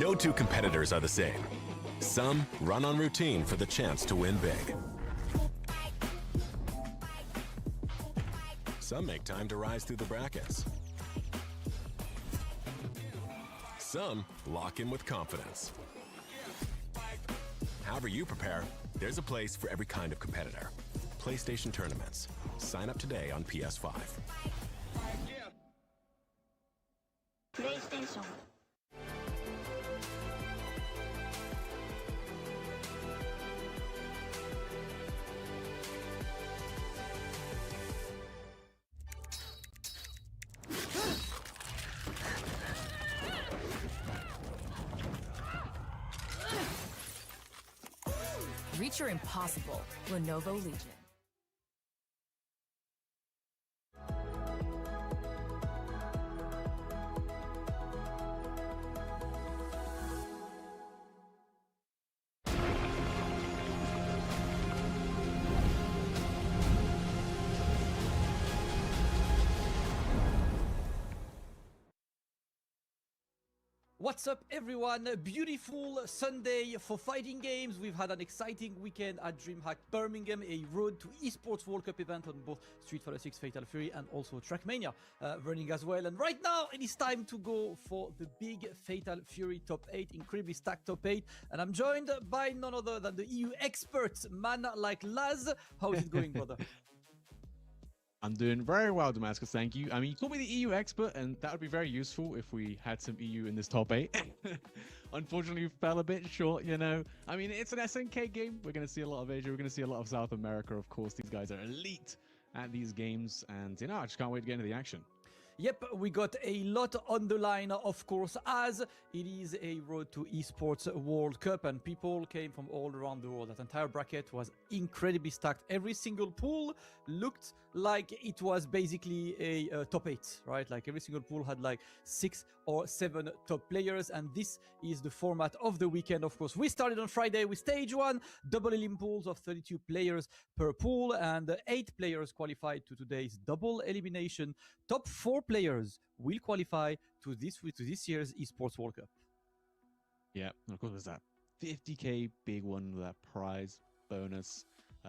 No two competitors are the same. Some run on routine for the chance to win big. Some make time to rise through the brackets. Some lock in with confidence. However you prepare, there's a place for every kind of competitor. PlayStation Tournaments. Sign up today on PS5. PlayStation. Reach your impossible, Lenovo Legion. What's up everyone, a beautiful Sunday for fighting games. We've had an exciting weekend at DreamHack Birmingham, a road to Esports World Cup event on both Street Fighter 6 Fatal Fury and also Trackmania running as well. And right now it is time to go for the big Fatal Fury top 8, incredibly stacked top 8. And I'm joined by none other than the EU experts, man like Laz. How is it going, brother? I'm doing very well, Damascus, thank you. I mean, you call me the EU expert, and that would be very useful if we had some EU in this top 8. Unfortunately, we fell a bit short, you know. I mean, it's an SNK game. We're going to see a lot of Asia. We're going to see a lot of South America, of course. These guys are elite at these games, and, you know, I just can't wait to get into the action. Yep, we got a lot on the line, of course, as it is a road to Esports World Cup and people came from all around the world. That entire bracket was incredibly stacked. Every single pool looked like it was basically a top 8, right? Like every single pool had like 6 or 7 top players, and this is the format of the weekend. Of course, we started on Friday with stage 1, double elim pools of 32 players per pool, and 8 players qualified to today's double elimination. Top 4 players will qualify to this year's Esports World Cup. Yeah, and of course there's that 50k big one, that prize bonus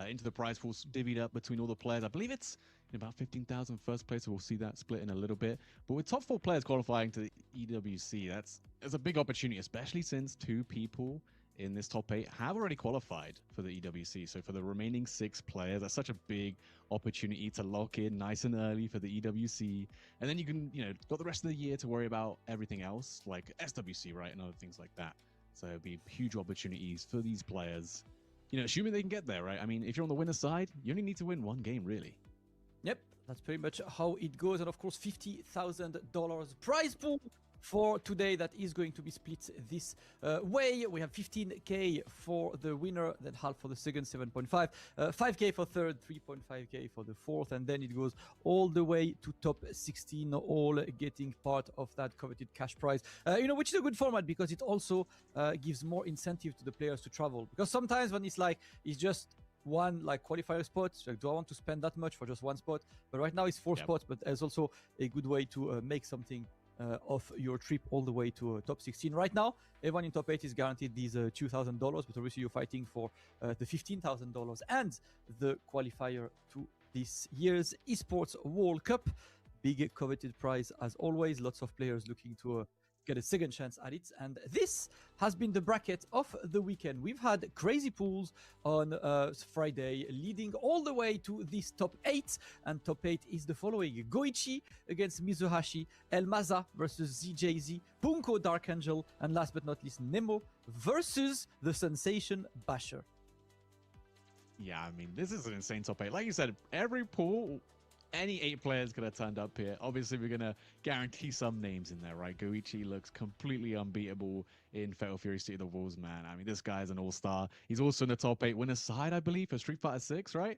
into the prize pool divvied up between all the players. I believe it's in about 15,000 first place, so we'll see that split in a little bit. But with top 4 players qualifying to the EWC, that's a big opportunity, especially since 2 people in this top 8 have already qualified for the EWC. So for the remaining 6 players, that's such a big opportunity to lock in nice and early for the EWC. And then you can, you know, got the rest of the year to worry about everything else, like SWC, right? And other things like that. So it'll be huge opportunities for these players, you know, assuming they can get there, right? I mean, if you're on the winner's side, you only need to win 1 game, really. Yep, that's pretty much how it goes. And of course, $50,000 prize pool for today that is going to be split this way. We have 15k for the winner, then half for the second, 7.5, 5k for third, 3.5k for the fourth, and then it goes all the way to top 16, all getting part of that coveted cash prize. You know, which is a good format because it also gives more incentive to the players to travel. Because sometimes when it's like, it's just one like qualifier spot, like do I want to spend that much for just one spot? But right now it's 4 spots, but there's also a good way to make something of your trip all the way to top 16. Right now, everyone in top 8 is guaranteed these $2,000, but obviously you're fighting for the $15,000 and the qualifier to this year's Esports World Cup. Big coveted prize as always. Lots of players looking to get a second chance at it, and this has been the bracket of the weekend. We've had crazy pools on Friday leading all the way to this top 8, and top 8 is the following: Goichi against Mizuashi, Maza versus ZJZ, Punko Dark Angel, and last but not least Nemo versus the Sensation Basher. Yeah, I mean, this is an insane top 8. Like you said, every pool, any 8 players could have turned up here. Obviously, we're going to guarantee some names in there, right? Goichi looks completely unbeatable in Fatal Fury City of the Wolves, man. I mean, this guy's an all-star. He's also in the top 8 winner side, I believe, for Street Fighter 6, right?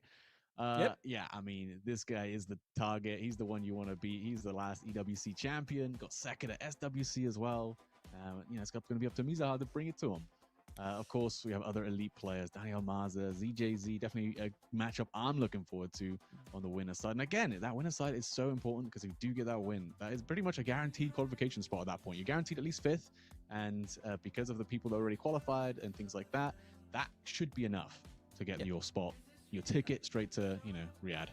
Yep. Yeah, I mean, this guy is the target. He's the one you want to beat. He's the last EWC champion. Got second at SWC as well. You know, it's going to be up to Maza to bring it to him. Of course, we have other elite players, Daniel Maza, ZJZ, definitely a matchup I'm looking forward to on the winner side. And again, that winner side is so important because if you do get that win, that is pretty much a guaranteed qualification spot at that point. You're guaranteed at least 5th, and because of the people that are already qualified and things like that, that should be enough to get your spot, your ticket straight to, Riyadh.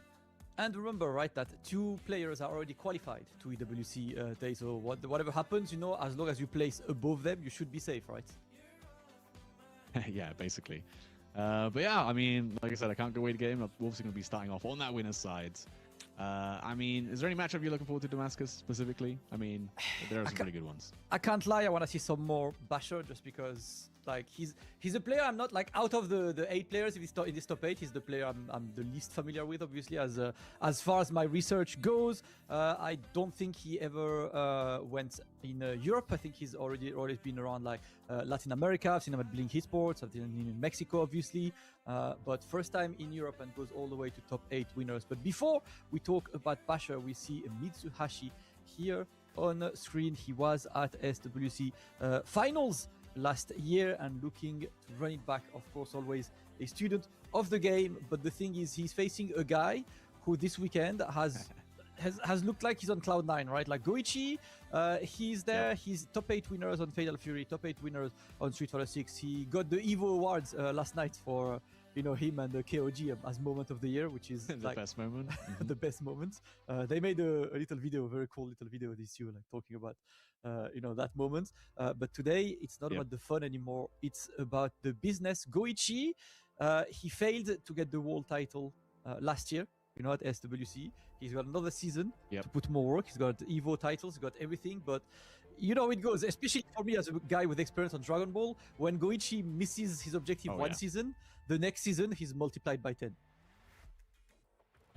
And remember, right, that 2 players are already qualified to EWC day. So whatever happens, as long as you place above them, you should be safe, right? Yeah, basically. But yeah, I mean, like I said, I can't wait to get him. I'm obviously going to be starting off on that winner's side. I mean, is there any matchup you're looking forward to Damascus specifically? I mean, there are some pretty good ones. I can't lie, I want to see some more Basher just because, like, he's a player I'm not, like, out of the 8 players in this top 8, he's the player I'm the least familiar with, obviously, as far as my research goes. I don't think he ever went in Europe. I think he's always been around, like, Latin America. I've seen him at Blink Esports. I've seen him in Mexico, obviously. But first time in Europe and goes all the way to top 8 winners. But before we talk about Basher, we see Mitsuashi here on screen. He was at SWC finals last year and looking to run it back. Of course, always a student of the game. But the thing is, he's facing a guy who this weekend has looked like he's on cloud 9, right? Like Goichi, he's there. Yep. He's top 8 winners on Fatal Fury, top 8 winners on Street Fighter 6. He got the Evo awards last night for him and the KOG as moment of the year, which is the like best moment. the best moment. They made a little video, a very cool little video this year, like talking about that moment. But today it's not about the fun anymore. It's about the business. Goichi, he failed to get the world title last year. At SWC, he's got another season to put more work. He's got Evo titles, he's got everything, but it goes, especially for me as a guy with experience on Dragon Ball. When Goichi misses his objective season, the next season he's multiplied by 10.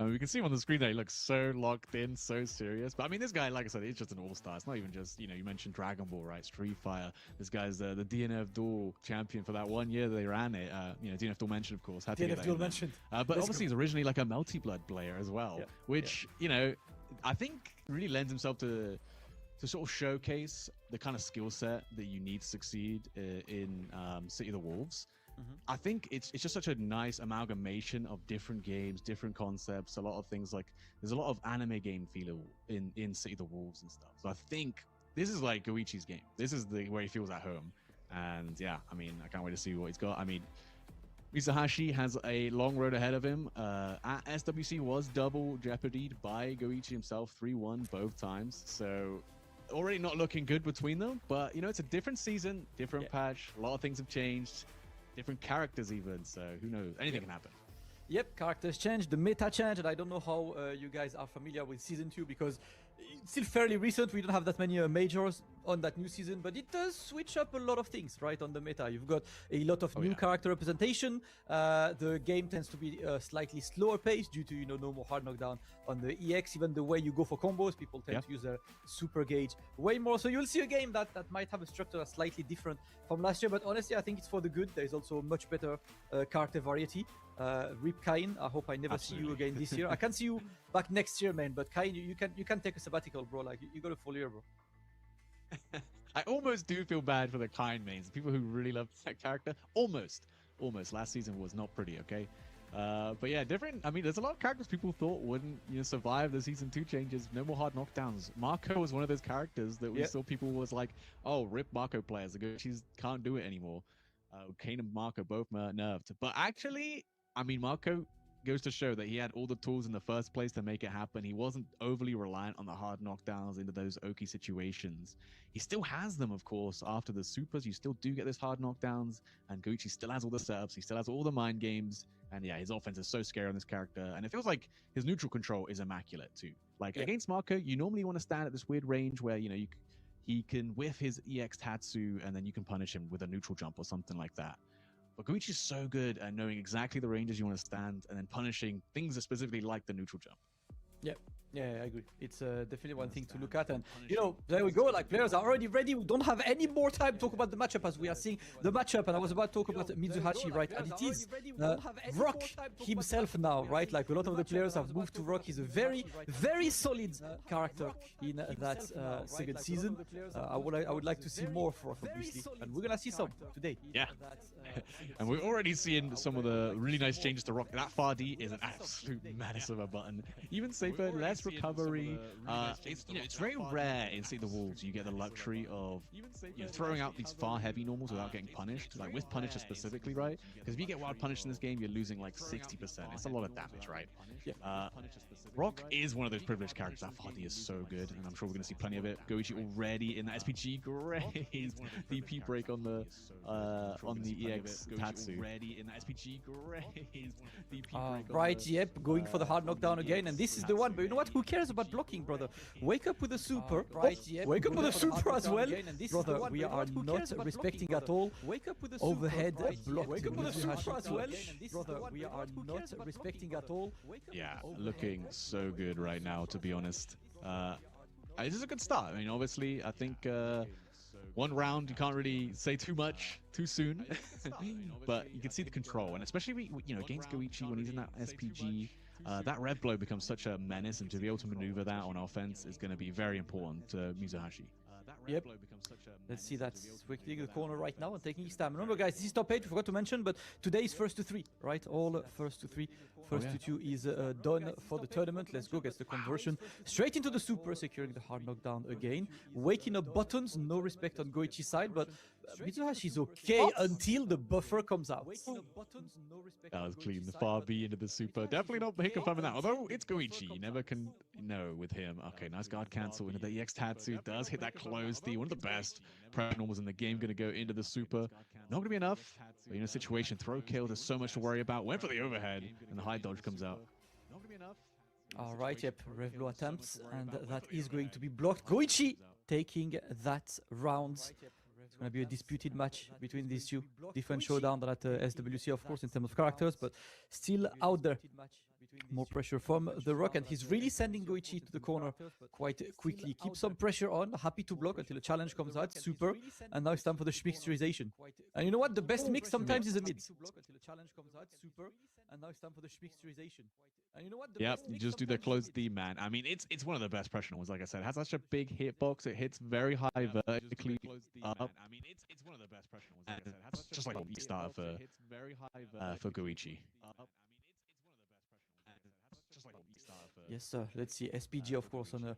We can see him on the screen that he looks so locked in, so serious. But I mean, this guy, like I said, he's just an all-star. It's not even just, you mentioned Dragon Ball, right? Street Fighter. This guy's the DNF Duel champion for that 1 year that they ran it. DNF Duel mentioned, of course. Had to DNF Duel mentioned. But obviously, he's originally like a multi-blood player as well, which, I think really lends himself to sort of showcase the kind of skill set that you need to succeed in City of the Wolves. I think it's just such a nice amalgamation of different games, different concepts, a lot of things. Like there's a lot of anime game feel in City of the Wolves and stuff. So I think this is like Goichi's game. This is where he feels at home. And yeah, I mean, I can't wait to see what he's got. I mean, Mitsuashi has a long road ahead of him. At SWC was double jeopardied by Goichi himself, 3-1 both times. So already not looking good between them. But, it's a different season, different patch. A lot of things have changed. Different characters even, so who knows? Anything can happen. Yep, characters changed, the meta changed, and I don't know how you guys are familiar with Season 2 because it's still fairly recent. We don't have that many majors on that new season, but it does switch up a lot of things, right, on the meta. You've got a lot of new character representation. The game tends to be a slightly slower pace due to, no more hard knockdown on the EX. Even the way you go for combos, people tend to use their super gauge way more. So you'll see a game that might have a structure that's slightly different from last year, but honestly, I think it's for the good. There's also much better character variety. Rip Kain, I hope I never see you again this year. I can see you back next year, man, but Kain, you can take a sabbatical, bro. Like, you got a full year, bro. I almost do feel bad for the Kain mains, people who really love that character. Almost. Last season was not pretty, okay? But yeah, different. I mean, there's a lot of characters people thought wouldn't survive the Season 2 changes. No more hard knockdowns. Marco was one of those characters that we saw people was like, oh, rip Marco players. The Goichis can't do it anymore. Kain and Marco both nerfed. But actually, I mean, Marco goes to show that he had all the tools in the first place to make it happen. He wasn't overly reliant on the hard knockdowns into those Oki situations. He still has them, of course, after the supers. You still do get those hard knockdowns, and Goichi still has all the setups. He still has all the mind games. And yeah, his offense is so scary on this character. And it feels like his neutral control is immaculate too. Like against Marco, you normally want to stand at this weird range where, he can whiff his EX Tatsu and then you can punish him with a neutral jump or something like that. But Goichi is so good at knowing exactly the ranges you want to stand and then punishing things that specifically like the neutral jump. Yeah, Yeah, I agree. It's definitely one thing to look at, and you know, there we go. Like, players are already ready. We don't have any more time to talk about the matchup as we are seeing the matchup. And I was about to talk about Mitsuashi, right? And it is Rock himself now, right? Like, a lot of the players have moved to Rock. He's a very, very solid character in that second season. I would like to see more for Rock, obviously, and we're gonna see some today. Yeah. And we're already seeing some of the really nice changes to Rock. That far D is an absolute menace of a button. Even safer, less recovery. It's very rare in State of the Wolves you get the luxury of throwing out these far heavy normals without getting punished. Like with Punisher specifically, right? Because if you get wild punished in this game, you're losing like 60%. It's a lot of damage, right? Rock is one of those privileged characters. That far D is so good, and I'm sure we're going to see plenty of it. Goichi already in the SPG, great DP break on the EX Tatsu. Ready in the SPG, great DP break. Right, yep, going for the hard knockdown again, and this is the one. But you know what? Who cares about blocking, brother? Wake up with a super. Right, yep. Wake up with a super as well, brother. We are not respecting at all. Wake up with a overhead block. Wake up with a super as well, brother. We are not respecting at all. Yeah, looking so good right now, to be honest. This is a good start. I mean, obviously, I think one round you can't really say too much too soon, but you can see the control, and especially against Goichi when he's in that SPG, that red blow becomes such a menace, and to be able to maneuver that on offense is going to be very important to Mizuashi. Yep. Let's see that quickly the corner right now and taking his time. Remember, guys, this is top 8. We forgot to mention, but today is first to 3, right? All first to 3. First to 2 is done for the tournament. Let's go, gets the conversion straight into the super, securing the hard knockdown again. Waking up buttons, no respect on Goichi's side, but Mitsuashi is okay until the buffer comes out. That was clean. The far B into the super. Definitely not Hiccup from that. Although it's Goichi, you never can know with him. Okay, nice guard cancel into the EX Tatsu. Does hit that close D. One of the best prep normals in the game. Going to go into the super. Not going to be enough. But in a situation, throw kill. There's so much to worry about. Went for the overhead, and the high dodge comes out. Not going to be enough. All right, yep. Revlo attempts, and that is going to be blocked. Goichi taking that round. It's going to be a disputed match between these two. Different showdown than at SWC, of course, in terms of characters, but still out there. More pressure from the Rock, and he's really sending Goichi to the corner quite quickly. Keep some pressure on, happy to block until a challenge comes out. Super, and now it's time for the mixturization. And you know what? The best mix sometimes is a mid. Yep, you just do the close D, man. I mean, it's one of the best pressure ones. Like I said, it has such a big hitbox. It hits very high vertically up. I mean, it's one of the best pressure ones. Like I said, it has just like a start for Goichi. Yes, sir. Let's see. SPG, of course, on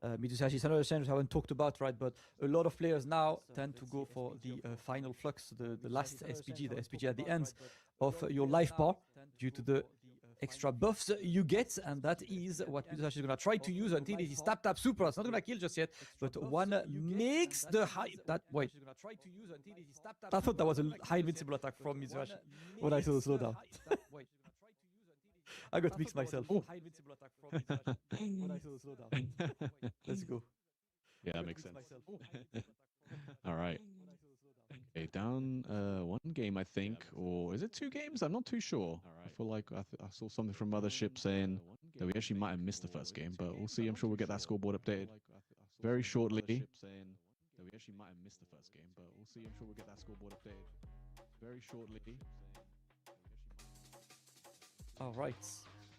Mitsuashi. It's another challenge we haven't talked about, right? But a lot of players now tend to go for the final flux, the last SPG, the SPG at the end of your life bar, due to the extra buffs you get, and that is what Mitsuashi is going to try to use until it is tap super. It's not going to kill just yet, but one makes the high. Wait. I thought that was a high invincible attack from Mitsuashi when I saw the slowdown. I got mixed myself. Let's go. Yeah, that makes sense. All right. Okay, down one game, I think, or is it 2 games? I'm not too sure. I feel like I saw something from Mothership saying that we actually might have missed the first game, but we'll see. I'm sure we'll get that scoreboard updated very shortly. All right,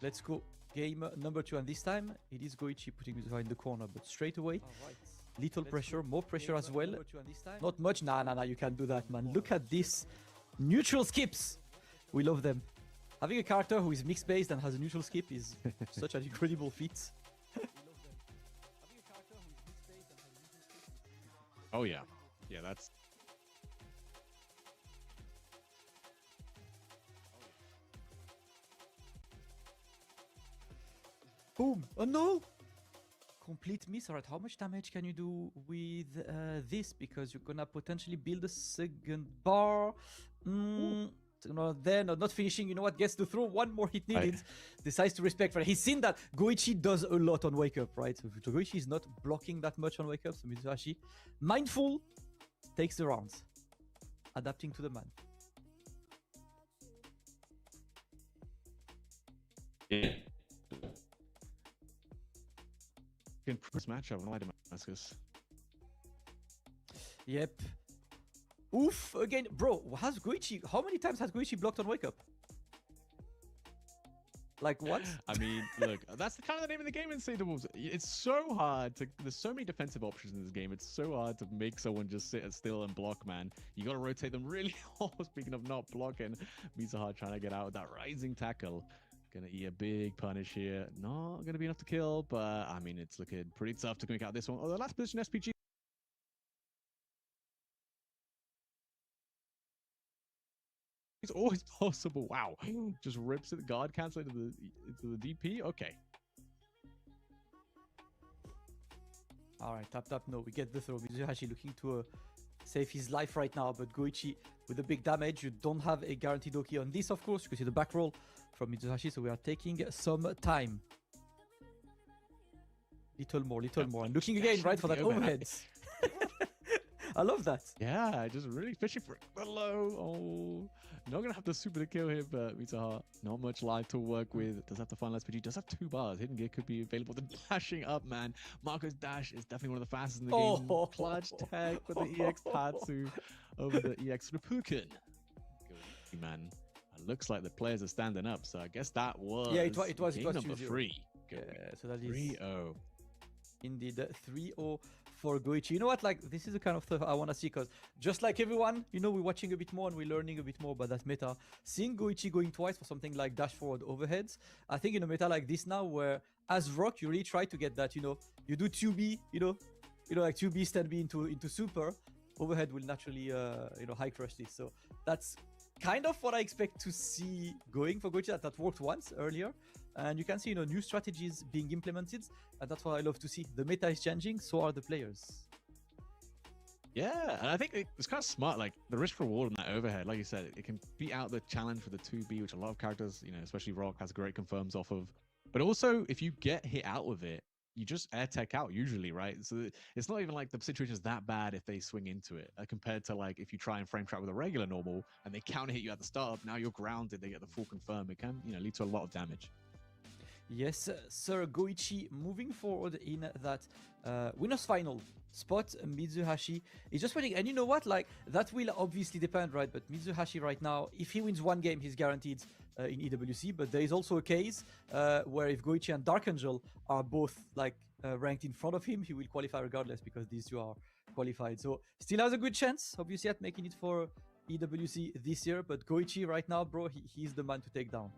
let's go. Game number 2, and this time it is Goichi putting Mizuashi in the corner, but straight away, little pressure, more pressure as well. Not much. Nah, you can't do that, man. Look at this. Neutral skips. We love them. Having a character who is mixed based and has a neutral skip is such an incredible feat. Oh yeah, yeah, that's. Boom! Oh no! Complete miss. Alright, how much damage can you do with this? Because you're gonna potentially build a second bar. Not finishing. You know what? Gets to throw one more hit needed. Decides to respect for it. He's seen that Goichi does a lot on wake up, right? So Goichi is not blocking that much on wake up. So Mitsuashi, mindful, takes the rounds. Adapting to the man. Yeah. In first matchup, I Damascus. Yep. Oof, again, bro, has Goichi, how many times has Goichi blocked on wake up? Like what? I mean, look, that's the kind of the name of the game in Wolves. It's so hard to, there's so many defensive options in this game. It's so hard to make someone just sit still and block, man. You got to rotate them really hard. Speaking of not blocking, Mitsuashi trying to get out with that rising tackle. Gonna eat a big punish here. Not gonna be enough to kill, but I mean, it's looking pretty tough to make out this one. Oh, the last position SPG. It's always possible. Wow. Just rips it, guard cancel into the DP. Okay. All right, tap. No, we get the throw. Mitsuashi looking to save his life right now, but Goichi with the big damage. You don't have a guaranteed Oki on this, of course. You can see the back roll from Mitsuashi, so we are taking some time. Little more. And looking again, right, for that overhead. I love that. Yeah, just really fishing for it. Hello. Oh, not gonna have the super to kill him, but Mitsuha, not much life to work with. Does have the final SPG, does have 2 bars. Hidden gear could be available. The dashing up, man. Marco's dash is definitely one of the fastest in the game. Clutch tech with the EX Tatsu over the EX Rapukin. Man, it looks like the players are standing up, so I guess that was it was number 3. Yeah, so that is 3-0. Indeed, 3-0 for Goichi. You know what, like, this is the kind of stuff I want to see, because just like everyone, you know, we're watching a bit more and we're learning a bit more about that meta. Seeing Goichi going twice for something like dash forward overheads, I think in a meta like this now, where as Rock, you really try to get that, you know, you do 2B, you know, like 2B, stand B into super, overhead will naturally, you know, high crush this. So that's kind of what I expect to see going for Goichi. That worked once earlier. And you can see, you know, new strategies being implemented, and that's what I love to see. The meta is changing, so are the players. Yeah, and I think it's kind of smart, like the risk reward on that overhead. Like you said, it can beat out the challenge for the 2B, which a lot of characters, you know, especially Rock, has great confirms off of. But also, if you get hit out with it, you just air tech out usually, right? So it's not even like the situation is that bad if they swing into it, compared to like if you try and frame trap with a regular normal and they counter hit you at the start. Now you're grounded, they get the full confirm. It can, you know, lead to a lot of damage. Yes, Sir Goichi moving forward in that winners final spot. Mitsuashi is just waiting, and you know what, like that will obviously depend, right? But Mitsuashi right now, if he wins one game, he's guaranteed in EWC. But there is also a case where if Goichi and Dark Angel are both like ranked in front of him, he will qualify regardless, because these two are qualified. So still has a good chance, obviously, at making it for EWC this year. But Goichi right now, bro, he's the man to take down.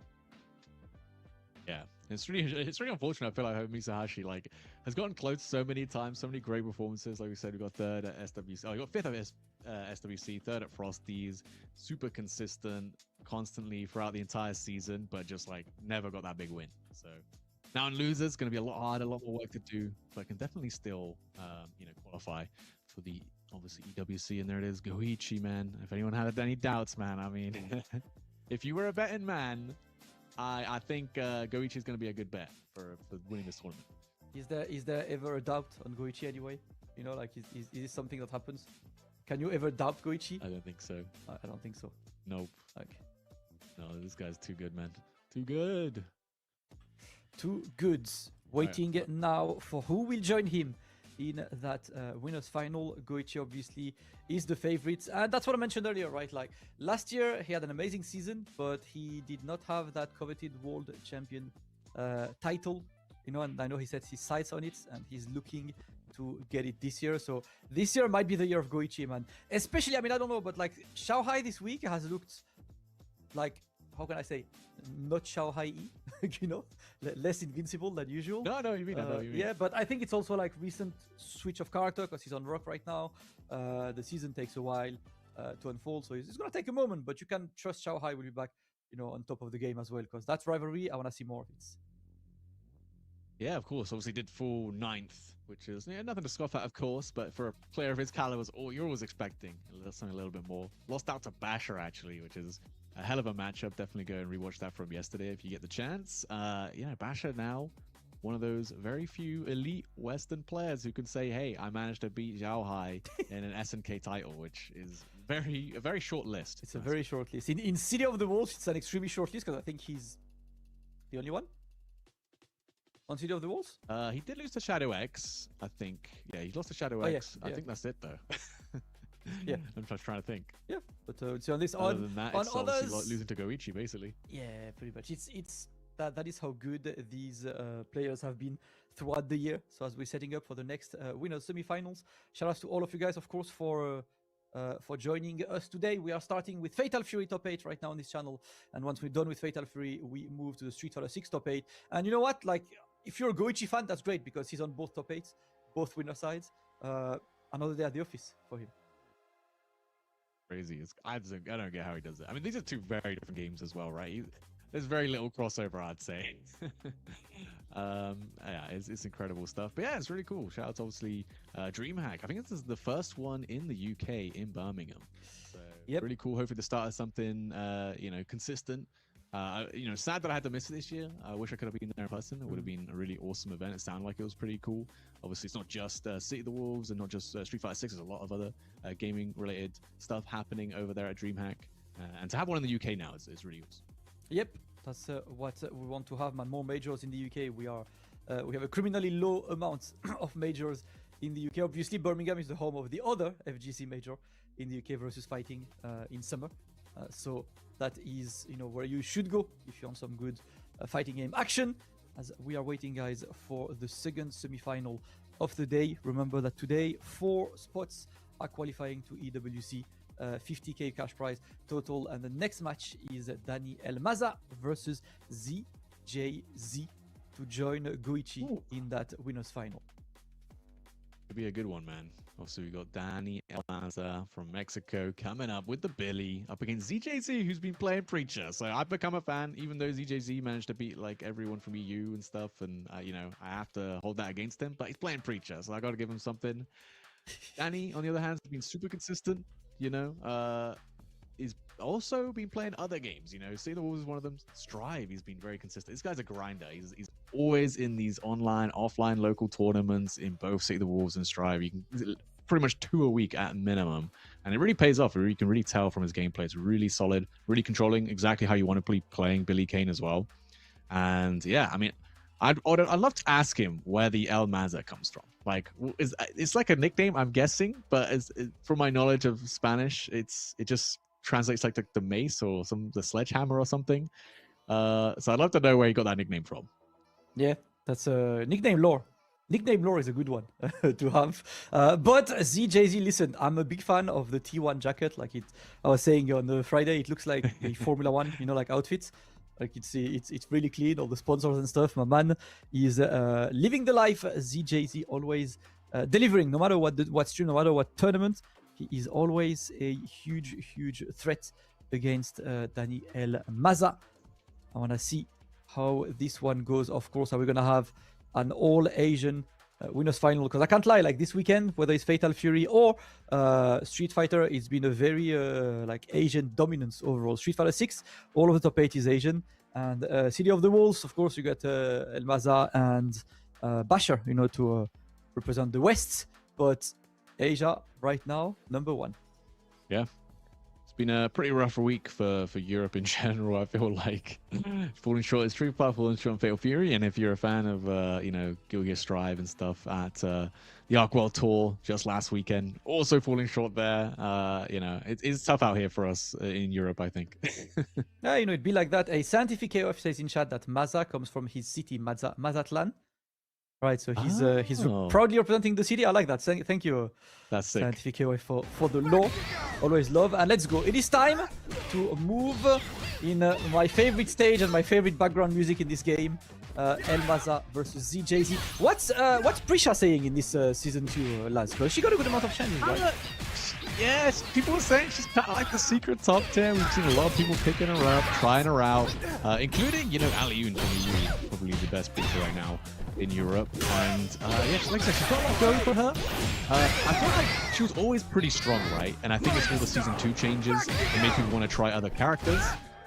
Yeah, it's really unfortunate. I feel like Mitsuashi like has gotten close so many times, so many great performances. Like we said, we got 3rd at SWC. Oh, we got 5th at SWC, 3rd at Frosties. Super consistent, constantly throughout the entire season, but just like never got that big win. So now in losers, going to be a lot harder, a lot more work to do, but can definitely still, you know, qualify for the obviously EWC. And there it is, Goichi, man. If anyone had any doubts, man, I mean, if you were a betting man, I think Goichi is going to be a good bet for winning this tournament. Is there ever a doubt on Goichi anyway? You know, like is this something that happens? Can you ever doubt Goichi? I don't think so. I don't think so. Nope. Okay. No, this guy's too good, man. Too good. Too good. Waiting now for who will join him in that winners final. Goichi obviously is the favorite, and that's what I mentioned earlier, right? Like last year he had an amazing season, but he did not have that coveted world champion title, you know, and I know he set his sights on it and he's looking to get it this year. So this year might be the year of Goichi, man. Especially, I mean, I don't know, but like Shanghai this week has looked like, how can I say, not Shanghai-y, you know, less invincible than usual. No, you mean, I know what you mean. Yeah, but I think it's also like recent switch of character, because he's on Rock right now. The season takes a while to unfold, so it's going to take a moment, but you can trust Shanghai will be back, you know, on top of the game as well, because that's rivalry. I want to see more of it. Yeah, of course. Obviously did full 9th, which is nothing to scoff at, of course, but for a player of his caliber, you're always expecting something a little bit more. Lost out to Basher, actually, which is a hell of a matchup. Definitely go and rewatch that from yesterday if you get the chance. Yeah, Basher now one of those very few elite Western players who can say, hey, I managed to beat Zhao Hai in an SNK title, which is a very short list. It's a very short list. In City of the Wolves, it's an extremely short list, because I think he's the only one. On City of the Wolves? He did lose to Shadow X, I think. Yeah, he lost to Shadow yeah, X. I think that's it, though. Yeah. I'm just trying to think. Yeah, but so on this Other than that, on it's obviously others, losing to Goichi, basically. yeah, pretty much. It's that is how good these players have been throughout the year. So as we're setting up for the next winners semifinals, shout out to all of you guys, of course, for joining us today. We are starting with Fatal Fury top 8 right now on this channel, and once we're done with Fatal Fury, we move to the Street Fighter 6 top 8. And you know what? Like, if you're a Goichi fan, that's great because he's on both top 8s, both winner sides. Another day at the office for him. Crazy. I don't get how he does it. I mean, these are two very different games as well, right? There's very little crossover, I'd say. Yeah, it's incredible stuff. But yeah, it's really cool. Shout out to obviously DreamHack. I think this is the first one in the UK in Birmingham. So really cool. Hopefully the start of something consistent. Sad that I had to miss it this year. I wish I could have been there in person. It would have been a really awesome event. It sounded like it was pretty cool. Obviously, it's not just City of the Wolves and not just Street Fighter 6. There's a lot of other gaming-related stuff happening over there at DreamHack. And to have one in the UK now is really awesome. Yep, that's what we want to have, man. More majors in the UK. We have a criminally low amount of majors in the UK. Obviously, Birmingham is the home of the other FGC major in the UK versus fighting in summer. So that is, where you should go if you want some good fighting game action. As we are waiting, guys, for the second semi-final of the day. Remember that today 4 spots are qualifying to EWC. 50k cash prize total, and the next match is Maza versus ZJZ to join Goichi in that winners final. It'll be a good one, man. Also, we got Maza from Mexico coming up with the Billy up against ZJZ, who's been playing Preacher. So I've become a fan, even though ZJZ managed to beat like everyone from EU and stuff, and I have to hold that against him. But he's playing Preacher, so I got to give him something. Danny, on the other hand, has been super consistent. He's also been playing other games. City of the Wolves is one of them. Strive, he's been very consistent. This guy's a grinder. He's always in these online, offline, local tournaments in both City of the Wolves and Strive. You can pretty much 2 a week at minimum, and it really pays off. You can really tell from his gameplay. It's really solid, really controlling exactly how you want to be playing Billy Kane as well. And yeah, I mean, I'd love to ask him where the Maza comes from. Like, it's like a nickname, I'm guessing, but from my knowledge of Spanish, it just translates like the mace or the sledgehammer or something. So I'd love to know where he got that nickname from. Yeah, that's a nickname lore. Nickname lore is a good one to have. But ZJZ, listen, I'm a big fan of the T1 jacket. Like I was saying on the Friday, it looks like the Formula One, like outfits. Like it's really clean, all the sponsors and stuff. My man is living the life. ZJZ always delivering, no matter what stream, no matter what tournament. He is always a huge threat against Maza. I want to see how this one goes. Of course, are we gonna have an all Asian winners final? Because I can't lie, like this weekend, whether it's Fatal Fury or Street Fighter, it's been a very Asian dominance overall. Street Fighter 6, all of the top 8 is Asian, and City of the Wolves, of course, you got Maza and Basher, to represent the West, but Asia right now #1. Yeah. It's been a pretty rough week for Europe in general. I feel like falling short is Street Fighter, falling short on Fatal Fury, and if you're a fan of Guild Gear Strive and stuff at the Arc World Tour just last weekend, also falling short there. It's tough out here for us in Europe, I think. Yeah, it'd be like that. A Scientific KOF says in chat that Maza comes from his city, Mazatlan. Right, so he's proudly representing the city. I like that. Thank you. That's sick. Scientific KOF for the law. Always love. And let's go. It is time to move in my favorite stage and my favorite background music in this game. Maza versus ZJZ. What's Prisha saying in this season 2, lads? Because she got a good amount of chances, right? Yes, people are saying she's kind of like the secret top 10. We've seen a lot of people picking her up, trying her out, including, Aliun from EU, probably the best pitcher right now in Europe. And like I said, she's got a lot going for her. I feel like she was always pretty strong, right? And I think it's all the season 2 changes that made people want to try other characters.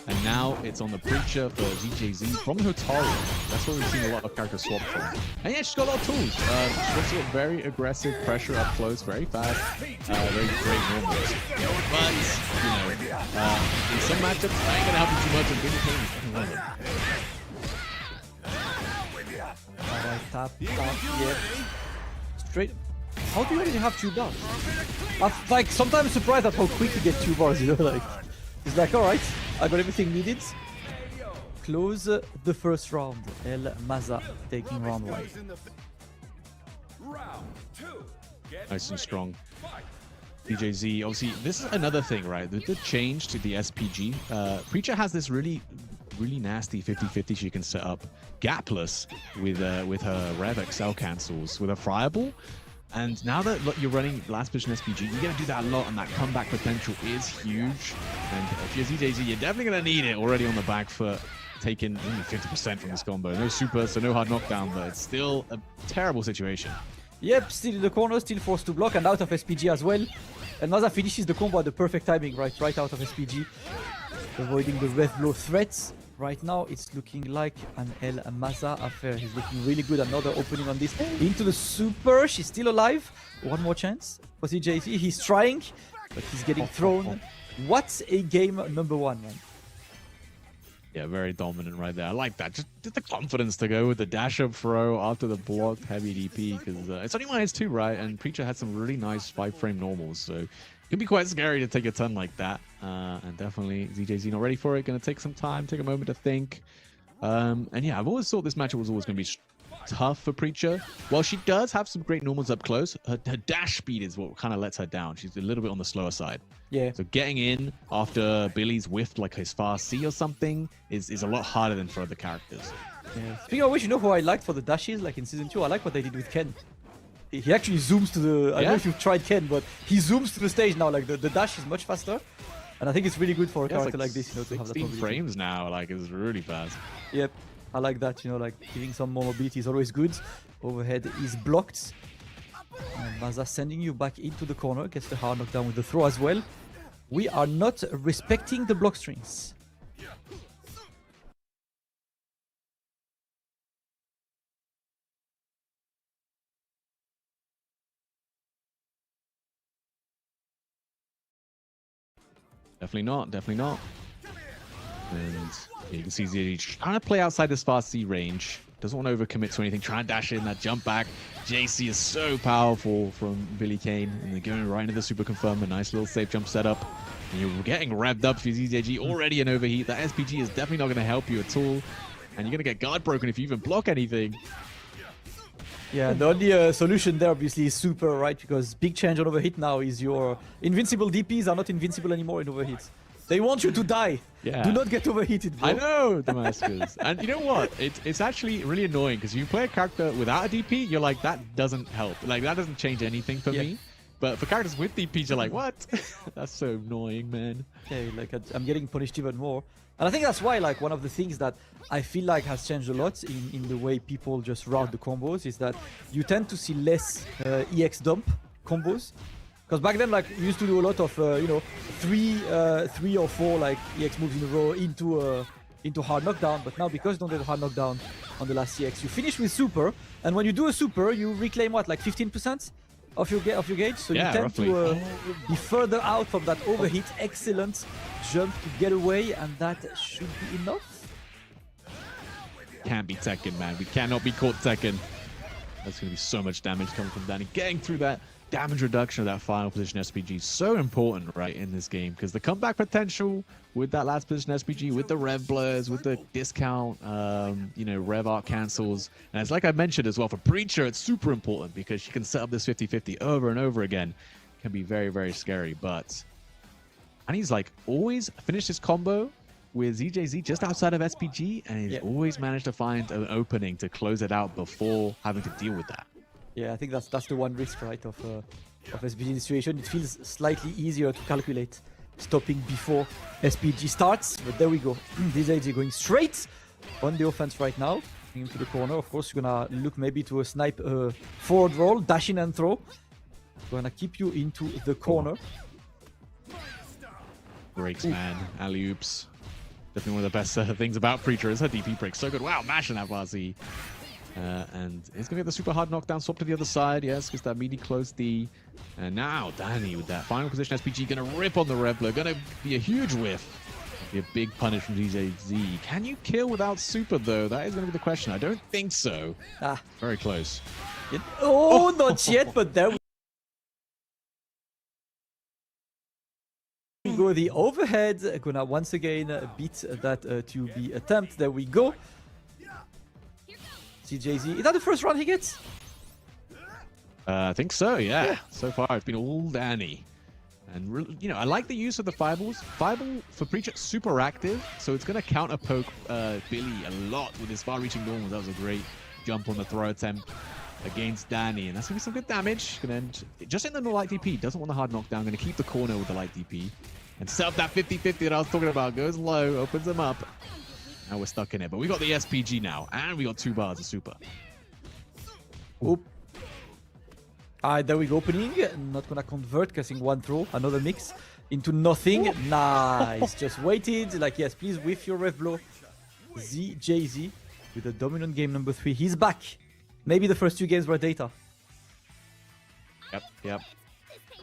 And now it's on the Preacher for ZJZ from Hotaru. That's what we've seen a lot of characters swap from. And yeah, she's got a lot of tools. She's also got very aggressive pressure up close, very fast, very great normals. But, in some matchups, I ain't gonna help you too much. And Billy Kane is one of them. Tap, yeah. Straight. How do you already have 2 down? I'm like sometimes surprised at how quick you get 2 bars, you know, like it's like alright, I got everything needed. Close the first round. El Maza taking round 1. Nice and strong. DJZ, obviously, this is another thing, right? The change to the SPG. Preacher has this really nasty 50-50 she can set up gapless with her Rev XL cancels with a Fireball. And now that you're running last position SPG, you're going to do that a lot, and that comeback potential is huge. And if you're DJZ, you're definitely going to need it already on the back foot, taking only 50% from this combo. No super, so no hard knockdown, but it's still a terrible situation. Yep, still in the corner, still forced to block, and out of SPG as well. And Maza finishes the combo at the perfect timing, right out of SPG. Avoiding the Rev Blow threats. Right now, it's looking like an El Maza affair. He's looking really good. Another opening on this. Into the super. She's still alive. One more chance for CJC. He's trying, but he's getting thrown. What a game number 1, man. Yeah, very dominant right there. I like that. Just the confidence to go with the dash-up throw after the blocked heavy DP, because it's only -2, right? And Preacher had some really nice 5-frame normals, so it can be quite scary to take a ton like that. And definitely ZJZ not ready for it. Going to take some time, take a moment to think. And yeah, I've always thought this matchup was always going to be tough for Preacher. While she does have some great normals up close, her dash speed is what kind of lets her down. She's a little bit on the slower side. Yeah. So getting in after Billy's whiffed like his fast C or something is a lot harder than for other characters. Yeah. Speaking of which, you know who I liked for the dashes, like in Season 2? I like what they did with Ken. He actually zooms to the... I don't know if you've tried Ken, but he zooms to the stage now. Like the dash is much faster. And I think it's really good for a character like this, you know, to have that 16 frames now, like, it's really fast. Yep. I like that, you know, like giving some more mobility is always good. Overhead is blocked. And Maza sending you back into the corner. Gets the hard knockdown with the throw as well. We are not respecting the block strings. Definitely not, definitely not. And you can see ZD trying to play outside this fast C range. Doesn't want to overcommit to anything. Trying to dash in that jump back. JC is so powerful from Billy Kane. And they're going right into the super confirm. A nice little safe jump setup. And you're getting revved up for ZZG. Already an overheat. That SPG is definitely not going to help you at all. And you're going to get guard broken if you even block anything. Yeah, the only solution there obviously is super, right? Because big change on overhit now is your invincible DPs are not invincible anymore in overhits. They want you to die. Yeah. Do not get overheated, bro. I know, Damascus. And you know what? It's actually really annoying because you play a character without a DP, you're like, that doesn't help. Like, that doesn't change anything for me. But for characters with DPs, you're like, what? That's so annoying, man. Okay, like I'm getting punished even more. And I think that's why, like, one of the things that I feel like has changed a lot in the way people just route the combos is that you tend to see less EX dump combos. Because back then, like, we used to do a lot of, you know, three or four, like, EX moves in a row into hard knockdown. But now, because you don't get a hard knockdown on the last EX, you finish with super. And when you do a super, you reclaim, what, like 15% of your gauge? So yeah, you tend roughly. to be further out from that overheat. Excellent jump to get away, and that should be enough. Can't be Tekken, man. We cannot be caught Tekken. That's going to be so much damage coming from Danny. Getting through that damage reduction of that final position SPG is so important, right, in this game, because the comeback potential with that last position SPG, with the rev blurs, with the discount, you know, rev arc cancels, and it's like I mentioned as well, for Preacher, it's super important because she can set up this 50-50 over and over again. It can be very, very scary, but... And he's like always finished his combo with ZJZ just outside of SPG, and he's always managed to find an opening to close it out before having to deal with that. Yeah, I think that's the one risk, right, of SPG in this situation. It feels slightly easier to calculate stopping before SPG starts, but there we go. ZJZ going straight on the offense right now, into the corner. Of course, you're gonna look maybe to a snipe forward roll, dash in and throw. Gonna keep you into the corner. Breaks, man. Alley-oops. Definitely one of the best things about Preacher is her DP break. So good. Wow, mashing that Vazi. And he's going to get the super hard knockdown. Swap to the other side. Yes, because that meaty close D. And now Danny with that final position SPG going to rip on the Revler. Going to be a huge whiff. Be a big punish from DJZ. Can you kill without super though? That is going to be the question. I don't think so. Very close. Oh, not yet, but there we go. The overhead. Gonna once again beat that 2B attempt. There we go. CJZ. Is that the first round he gets? I think so, yeah. So far, it's been all Danny. And, you know, I like the use of the Fireballs. Fireball for Preacher, super active, so it's going to counter-poke Billy a lot with his far-reaching normals. That was a great jump on the throw attempt against Danny, and that's going to be some good damage. Going to end just in the light DP. Doesn't want the hard knockdown. Going to keep the corner with the light DP. And set up that 50-50 that I was talking about. Goes low, opens him up. Now we're stuck in it. But we got the SPG now, and we got 2 bars of super. Oop. There we go, opening. Not gonna convert, casting one throw, another mix into nothing. Ooh. Nice. Just waited. Like, yes, please whiff your rev blow. ZJZ with a dominant game number 3. He's back. Maybe the first 2 games were data. Yep.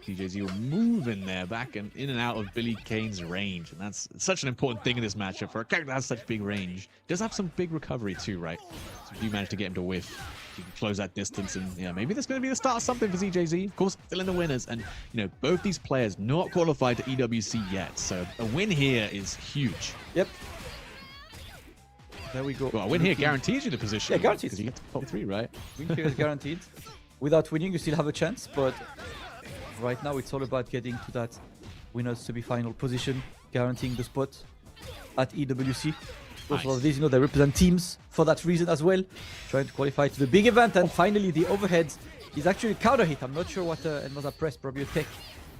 DJZ will move in there, back and in and out of Billy Kane's range. And that's such an important thing in this matchup. For a character that has such big range, does have some big recovery too, right? So if you manage to get him to whiff, you can close that distance, and yeah, maybe this is going to be the start of something for ZJZ. Of course, still in the winners, and you know, both these players not qualified to EWC yet, so a win here is huge. Yep. There we go. Well, a win here guarantees you the position. Yeah, guarantees. Because you get to top 3, right? Win here is guaranteed. Without winning, you still have a chance, but right now it's all about getting to that winners semi-final position, guaranteeing the spot at EWC. Nice. Of these, you know, they represent teams for that reason as well, trying to qualify to the big event. And finally, the overhead is actually a counter hit. I'm not sure what Maza press, probably a tech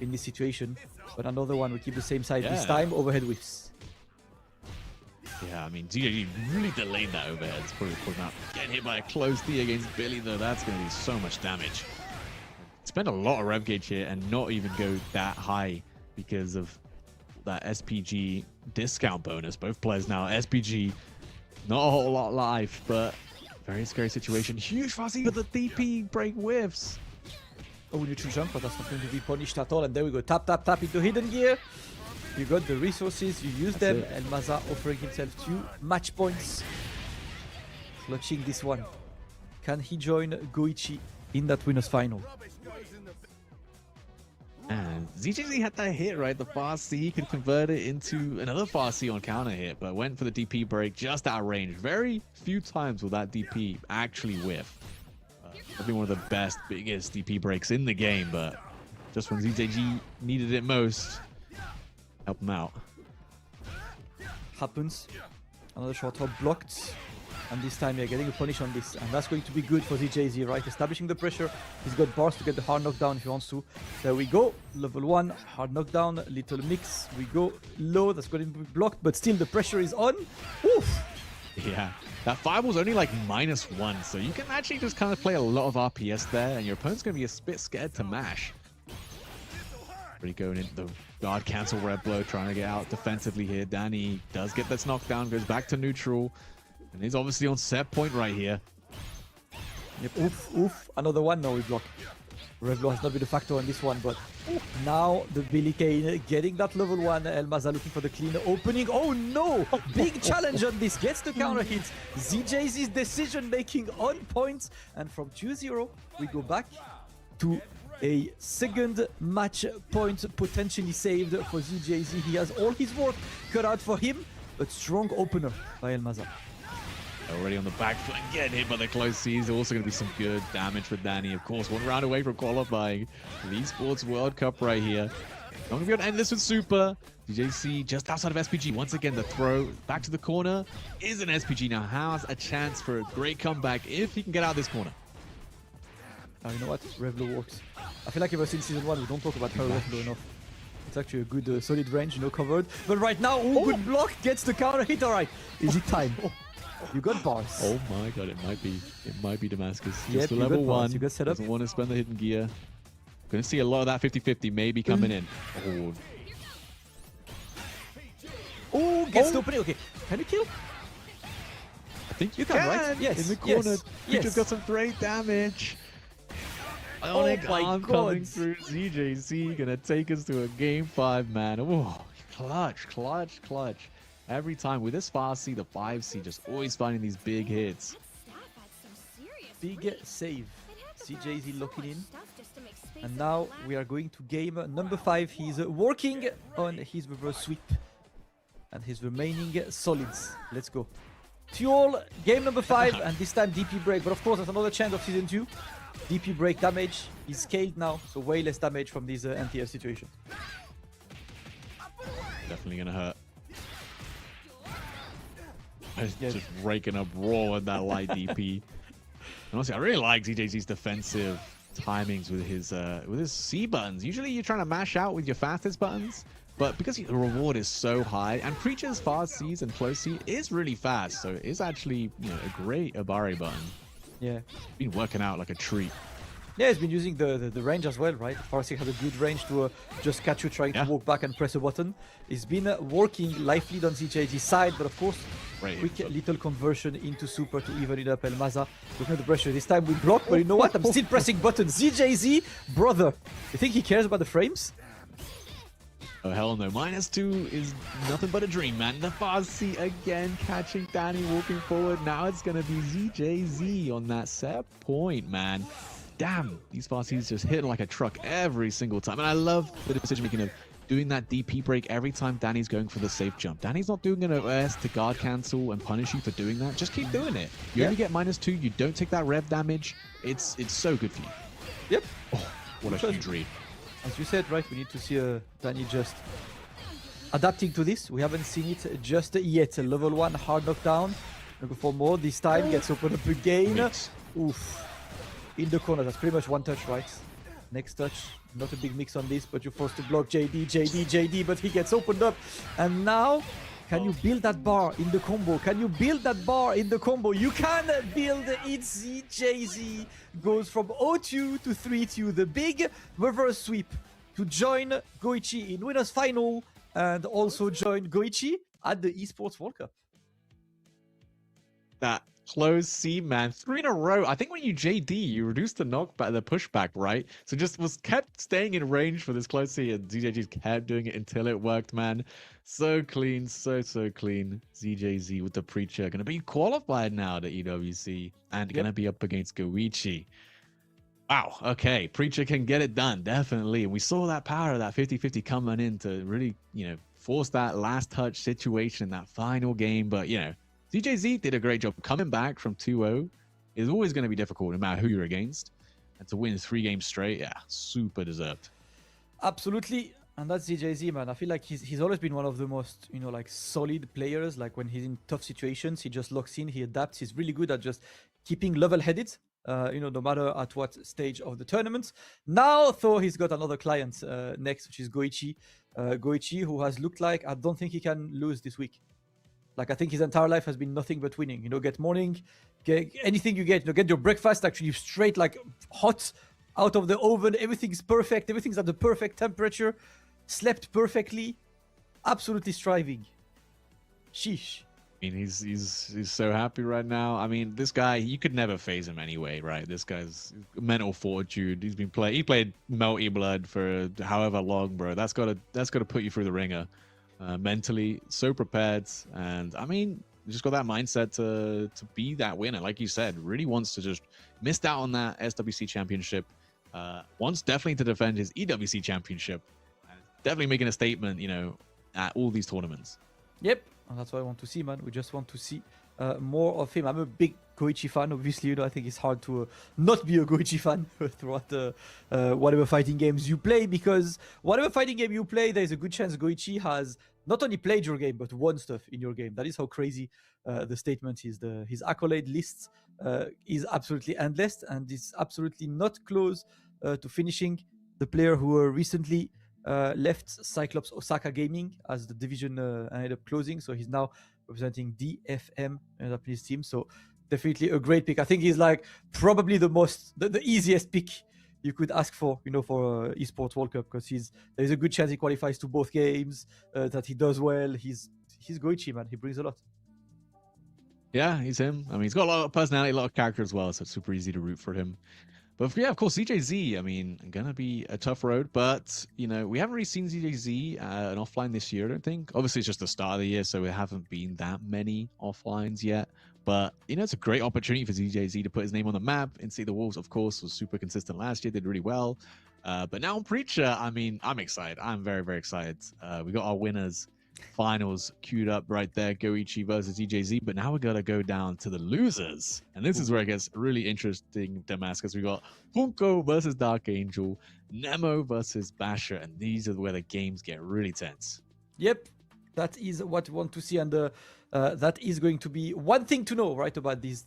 in this situation, but another one will keep the same side this time. Overhead whiffs. Yeah, I mean, ZJZ really delayed that overhead. It's probably not getting hit by a close D against Billy, though. That's going to do so much damage. Spend a lot of rev gauge here and not even go that high because of that SPG discount bonus. Both players now SPG, not a whole lot life, but very scary situation. Huge fuzzy with the DP break whiffs. Oh, neutral jump, but that's not going to be punished at all. And there we go, tap into hidden gear. You got the resources, you use them, and Maza offering himself 2 match points. Clutching this one. Can he join Goichi in that winners final? And ZJZ had that hit, right? The fast C could convert it into another fast C on counter hit, but went for the DP break just out of range. Very few times will that DP actually whiff. Probably one of the best, biggest DP breaks in the game, but just when ZJZ needed it most, help him out. Happens. Another short hop blocked. And this time, yeah, getting a punish on this. And that's going to be good for ZJZ, right? Establishing the pressure. He's got bars to get the hard knockdown if he wants to. There we go. Level 1, hard knockdown, little mix. We go low. That's going to be blocked, but still the pressure is on. Oof. Yeah, that fireball's only like -1, so you can actually just kind of play a lot of RPS there, and your opponent's going to be a bit scared to mash. Really going into the guard cancel red blow, trying to get out defensively here. Danny does get this knockdown, goes back to neutral. And he's obviously on set point right here. Yep, oof. Another one. No, we block. Revlo has not been a factor on this one, but now the Billy Kane getting that level 1. El Maza looking for the clean opening. Oh no! Big challenge on this. Gets the counter hit. ZJZ's decision making on point. And from 2-0, we go back to a second match point potentially saved for ZJZ. He has all his work cut out for him, but strong opener by El Maza. Already on the back foot, getting hit by the close C's. Also going to be some good damage for Danny. Of course, 1 round away from qualifying for the Esports World Cup right here. Not going to be able to end this with super. DJC just outside of SPG. Once again, the throw back to the corner is an SPG. Now has a chance for a great comeback if he can get out of this corner. You know what? Revlo works. I feel like ever since Season 1, we don't talk about Revlo enough. It's actually a good solid range, you know, covered. But right now, good block, gets the counter hit. All right, is it time? You got bars. Oh my god, it might be Damascus. Yep, just a level 1. You got set up. Doesn't want to spend the hidden gear. Gonna see a lot of that 50-50 maybe coming in. Oh, gets the opening. Okay, can you kill? I think you can, right? Yes. In the corner, yes. Just got some great damage. Ionic arm coming through. ZJZ gonna take us to a game 5, man. Oh, clutch. Every time with this 5C, the 5C just always finding these big hits. Big save. CJZ locking in. And now we are going to game number 5. He's working on his reverse sweep and his remaining solids. Let's go. Tuol, game number 5, and this time DP break. But of course, that's another chance of season 2. DP break damage is scaled now, so way less damage from these anti-air situations. Definitely gonna hurt. Just raking up raw with that light DP. And honestly, I really like ZJZ's defensive timings with his C buttons. Usually you're trying to mash out with your fastest buttons, but because the reward is so high, and Preacher's fast Cs and close C is really fast, so it's actually, you know, a great Abare button. Yeah. Been working out like a treat. Yeah, he's been using the range as well, right? Farsight has a good range to just catch you trying to walk back and press a button. He's been working life lead on CJG's side, but of course, quick little conversion into super to even it up. El Maza looking at the pressure. This time we block, but you know what? I'm still pressing buttons. ZJZ, brother. You think he cares about the frames? Oh, hell no. -2 is nothing but a dream, man. The Farsi again catching Danny walking forward. Now it's going to be ZJZ on that set point, man. Damn, these Farsi's just hitting like a truck every single time. And I love the decision making of doing that DP break every time Danny's going for the safe jump. Danny's not doing an OS to guard cancel and punish you for doing that. Just keep doing it. You only get -2. You don't take that rev damage. It's so good for you. Yep. Oh, what a huge read. As you said, right, we need to see Danny just adapting to this. We haven't seen it just yet. Level 1 hard knockdown. Looking for more. This time gets opened up again. Oof. In the corner, that's pretty much one touch, right? Next touch, not a big mix on this, but you're forced to block JD, but he gets opened up. And now, can you build that bar in the combo? Can you build that bar in the combo? You can build it. ZJZ goes from 0-2 to 3-2. The big reverse sweep to join Goichi in winners final and also join Goichi at the Esports World Cup. That close C, man. 3 in a row. I think when you JD, you reduce the knockback, the pushback, right? So just kept staying in range for this close C, and ZJZ kept doing it until it worked, man. So clean, so clean. ZJZ with the Preacher gonna be qualified now to EWC and gonna be up against Goichi. Wow, okay, Preacher can get it done, definitely. And we saw that power of that 50-50 coming in to really, you know, force that last touch situation in that final game. But, you know, ZJZ did a great job coming back from 2-0. It's always going to be difficult no matter who you're against. And to win 3 games straight, yeah, super deserved. Absolutely. And that's ZJZ, man. I feel like he's always been one of the most, you know, like solid players. Like when he's in tough situations, he just locks in, he adapts. He's really good at just keeping level-headed, you know, no matter at what stage of the tournament. Now, though, he's got another client next, which is Goichi. Goichi, who has looked like, I don't think he can lose this week. Like, I think his entire life has been nothing but winning. You know, get morning, get anything you get. You know, get your breakfast actually straight, like hot out of the oven. Everything's perfect. Everything's at the perfect temperature. Slept perfectly. Absolutely striving. Sheesh. I mean, he's so happy right now. I mean, this guy, you could never phase him anyway, right? This guy's mental fortitude. He played Melty Blood for however long, bro. That's gotta put you through the ringer. Mentally so prepared, and I mean, just got that mindset to be that winner. Like you said, really wants to just missed out on that SWC championship, wants definitely to defend his EWC championship, definitely making a statement, you know, at all these tournaments. Yep, and that's what I want to see, man. We just want to see more of him. I'm a big Goichi fan, obviously. You know, I think it's hard to not be a Goichi fan throughout whatever fighting games you play, because whatever fighting game you play, there's a good chance Goichi has not only played your game but won stuff in your game. That is how crazy the statement is. His accolade list is absolutely endless, and is absolutely not close to finishing. The player who recently left Cyclops Osaka Gaming as the division ended up closing, so he's now representing DFM in his team. So definitely a great pick. I think he's like probably the easiest pick you could ask for, you know, for Esports World Cup, because there's a good chance he qualifies to both games, that he does well. He's Goichi, man. He brings a lot. Yeah, he's him. I mean, he's got a lot of personality, a lot of character as well, so it's super easy to root for him. But yeah, of course, ZJZ, I mean, gonna be a tough road, but, you know, we haven't really seen ZJZ an offline this year, I don't think. Obviously, it's just the start of the year, so there haven't been that many offlines yet. But, you know, it's a great opportunity for ZJZ to put his name on the map. And See the Wolves, of course, was super consistent last year, did really well. But now on Preacher, I mean, I'm excited. I'm very, very excited. We got our winners finals queued up right there, Goichi versus EJZ, but now we're gonna go down to the losers, and this is where it gets really interesting, Damascus. We got Punko versus Dark Angel, Nemo versus Basher, and these are where the games get really tense. Yep, that is what we want to see, and that is going to be one thing to know, right, about these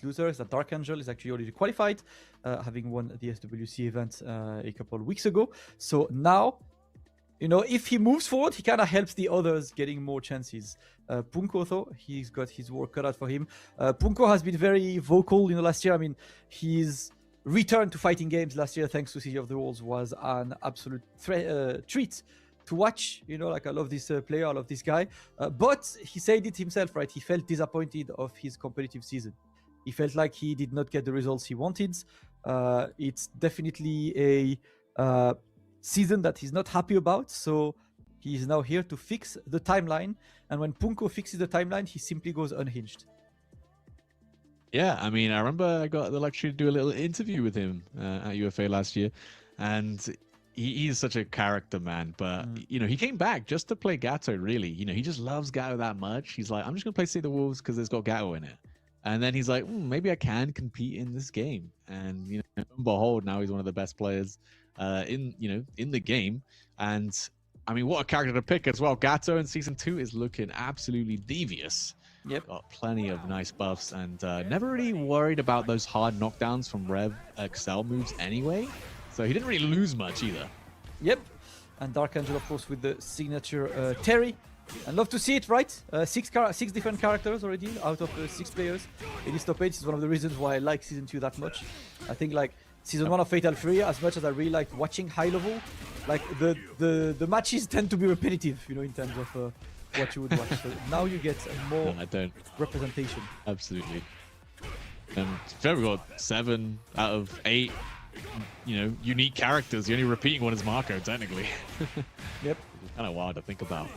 losers. That Dark Angel is actually already qualified, having won the SWC event a couple of weeks ago. So now, you know, if he moves forward, he kind of helps the others getting more chances. Punko, though, he's got his work cut out for him. Punko has been very vocal, you know, last year. I mean, his return to fighting games last year, thanks to City of the Walls, was an absolute treat to watch. You know, like, I love this player, I love this guy. But he said it himself, right? He felt disappointed of his competitive season. He felt like he did not get the results he wanted. It's definitely a season that he's not happy about, so he is now here to fix the timeline, and when Punko fixes the timeline, he simply goes unhinged. Yeah, I mean, I remember I got the luxury to do a little interview with him at UFA last year, and he is such a character, man. But you know, he came back just to play Gato, really. You know, he just loves Gato that much. He's like, I'm just gonna play City of the Wolves because it's got Gato in it. And then he's like, maybe I can compete in this game. And you know, behold, now he's one of the best players in the game. And I mean, what a character to pick as well. Gato in season 2 is looking absolutely devious. Yep. Got plenty of nice buffs, and never really worried about those hard knockdowns from Rev Excel moves anyway. So he didn't really lose much either. Yep. And Dark Angel, of course, with the signature Terry. And love to see it, right? 6 different characters already out of 6 players. In this top 8 is one of the reasons why I like season 2 that much. I think, like, season 1 of Fatal Fury, as much as I really liked watching high level, like, the matches tend to be repetitive, you know, in terms of what you would watch. So now you get more representation. Absolutely. And we've got 7 out of 8, you know, unique characters. The only repeating one is Marco, technically. Yep. It's kind of wild to think about.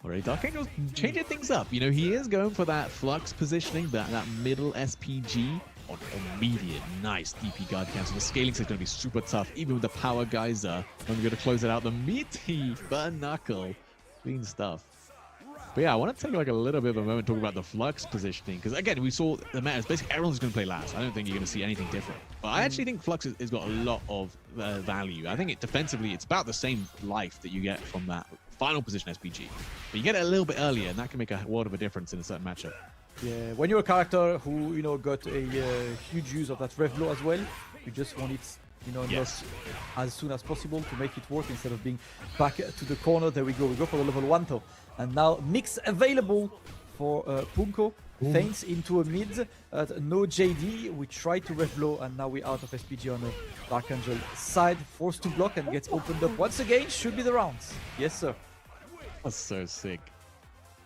Already, Dark Angel's changing things up. You know, he is going for that flux positioning, that middle SPG on immediate, nice DP guard cancel. The scaling is going to be super tough, even with the power geyser. I'm going to close it out. The meaty burn knuckle, clean stuff. But yeah, I want to take like a little bit of a moment talking about the flux positioning, because again, we saw the meta is basically everyone's going to play last. I don't think you're going to see anything different. But I actually think flux has got a lot of value. I think defensively, it's about the same life that you get from that final position SPG. But you get it a little bit earlier, and that can make a world of a difference in a certain matchup. Yeah, when you're a character who, you know, got a huge use of that rev blow as well, you just want it, you know, not as soon as possible to make it work instead of being back to the corner. There we go. We go for the level 1 though. And now mix available for Punko. Feints into a mid. No JD. We try to rev blow, and now we're out of SPG on the Dark Angel side. Forced to block and gets opened up once again. Should be the rounds. Yes, sir. That's so sick.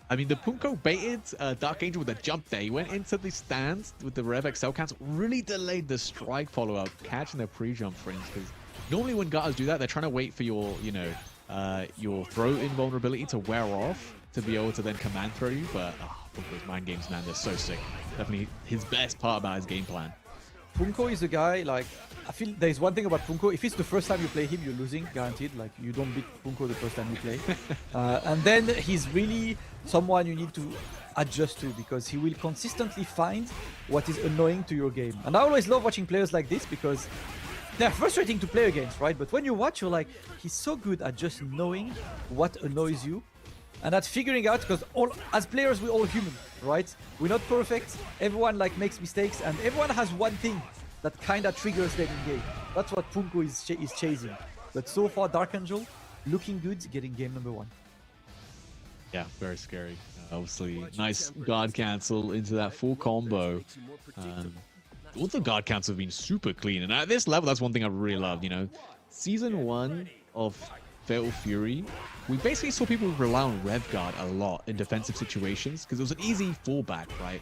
I mean, the Punko baited Dark Angel with a jump there. He went into the stands with the Rev XL cancel, really delayed the strike follow-up, catching their pre-jump frames. Because normally when guards do that, they're trying to wait for your, you know, your throw invulnerability to wear off to be able to then command throw you. But Punko's mind games, man, they're so sick. Definitely his best part about his game plan. Punko is a guy, like, I feel there's one thing about Punko. If it's the first time you play him, you're losing, guaranteed. Like, you don't beat Punko the first time you play. And then he's really someone you need to adjust to, because he will consistently find what is annoying to your game. And I always love watching players like this, because they're frustrating to play against, right? But when you watch, you're like, he's so good at just knowing what annoys you and at figuring out, because as players, we're all human, right? We're not perfect. Everyone like makes mistakes, and everyone has one thing that kind of triggers them in game. That's what Punko is chasing. But so far, Dark Angel looking good, getting game number 1. Yeah, very scary. Obviously, nice guard cancel into that full combo. All the guard cancels have been super clean, and at this level, that's one thing I really love. You know, season 1 of Fatal Fury, we basically saw people rely on Rev Guard a lot in defensive situations because it was an easy fallback, right?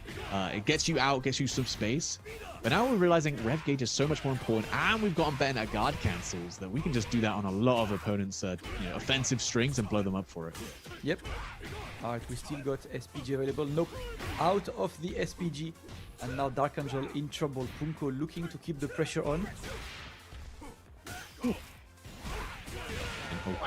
It gets you out, gets you some space. But now we're realizing Rev Gauge is so much more important, and we've gotten better at guard cancels that we can just do that on a lot of opponents' offensive strings and blow them up for it. Yep. All right, we still got SPG available. Nope, out of the SPG. And now Dark Angel in trouble. Punko looking to keep the pressure on.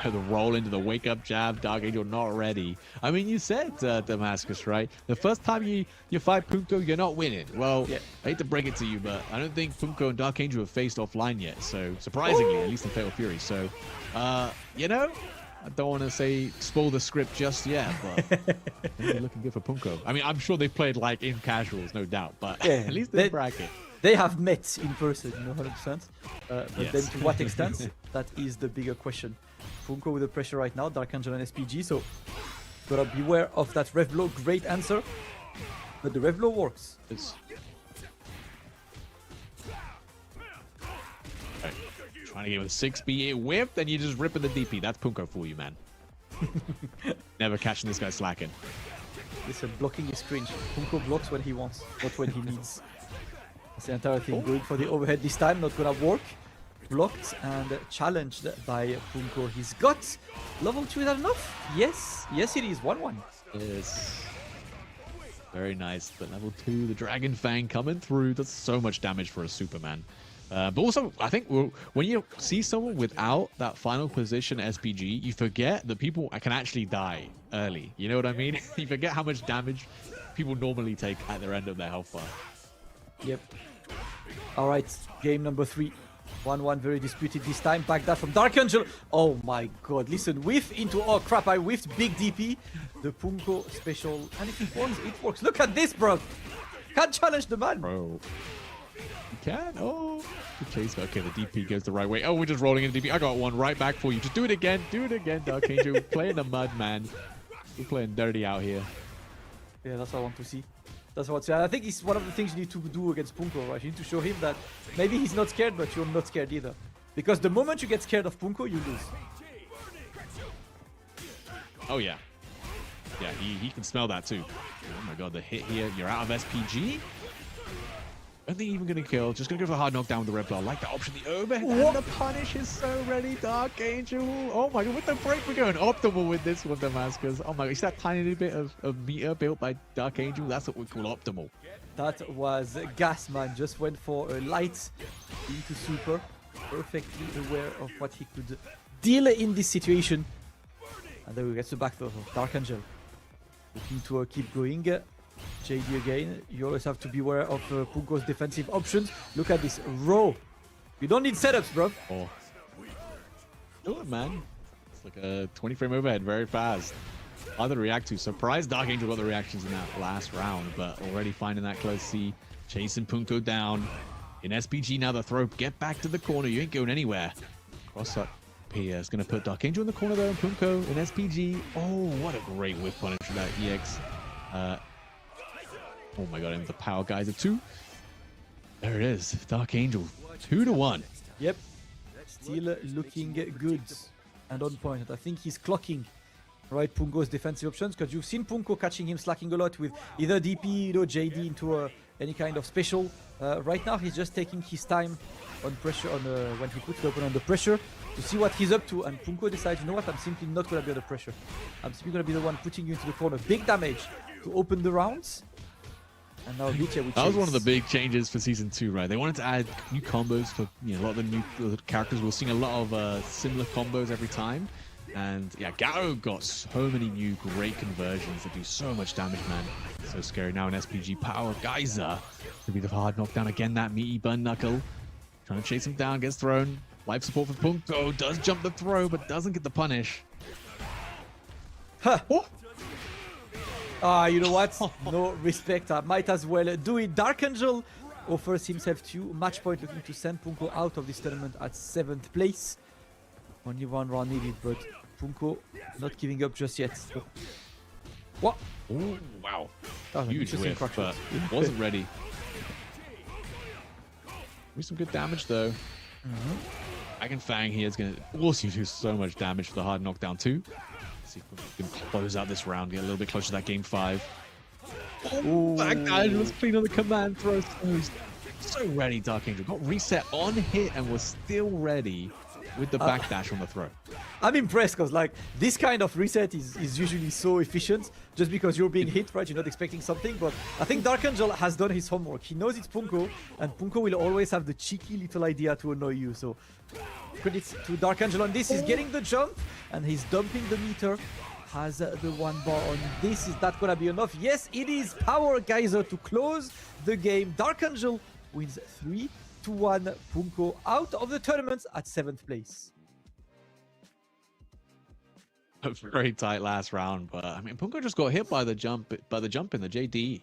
The roll into the wake-up jab, Dark Angel not ready. I mean, you said, Damascus, right? The first time you fight Punko, you're not winning. Well, yeah. I hate to break it to you, but I don't think Punko and Dark Angel have faced offline yet. So, surprisingly, at least in Fatal Fury. So, you know, I don't want to say spoil the script just yet, but they're looking good for Punko. I mean, I'm sure they've played like in casuals, no doubt, but yeah, at least in bracket. They have met in person, 100%. But yes. Then to what extent? That is the bigger question. Punko with the pressure right now, Dark Angel and SPG, so gotta beware of that rev blow. Great answer, but the rev blow works. Right. Trying to get with 6B whipped, and you're just ripping the DP. That's Punko for you, man. Never catching this guy slacking. Listen, blocking is cringe. Punko blocks when he wants, not when he needs. That's the entire thing. Going for the overhead this time, not gonna work. Blocked and challenged by Punko. He's got level 2, is that enough? Yes, yes it is, 1-1. Yes. Very nice, but level 2, the Dragon Fang coming through. That's so much damage for a Superman. But also, I think when you see someone without that final position SPG, you forget that people can actually die early. You know what I mean? You forget how much damage people normally take at their end of their health bar. Yep. Alright, game number 3. 1-1, very disputed this time. Back that from Dark Angel. Oh my god, listen, whiff into, oh crap, I whiffed big DP. The Punko special, and if it works, it works. Look at this, bro. Can't challenge the man. Bro. You can? Oh. Good chase. Okay, the DP goes the right way. Oh, we're just rolling in the DP. I got one right back for you. Just do it again. Do it again, Dark Angel. Playing the mud, man. We're playing dirty out here. Yeah, that's what I want to see. That's what I think it's one of the things you need to do against Punko, right? You need to show him that maybe he's not scared, but you're not scared either. Because the moment you get scared of Punko, you lose. Oh, yeah. Yeah, he can smell that too. Oh my god, the hit here. You're out of SPG. I don't think even going to kill. Just going to go for a hard knockdown with the red blood. I like that option. The overhead and the punish is so ready. Dark Angel. Oh my god, with the break, we're going optimal with this one, Damascus. Oh my god, it's that tiny little bit of meter built by Dark Angel. That's what we call optimal. That was gas, man. Just went for a light into super. Perfectly aware of what he could deal in this situation. And then we get to back of Dark Angel. Looking to keep going. JD again. You always have to be aware of Punko's defensive options. Look at this row. You don't need setups, bro. Oh. Do it, man. It's like a 20 frame overhead, very fast. Hard to react to. Surprised Dark Angel got the reactions in that last round, but already finding that close C. Chasing Punko down. In SPG now, the throw. Get back to the corner. You ain't going anywhere. Cross up. P is going to put Dark Angel in the corner though. Punko in SPG. Oh, what a great whiff punish for that EX. Oh my god, and the power guys of 2. There it is. Dark Angel. 2-1. Yep. Still looking good and on point. I think he's clocking right Punko's defensive options, because you've seen Punko catching him slacking a lot with either DP, JD into any kind of special. Right now he's just taking his time on pressure on when he puts the opponent under pressure to see what he's up to, and Punko decides, you know what, I'm simply not going to be under pressure. I'm simply going to be the one putting you into the corner. Big damage to open the rounds. And now that was one of the big changes for Season 2, right? They wanted to add new combos for a lot of the new characters. We're seeing a lot of similar combos every time. And yeah, Garo got so many new great conversions that do so much damage, man. So scary. Now an SPG power. Geyser. Could be the hard knockdown again. That meaty bun knuckle. Trying to chase him down. Gets thrown. Life support for Punko. Does jump the throw, but doesn't get the punish. Huh. Oh. You know what? No respect. I might as well do it. Dark Angel offers himself to match point, looking to send Punko out of this tournament at 7th place. Only one round needed, but Punko not giving up just yet. What? Oh, wow. Huge whiff, but wasn't ready. Maybe some good damage though. Dragon Fang here is going to force you to do so much damage for the hard knockdown too. Let's see if we can close out this round, get a little bit closer to that game 5. Oh, backdash was clean on the command throw. So ready, Dark Angel. Got reset on hit and was still ready with the backdash on the throw. I'm impressed because like this kind of reset is usually so efficient just because you're being hit, right? You're not expecting something, but I think Dark Angel has done his homework. He knows it's Punko, and Punko will always have the cheeky little idea to annoy you. So credits to Dark Angel on this. He's getting the jump and he's dumping the meter. Has the 1 bar on this. Is that gonna be enough? Yes, it is. Power Geyser to close the game. Dark Angel wins 3-1. Punko out of the tournament at 7th place. A very tight last round, but I mean, Punko just got hit by the jump in the JD.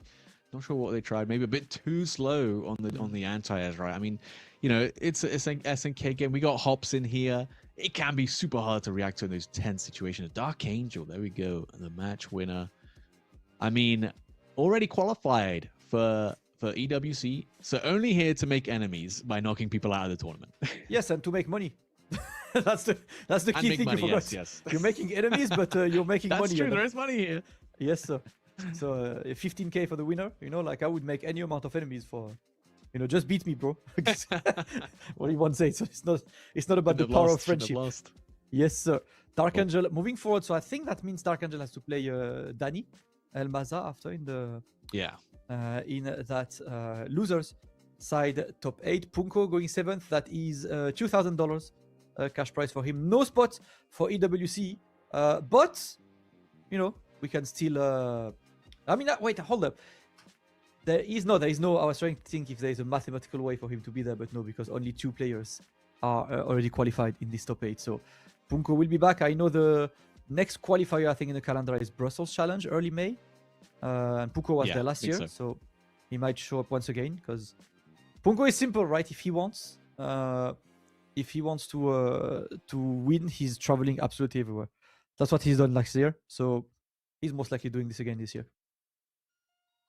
Not sure what they tried. Maybe a bit too slow on the anti-air, right? I mean, you know, it's an SNK game. We got hops in here. It can be super hard to react to in those tense situations. Dark Angel, there we go, the match winner. I mean, already qualified for EWC, so only here to make enemies by knocking people out of the tournament. Yes, and to make money. that's the key thing money, you forgot. yes. You're making enemies, but you're making That's money. true, there is money here. Yes, sir. So 15k for the winner. You know, like I would make any amount of enemies for, you know, just beat me, bro. What do you want to say? So it's not about the power of friendship. Yes, sir. Dark Angel moving forward. So I think that means Dark Angel has to play Danny El Maza after in the in that losers side top 8. Punko going 7th. That is $2,000 cash prize for him. No spot for EWC, but you know we can still. I mean, wait, hold up. There is no. I was trying to think if there is a mathematical way for him to be there, but no, because only 2 players are already qualified in this top 8. So Punko will be back. I know the next qualifier I think in the calendar is Brussels Challenge early May, and Punko was there last year, so he might show up once again because Punko is simple, right? If he wants to win, he's traveling absolutely everywhere. That's what he's done last year, so he's most likely doing this again this year.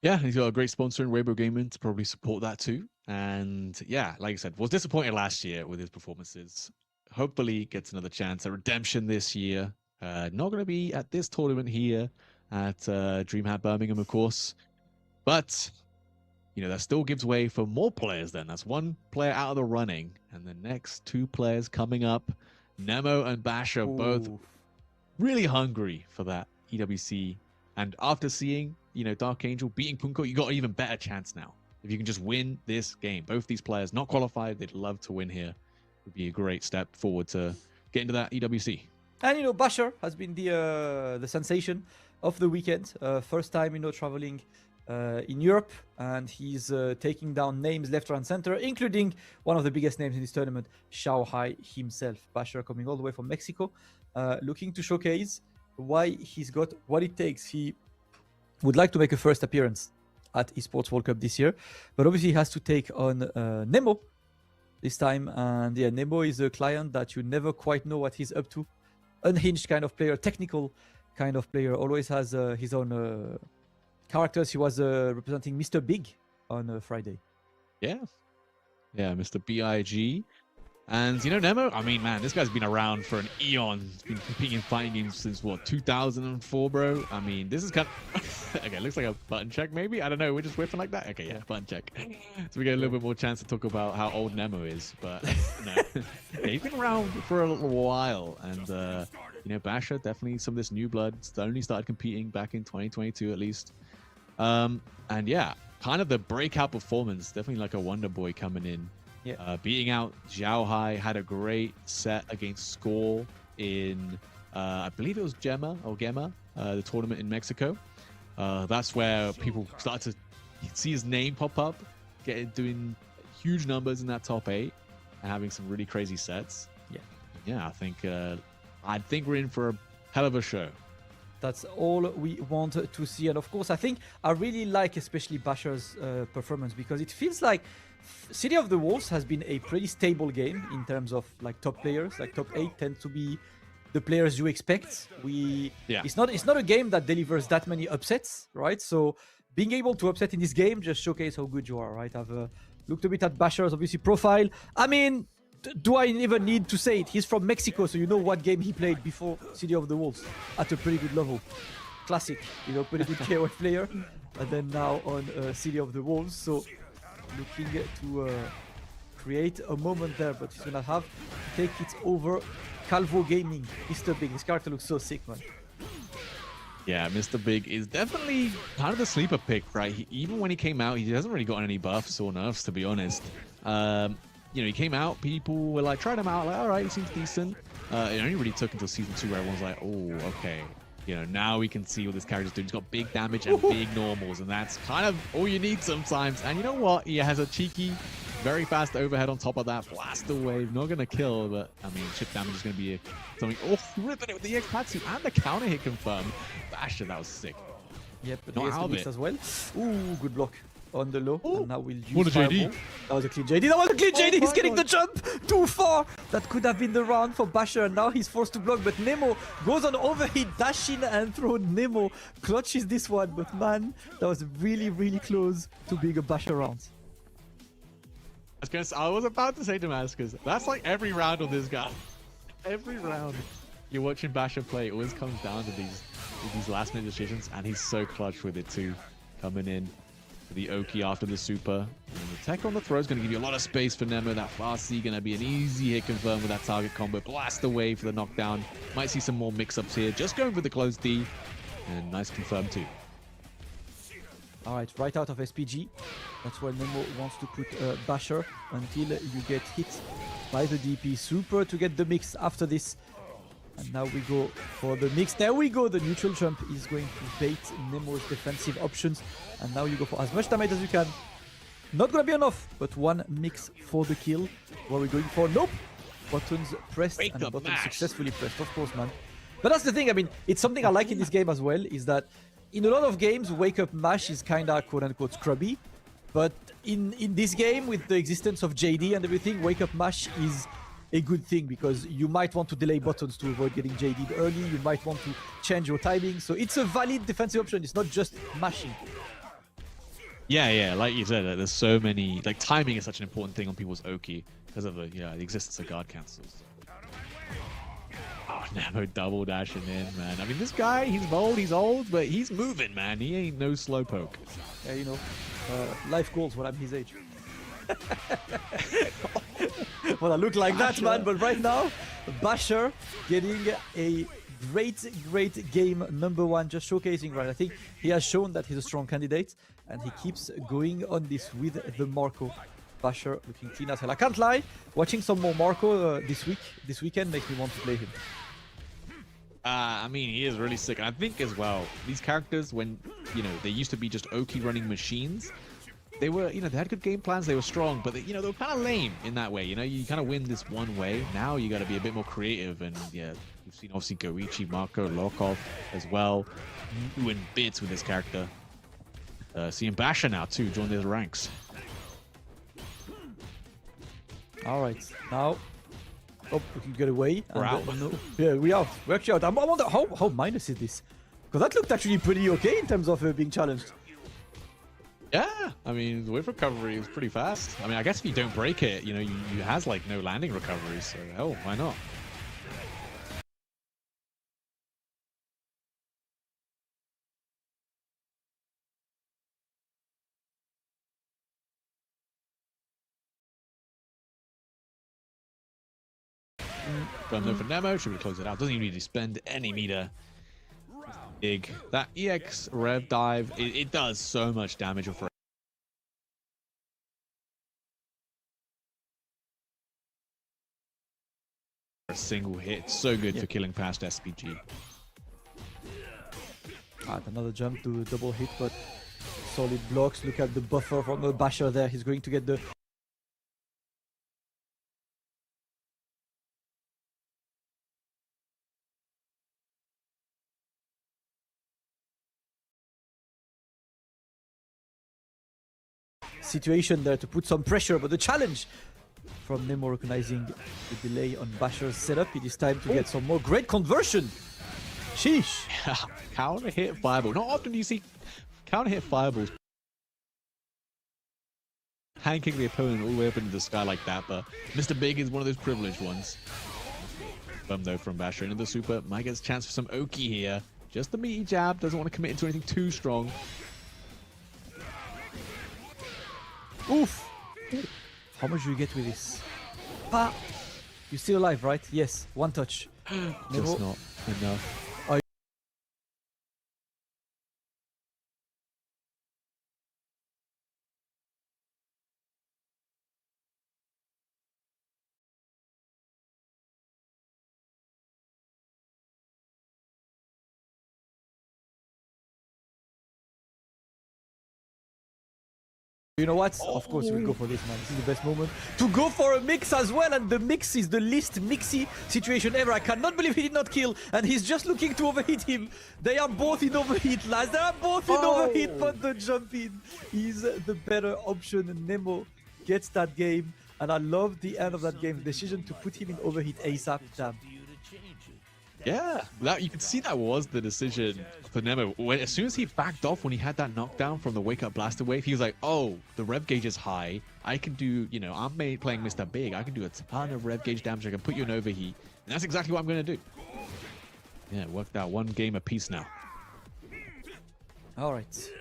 Yeah, he's got a great sponsor in Weibo Gaming to probably support that too. And yeah, like I said, was disappointed last year with his performances. Hopefully gets another chance at redemption this year. Not going to be at this tournament here at DreamHack Birmingham, of course. But, you know, that still gives way for more players then. That's 1 player out of the running. And the next 2 players coming up, Nemo and Basher, both really hungry for that EWC. And after seeing, you know, Dark Angel beating Punko, you got an even better chance now. If you can just win this game. Both these players not qualified, they'd love to win here. It would be a great step forward to get into that EWC. And you know, Basher has been the sensation of the weekend. First time, you know, traveling in Europe, and he's taking down names left, right, and center, including one of the biggest names in this tournament, Xiao Hai himself. Basher coming all the way from Mexico, looking to showcase why he's got what it takes. He would like to make a first appearance at Esports World Cup this year, but obviously he has to take on Nemo this time. And yeah, Nemo is a client that you never quite know what he's up to. Unhinged kind of player, technical kind of player, always has his own characters. He was representing Mr. Big on Friday. Yeah, Mr. BIG. And, you know, Nemo, I mean, man, this guy's been around for an eon. He's been competing in fighting games since, what, 2004, bro? I mean, this is kind of... okay, looks like a button check, maybe? I don't know, we're just whiffing like that? Okay, yeah, button check. So we get a little bit more chance to talk about how old Nemo is, but, no. Yeah, he's been around for a little while, and, you know, Basher, definitely some of this new blood. Only started competing back in 2022, at least. And, yeah, kind of the breakout performance, definitely like a Wonder Boy coming in. Yeah. Beating out Xiao Hai, had a great set against Score in, I believe it was Gemma, the tournament in Mexico. That's where people started to see his name pop up, doing huge numbers in that top 8, and having some really crazy sets. Yeah, I think we're in for a hell of a show. That's all we want to see. And of course, I really like especially Basher's performance, because it feels like City of the Wolves has been a pretty stable game in terms of like top players. Like top 8 tend to be the players you expect. It's not a game that delivers that many upsets, right? So being able to upset in this game just showcase how good you are, right? I've looked a bit at Basher's obviously profile. I mean, do I even need to say it? He's from Mexico, so you know what game he played before City of the Wolves at a pretty good level. Classic, you know, pretty good KOF player. And then now on City of the Wolves, so looking to create a moment there, but he's gonna have to take it over Calvo Gaming. Mr. Big, his character looks so sick, man. Yeah, Mr. Big is definitely kind of the sleeper pick, right? Even when he came out, he hasn't really gotten any buffs or nerfs, to be honest. You know, he came out, people were like, tried him out, like, all right, he seems decent. It only really took until Season 2 where everyone's like, oh, okay. You know, now we can see what this character's doing. He's got big damage and big normals, and that's kind of all you need sometimes. And you know what? He has a cheeky, very fast overhead on top of that. Blaster wave, not going to kill, but, I mean, chip damage is going to be something. Oh, ripping it with the EX Patsu and the counter hit confirmed. Basher, that was sick. Yep, but Not out of mix it. as well. Ooh, good block on the low. Ooh. And now we'll use What a JD. Fireball. That was a clean JD. That was a clean JD. He's my getting God. the jump too far. That could have been the round for Basher. And now he's forced to block. But Nemo goes on overheat, dash in and throw. Nemo clutches this one. But man, that was really, really close to being a Basher round. I was about to say Damascus, that's like every round on this guy. Every round you're watching Basher play, it always comes down to these last minute decisions, and he's so clutch with it too. Coming in for the Oki after the super. And the tech on the throw is going to give you a lot of space for Nemo. That fast C going to be an easy hit confirmed with that target combo. Blast away for the knockdown. Might see some more mix-ups here. Just going for the close D. And nice confirm too. Alright, right out of SPG. That's where Nemo wants to put Basher until you get hit by the DP. Super to get the mix after this. And now we go for the mix. There we go. The neutral jump is going to bait Nemo's defensive options. And now you go for as much damage as you can. Not gonna be enough, but one mix for the kill. What are we going for? Nope. Buttons pressed Wake and up, buttons mash. successfully pressed, of course, man. But that's the thing. I mean, it's something I like in this game as well, is that in a lot of games, wake up mash is kinda quote-unquote scrubby. But in this game, with the existence of JD and everything, wake up mash is a good thing, because you might want to delay buttons to avoid getting JD'd early. You might want to change your timing. So it's a valid defensive option. It's not just mashing. Yeah, like you said, there's so many, like timing is such an important thing on people's Oki because of the existence of guard cancels. Oh, Nemo double dashing in, man. I mean, this guy, he's bold, he's old, but he's moving, man. He ain't no slowpoke. Yeah, you know, life goals when I'm his age. Well, I look like that, man, but right now, Basher getting a great game #1, just showcasing, right? I think he has shown that he's a strong candidate, and he keeps going on this with the Marco. Basher looking clean as hell. I can't lie, watching some more Marco this weekend makes me want to play him. I mean, he is really sick. And I think as well, these characters, when, you know, they used to be just Oki running machines, they were, you know, they had good game plans, they were strong, but they, you know, they were kind of lame in that way. You know, you kind of win this one way. Now you got to be a bit more creative, and yeah, we've seen obviously Goichi, Marco, Lokov as well, doing bits with this character. Seeing Basher now too join those ranks. All right, now, oh, we can get away. We're and, out. No, yeah, we're out. We're actually out. I wonder how minus is this? Because that looked actually pretty okay in terms of being challenged. Yeah, I mean, the wave recovery is pretty fast. I mean, I guess if you don't break it, you know, you has like no landing recovery, so hell, why not? But no for Nemo, should we close it out? Doesn't even need to spend any meter. Big. That EX rev dive, it does so much damage for a single hit. It's so good for killing past SPG. Another jump to double hit, but solid blocks. Look at the buffer from the Basher there. He's going to get the... situation there to put some pressure, but the challenge from Nemo recognizing the delay on Basher's setup. It is time to get some more great conversion. Sheesh. Counter hit fireball. Not often do you see counter hit fireballs hanking the opponent all the way up into the sky like that, but Mr. Big is one of those privileged ones. Though from Basher into the super, might get a chance for some Oki here. Just the meaty jab, doesn't want to commit into anything too strong. Oof! How much do you get with this? Ah! You're still alive, right? Yes, one touch. Just not enough. You know what? Of course you will go for this, man. This is the best moment to go for a mix as well, and the mix is the least mixy situation ever. I cannot believe he did not kill, and he's just looking to overhit him. They are both in overhit, lads. They are both in overhit, but the jump in is the better option. Nemo gets that game, and I love the end of that game. The decision to put him in overhit ASAP. Damn. Yeah, that you could see that was the decision for Nemo. As soon as he backed off when he had that knockdown from the Wake Up Blaster Wave, he was like, oh, the rev gauge is high. I can do, you know, I'm playing Mr. Big. I can do a ton of rev gauge damage. I can put you in overheat. And that's exactly what I'm going to do. Yeah, it worked out. One game apiece now. All right.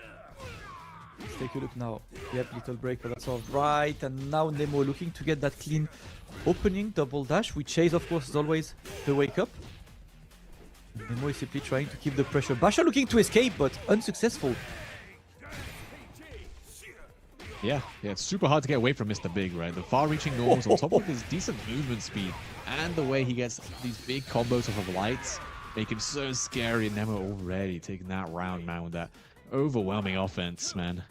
Let's take a look now. Yep, little break, but that's all right. And now Nemo looking to get that clean opening double dash. We chase, of course, as always, the Wake Up. Nemo is simply trying to keep the pressure. Basha looking to escape, but unsuccessful. Yeah, it's super hard to get away from Mr. Big, right? The far-reaching normals on top of his decent movement speed and the way he gets these big combos off of lights make him so scary. And Nemo already taking that round, man, with that overwhelming offense, man.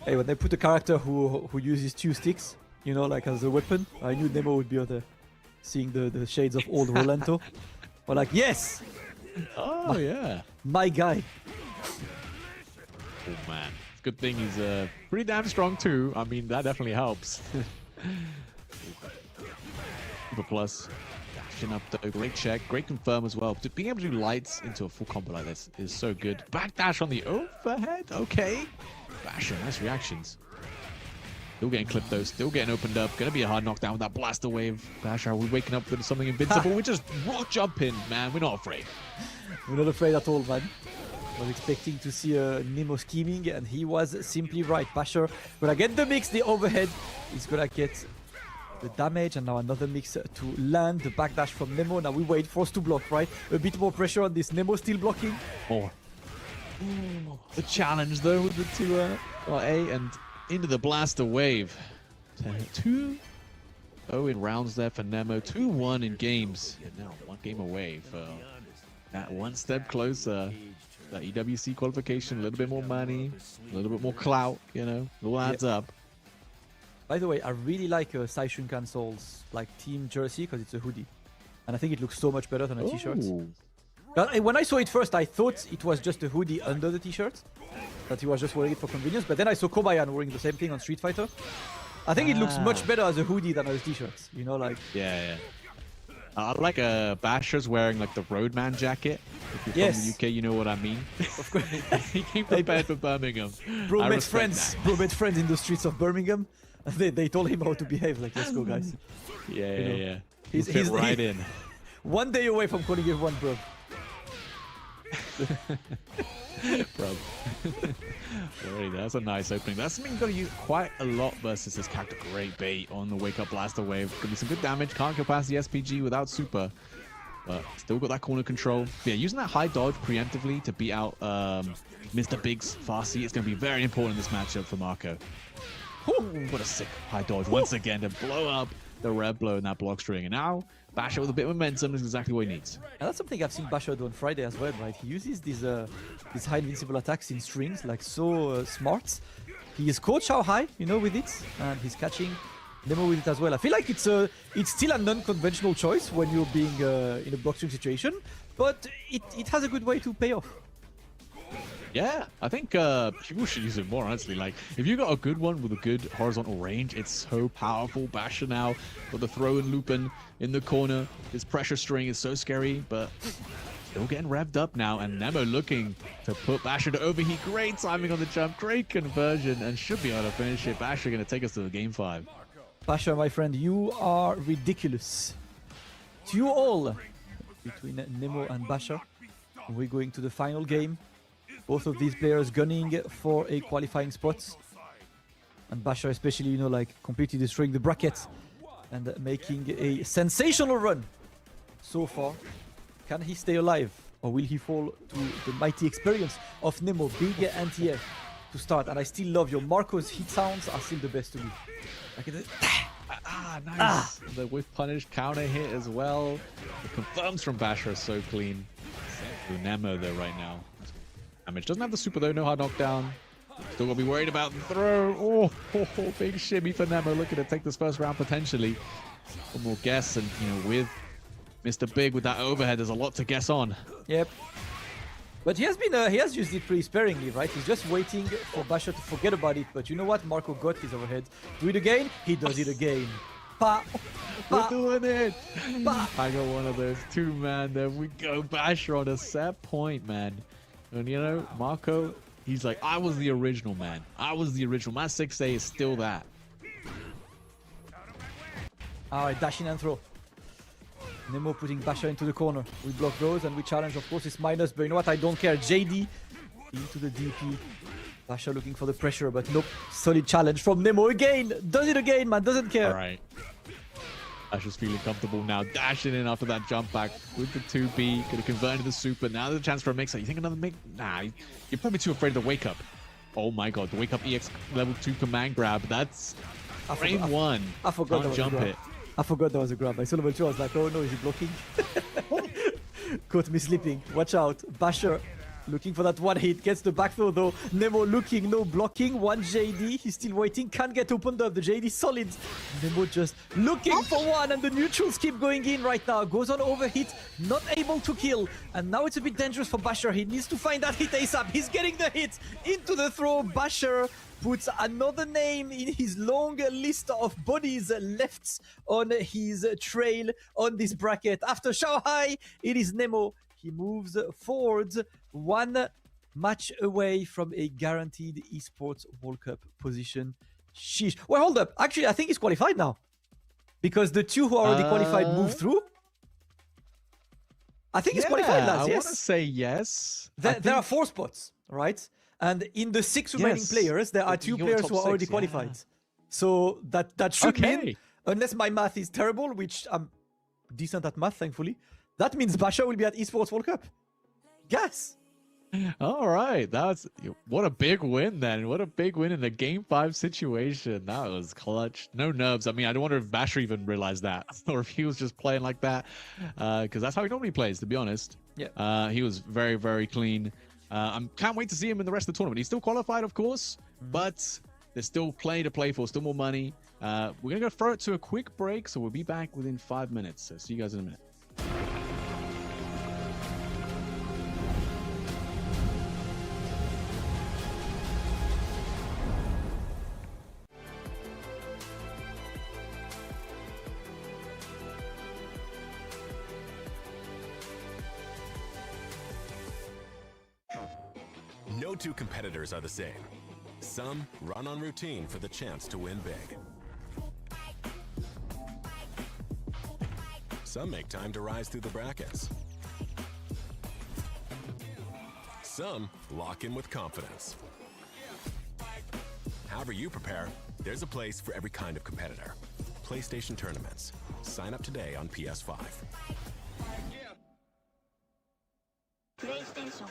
Hey, when they put a character who uses two sticks, you know, like as a weapon, I knew Nemo would be on there, seeing the shades of old Rolando. Or like, yes! Oh, yeah. My guy. Oh, man. Good thing he's pretty damn strong, too. I mean, that definitely helps. Super plus. Dashing up, though. Great check. Great confirm as well. Being able to do lights into a full combo like this is so good. Backdash on the overhead. Okay. Basher, nice reactions. Still getting clipped though, still getting opened up. Gonna be a hard knockdown with that blaster wave. Basher, are we waking up with something invincible? We're just rock jumping, man. We're not afraid. We're not afraid at all, man. I was expecting to see Nemo scheming, and he was simply right. Basher gonna get the mix, the overhead. He's gonna get the damage, and now another mix to land. The backdash from Nemo. Now we wait for us to block, right? A bit more pressure on this. Nemo still blocking. More. Ooh, the challenge though with the 2A and into the blaster wave. 2-0 in rounds there for Nemo. 2-1 in games. Now one game away for that one step closer. That EWC qualification, a little bit more money, a little bit more clout, you know, it all adds up. By the way, I really like Saishun Cancel's like team jersey because it's a hoodie. And I think it looks so much better than a t-shirt. When I saw it first, I thought it was just a hoodie under the t-shirt. That he was just wearing it for convenience. But then I saw Kobayan wearing the same thing on Street Fighter. I think it looks much better as a hoodie than as a t-shirt. You know, like... Yeah. I like Basher's wearing like the Roadman jacket. If you're from the UK, you know what I mean. Of course. He came prepared for Birmingham. Bro made friends in the streets of Birmingham. They told him how to behave. Like, let's go, guys. Yeah. He's right in. One day away from calling everyone bro. Bro. Alright, that's a nice opening. That's something you've got to use quite a lot versus this character. Great bait on the Wake Up Blaster Wave. Could be some good damage. Can't go past the SPG without super. But still got that corner control. But yeah, using that high dodge preemptively to beat out Mr. Big's Farsi is going to be very important in this matchup for Marco. Ooh, what a sick high dodge once again to blow up the red blow in that block string. And now Basher with a bit of momentum is exactly what he needs. And that's something I've seen Basher do on Friday as well, right? He uses these high invincible attacks in strings, like so smart. He is caught Shao Hai, you know, with it, and he's catching Nemo with it as well. I feel like it's still a non-conventional choice when you're being in a block string situation, but it has a good way to pay off. Yeah, I think people should use it more, honestly. Like, if you got a good one with a good horizontal range, it's so powerful. Basher now got the throw and loop in the corner. His pressure string is so scary, but still getting revved up now, and Nemo looking to put Basher to overheat. Great timing on the jump, great conversion, and should be able to finish it. Basher going to take us to the game 5. Basher, my friend, you are ridiculous. To you all, between Nemo and Basher, we're going to the final game. Both of these players gunning for a qualifying spot. And Basher especially, you know, like completely destroying the bracket and making a sensational run so far. Can he stay alive, or will he fall to the mighty experience of Nemo? Big anti-air to start, and I still love your Marco's hit sounds are still the best to me. Like Nice. The whiff punish counter hit as well. The confirms from Basher are so clean. Same for Nemo though right now. Damage doesn't have the super though, no hard knockdown. Still gonna be worried about the throw. Oh, big shimmy for Nemo, looking to take this first round potentially. One more guess, and you know, with Mr. Big with that overhead, there's a lot to guess on. Yep. But he has used it pretty sparingly, right? He's just waiting for Basher to forget about it. But you know what? Marco got his overhead. Do it again. He does it again. We're doing it. I got one of those too, man. There we go. Basher on a set point, man. And you know, Marco, he's like, I was the original, man. I was the original. My 6A is still that. Alright, dash in and throw. Nemo putting Basher into the corner. We block those and we challenge, of course, it's minus, but you know what? I don't care. JD into the DP. Basher looking for the pressure, but nope. Solid challenge from Nemo again. Does it again, man. Doesn't care. Alright. Basher's feeling comfortable now. Dashing in after that jump back with the 2B. Gonna convert into the super. Now there's a chance for a mix-up. You think another mix? Nah, you're probably too afraid of the wake up. Oh my god, the wake up EX level 2 command grab. That's frame 1. I forgot Can't jump it. I forgot there was a grab. I saw level 2. I was like, oh no, is he blocking? Caught me slipping. Watch out. Basher looking for that one hit. Gets the back throw though. Nemo looking, no blocking. One JD. He's still waiting. Can't get opened up. The JD solid. Nemo just looking for one, and the neutrals keep going in right now. Goes on overhit. Not able to kill. And now it's a bit dangerous for Basher. He needs to find that hit ASAP. He's getting the hit into the throw. Basher puts another name in his long list of bodies left on his trail on this bracket. After Shanghai, it is Nemo. He moves forwards, one match away from a guaranteed Esports World Cup position. Sheesh. Well, hold up. Actually, I think he's qualified now. Because the two who are already qualified move through. I think he's qualified, lads. I Yes. want to say yes. There are 4 spots, right? And in the 6 remaining players, there are 2 players who are already qualified. So that should mean, unless my math is terrible, which I'm decent at math, thankfully, that means Basher will be at Esports World Cup. Yes. All right. What a big win then. What a big win in the game 5 situation. That was clutch. No nerves. I mean, I don't wonder if Basher even realized that or if he was just playing like that, because that's how he normally plays, to be honest. Yeah. He was very, very clean. I can't wait to see him in the rest of the tournament. He's still qualified, of course, but there's still plenty to play for, still more money. We're going to go throw it to a quick break, so we'll be back within 5 minutes. So see you guys in a minute. No two competitors are the same. Some run on routine for the chance to win big. Some make time to rise through the brackets. Some lock in with confidence. However you prepare, there's a place for every kind of competitor. PlayStation tournaments. Sign up today on PS5. PlayStation.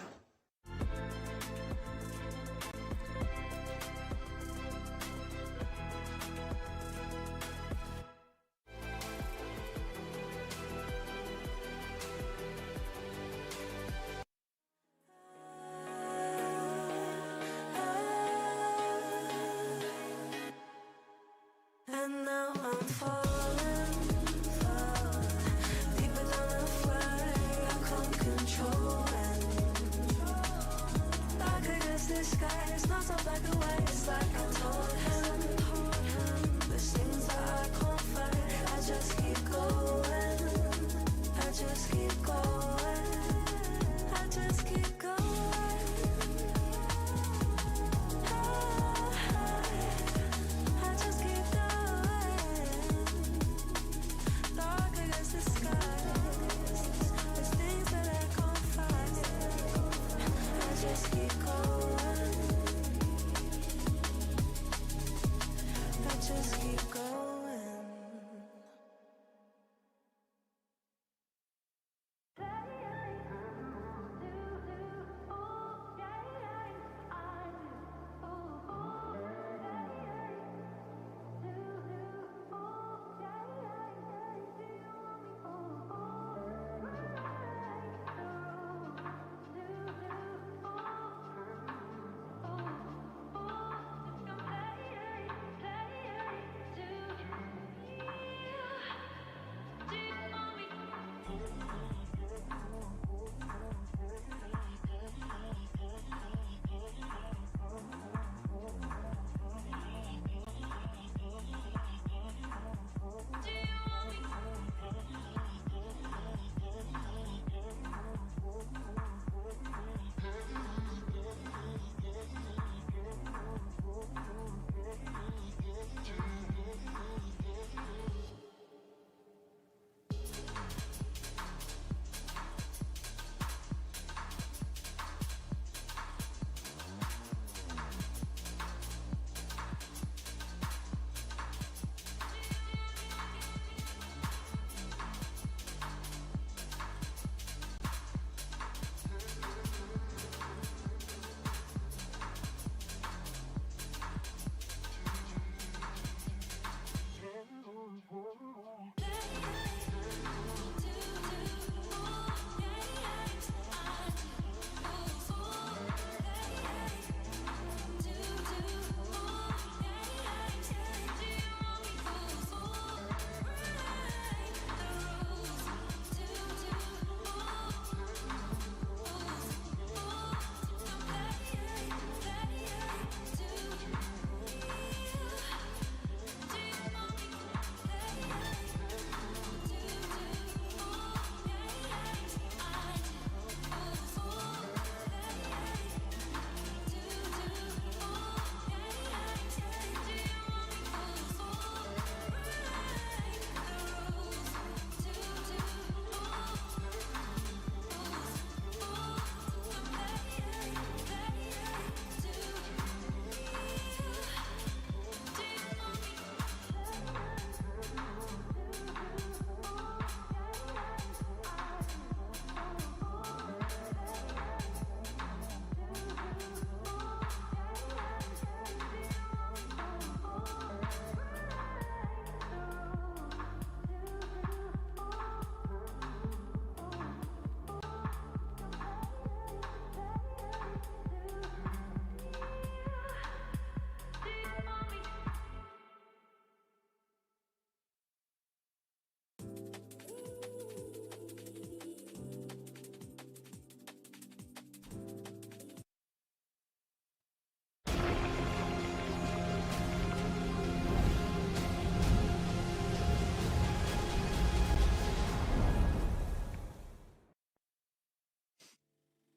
And now I'm falling, deeper down the flood, I can't control it. Dark against the sky, it's not so black and white, it's like I told him. There's things that I can't fight, I just keep going, I just keep going. keep going.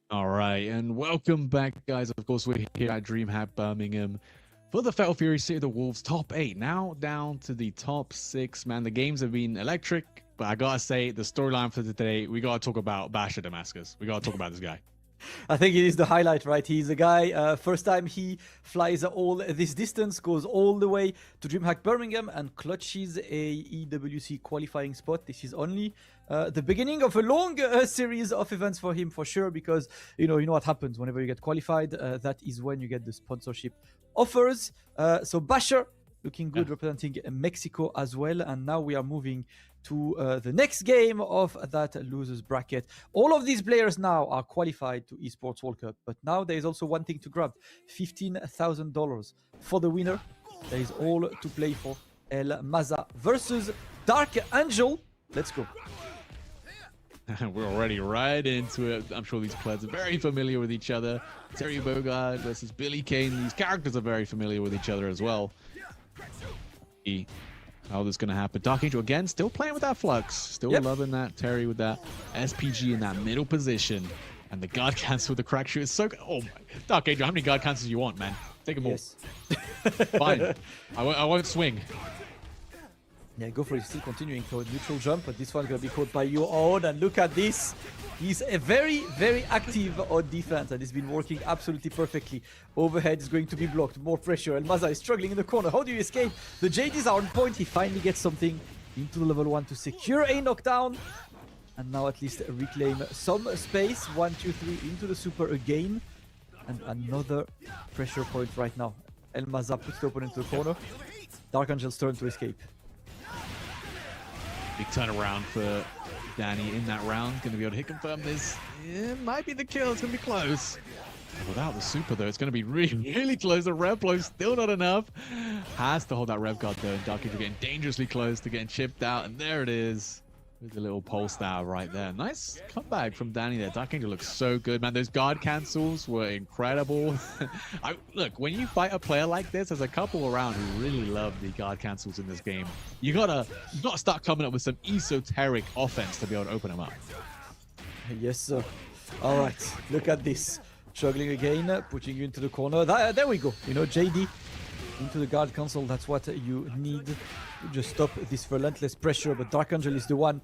All right, and welcome back, guys. Of course, we're here at DreamHack Birmingham for the Fatal Fury City of the Wolves top 8. Now down to the top 6. Man, the games have been electric, but I gotta say, the storyline for today, we gotta talk about Basher Damascus. We gotta talk about this guy. I think it is the highlight, right? He's a guy, first time he flies all this distance, goes all the way to DreamHack Birmingham and clutches a EWC qualifying spot. This is only the beginning of a long series of events for him, for sure, because you know what happens whenever you get qualified. That is when you get the sponsorship offers. So Basher looking good, representing Mexico as well. And now we are moving to the next game of that losers bracket. All of these players now are qualified to Esports World Cup, but now there is also one thing to grab: $15,000 for the winner. There is all to play for. El Maza versus Dark Angel. Let's go. We're already right into it. I'm sure these players are very familiar with each other. Terry Bogard versus Billy Kane. These characters are very familiar with each other as well. How this is going to happen. Dark Angel again, still playing with that Flux. Still loving that Terry with that SPG in that middle position. And the guard cancel with the crack shoot is so good. Oh my. Dark Angel, how many guard cancels you want, man? Take them all. Yes. Fine. I won't swing. Yeah, go for it. Still continuing for a neutral jump, but this one's gonna be caught by your own. And look at this. He's a very, very active on defense, and he's been working absolutely perfectly. Overhead is going to be blocked. More pressure. And Maza is struggling in the corner. How do you escape? The JDs are on point. He finally gets something into the level 1 to secure a knockdown. And now at least reclaim some space. 1, 2, 3 into the super again. And another pressure point right now. El Maza puts the opponent into the corner. Dark Angel's turn to escape. Big turnaround for Danny in that round. Going to be able to hit confirm this. It might be the kill. It's going to be close. Without the super, though, it's going to be really, really close. The rev blow still not enough. Has to hold that rev guard, though. And Dark Angel getting dangerously close to getting chipped out. And there it is. With the little pulse star right there. Nice comeback from Danny there. Dark Angel looks so good, man. Those guard cancels were incredible. Look, when you fight a player like this, there's a couple around who really love the guard cancels in this game. You gotta start coming up with some esoteric offense to be able to open them up. Yes, sir. All right, look at this. Struggling again, putting you into the corner. There we go. You know, JD into the guard console. That's what you need to just stop this relentless pressure. But Dark Angel is the one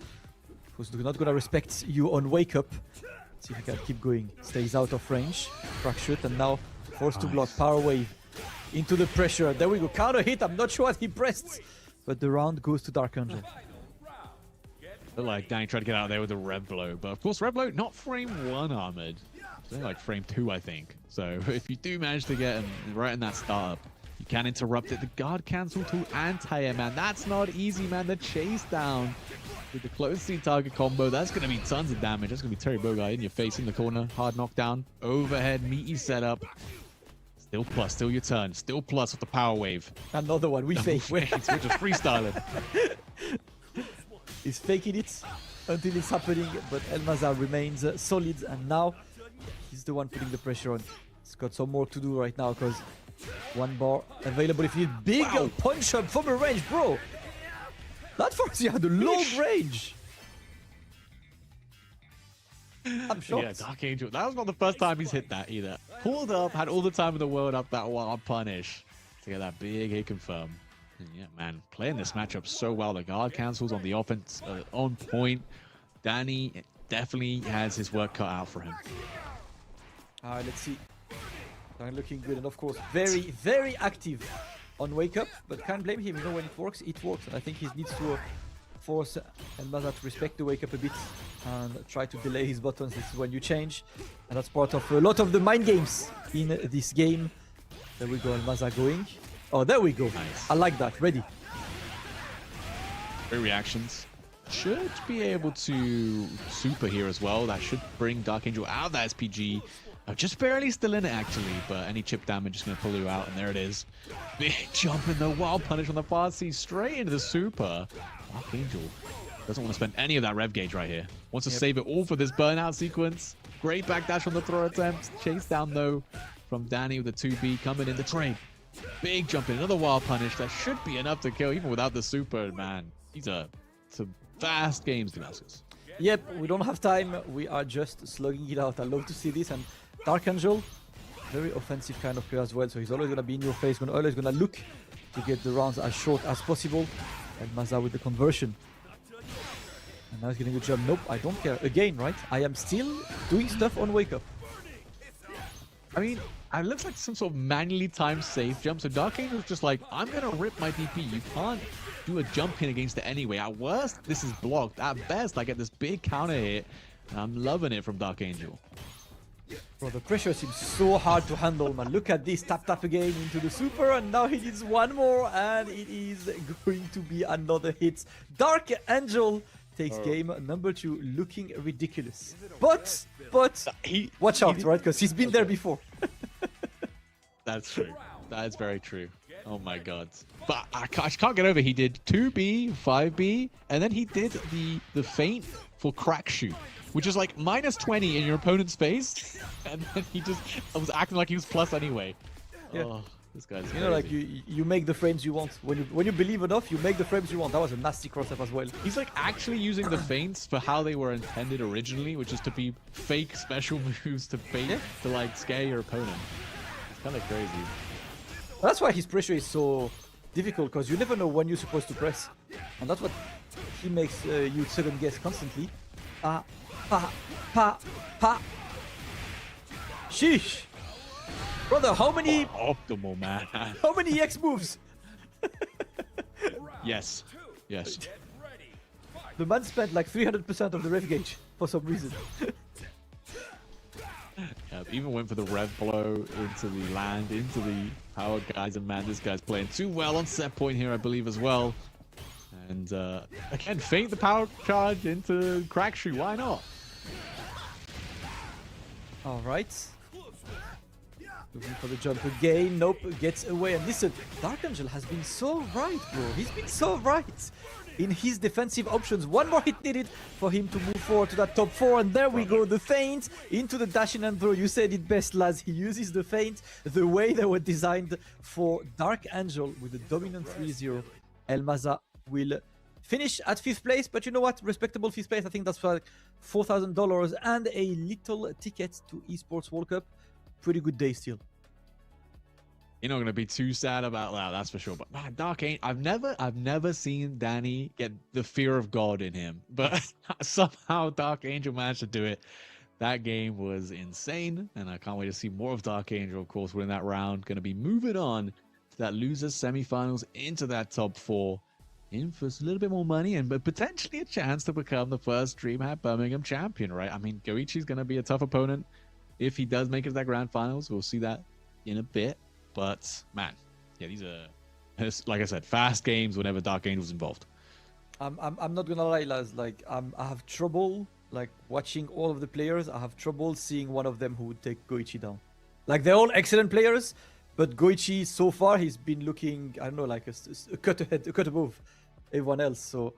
who's not gonna respect you on wake up. Let's see if he can keep going. Stays out of range. Crack shoot, and now forced to block. Power wave into the pressure. There we go. Counter hit. I'm not sure what he pressed, but the round goes to Dark Angel. Looked like Danny tried to get out there with a rev blow, but of course rev blow not frame 1 armored. It's only like frame 2, I think. So if you do manage to get him right in that startup, you can interrupt it. The guard cancel to anti-air, man. That's not easy, man. The chase down with the close scene target combo. That's going to be tons of damage. That's going to be Terry Bogai in your face in the corner. Hard knockdown. Overhead, meaty setup. Still plus, still your turn. Still plus with the power wave. Another one. We fake. We're just freestyling. He's faking it until it's happening, but El Maza remains solid, and now he's the one putting the pressure on. He's got some more to do right now because 1 bar available if you need. Big punch up from a range, bro. That Foxy had a long range. I'm shocked. Yeah, Dark Angel. That was not the first time he's hit that either. Pulled up, had all the time in the world up that wild punish to get that big hit confirm. And yeah, man, playing this matchup so well. The guard cancels on the offense on point. Danny definitely has his work cut out for him. All right, let's see. Looking good, and of course, very, very active on wake up, but can't blame him. You know, when it works, it works. And I think he needs to force El Maza to respect the wake up a bit and try to delay his buttons. This is when you change, and that's part of a lot of the mind games in this game. There we go, El Maza going. Oh, there we go. Nice. I like that. Ready. Great reactions. Should be able to super here as well. That should bring Dark Angel out of that SPG. Just barely still in it, actually, but any chip damage is going to pull you out, and there it is. Big jump in the wild punish on the far C, straight into the super. Dark Angel doesn't want to spend any of that rev gauge right here. Wants to save it all for this burnout sequence. Great backdash on the throw attempt. Chase down, though, from Danny with the 2B coming in the train. Big jump in, another wild punish. That should be enough to kill, even without the super, man. These are some fast games, Damascus. Yep, we don't have time. We are just slugging it out. I love to see this. And Dark Angel, very offensive kind of player as well. So he's always going to be in your face, always going to look to get the rounds as short as possible. And Maza with the conversion. And now he's getting a jump. Nope, I don't care. Again, right? I am still doing stuff on wake up. I mean, it looks like some sort of manually timed safe jump. So Dark Angel's just like, I'm going to rip my DP. You can't do a jump in against it anyway. At worst, this is blocked. At best, I get this big counter hit. And I'm loving it from Dark Angel. Bro, the pressure seems so hard to handle, man. Look at this. Tap, tap again into the super. And now he needs one more. And it is going to be another hit. Dark Angel takes game number 2, looking ridiculous. But watch out, right? Because he's been there before. That's true. That is very true. Oh my god. But I can't get over. He did 2B, 5B, and then he did the feint for crack shoot, which is like -20 in your opponent's face, and then he just was acting like he was plus anyway. Yeah. Oh, this guy's crazy. You know, like you make the frames you want. When you believe enough, you make the frames you want. That was a nasty cross-up as well. He's like actually using the feints for how they were intended originally, which is to be fake special moves to feint to like scare your opponent. It's kind of crazy. That's why his pressure is so difficult because you never know when you're supposed to press, and that's what he makes you second guess constantly. Pa, pa. Sheesh, brother, how many Optimal, man. how many X moves? Yes. Yes. The man spent like 300% of the rev gauge for some reason. Yeah, even went for the rev blow into the land, into the power guys, and man, this guy's playing too well on set point here, I believe, as well. And again, feint the power charge into Crackshrew, why not? Alright. Looking for the jump again. Nope, gets away. And listen, Dark Angel has been so right, bro. He's been so right in his defensive options. One more hit needed for him to move forward to that top 4. And there we go. The feint into the dash in and throw. You said it best, Laz. He uses the feint the way they were designed for Dark Angel with the dominant 3-0. El Maza will finish at 5th place. But you know what? Respectable 5th place. I think that's for like $4,000 and a little ticket to Esports World Cup. Pretty good day still. You're not gonna be too sad about that, that's for sure. But man, Dark Angel, I've never seen Danny get the fear of God in him, but somehow Dark Angel managed to do it. That game was insane, and I can't wait to see more of Dark Angel. Of course, we're in that round, gonna be moving on to that losers semifinals into that top 4, in for a little bit more money and but potentially a chance to become the first DreamHack Birmingham champion, right? I mean, Goichi's gonna be a tough opponent. If he does make it to that grand finals, we'll see that in a bit. But man, yeah, these are, like I said, fast games whenever Dark Angel's involved. I'm not gonna lie, Laz. Like I have trouble like watching all of the players. I have trouble seeing one of them who would take Goichi down. Like they're all excellent players, but Goichi so far he's been looking, I don't know, like a cut ahead, a cut above everyone else. So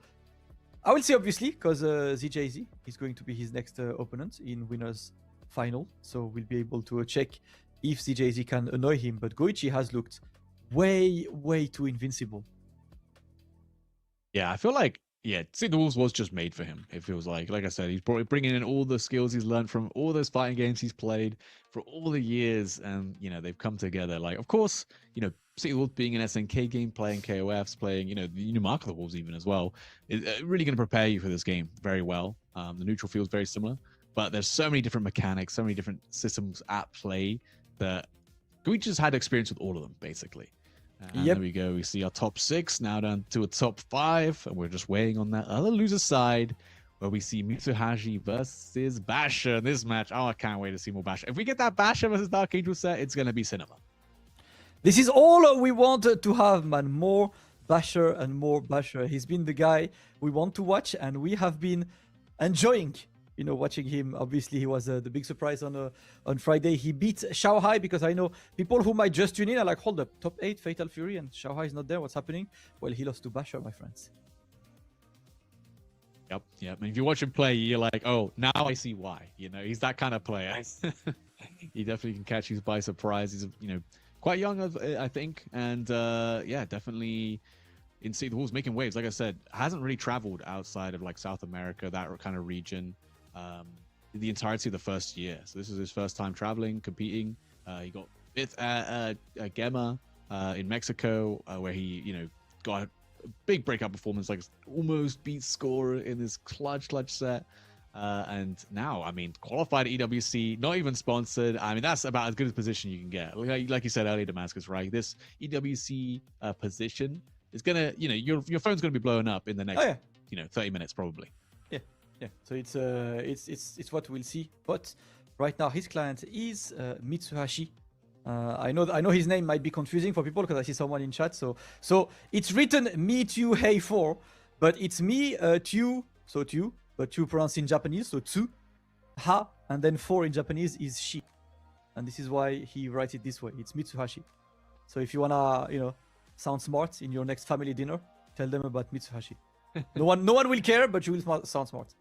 I will see, obviously, because ZJZ is going to be his next opponent in winners final, so we'll be able to check if CJZ can annoy him. But Goichi has looked way too invincible. Yeah, I feel like, yeah, See the Wolves was just made for him. It feels like I said, he's probably bringing in all the skills he's learned from all those fighting games he's played for all the years, and you know they've come together. Like, of course, you know, See the Wolves being an SNK game, playing KOFs, playing, you know, the Mark of the Wolves even as well, is really going to prepare you for this game very well. The neutral feels very similar. But there's so many different mechanics, so many different systems at play that we just had experience with all of them, basically. And there we go. We see our top 6 now down to a top 5, and we're just waiting on that other loser side where we see Mitsuashi versus Basher in this match. Oh, I can't wait to see more Basher. If we get that Basher versus Dark Angel set, it's going to be cinema. This is all we wanted to have, man. More Basher and more Basher. He's been the guy we want to watch, and we have been enjoying, you know, watching him. Obviously, he was the big surprise on Friday. He beat Shanghai, because I know people who might just tune in are like, hold up, top 8 Fatal Fury and Shanghai is not there. What's happening? Well, he lost to Basher, my friends. Yep. And if you watch him play, you're like, oh, now I see why. You know, he's that kind of player. He definitely can catch you by surprise. He's, you know, quite young, I think. And yeah, definitely in See the Wolves making waves. Like I said, hasn't really traveled outside of like South America, that kind of region. The entirety of the first year. So this is his first time traveling, competing. He got 5th at Gemma in Mexico, where he, you know, got a big breakout performance, like almost beat score in this clutch set. And now, I mean, qualified EWC, not even sponsored. I mean, that's about as good a position you can get. Like you said earlier, Damascus, right? This EWC position is gonna, you know, your phone's gonna be blowing up in the next, you know, 30 minutes probably. Yeah, so it's what we'll see. But right now his client is Mitsuashi. I know his name might be confusing for people because I see someone in chat. So it's written me tu hey 4, but it's me tu, so tu, but tu pronounced in Japanese, so tsu, ha, and then 4 in Japanese is shi, and this is why he writes it this way. It's Mitsuhashi. So if you wanna, you know, sound smart in your next family dinner, tell them about Mitsuhashi. No one will care, but you will sound smart.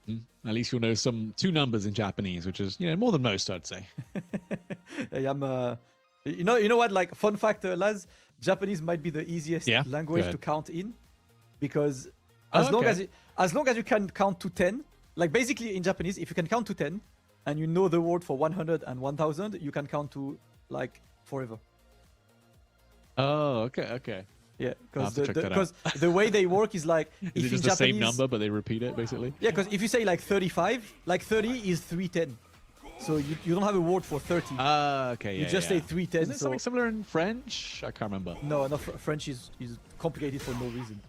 At least you'll know 2 numbers in Japanese, which is, you know, more than most, I'd say. I'm you know what, like, fun fact, Laz, Japanese might be the easiest language to count in, because as long as you can count to 10, like basically in Japanese, if you can count to 10 and you know the word for 100 and 1000, you can count to like forever. Oh, okay. Yeah, I'll because have to check that out. the way they work is like Is if it in just the same Japanese, number, but they repeat it basically? yeah, because if you say like 35, like 30 is 310, so you don't have a word for 30. Okay. you Yeah, just say 310. Isn't it So something similar in French? I can't remember. no, French is complicated for no reason.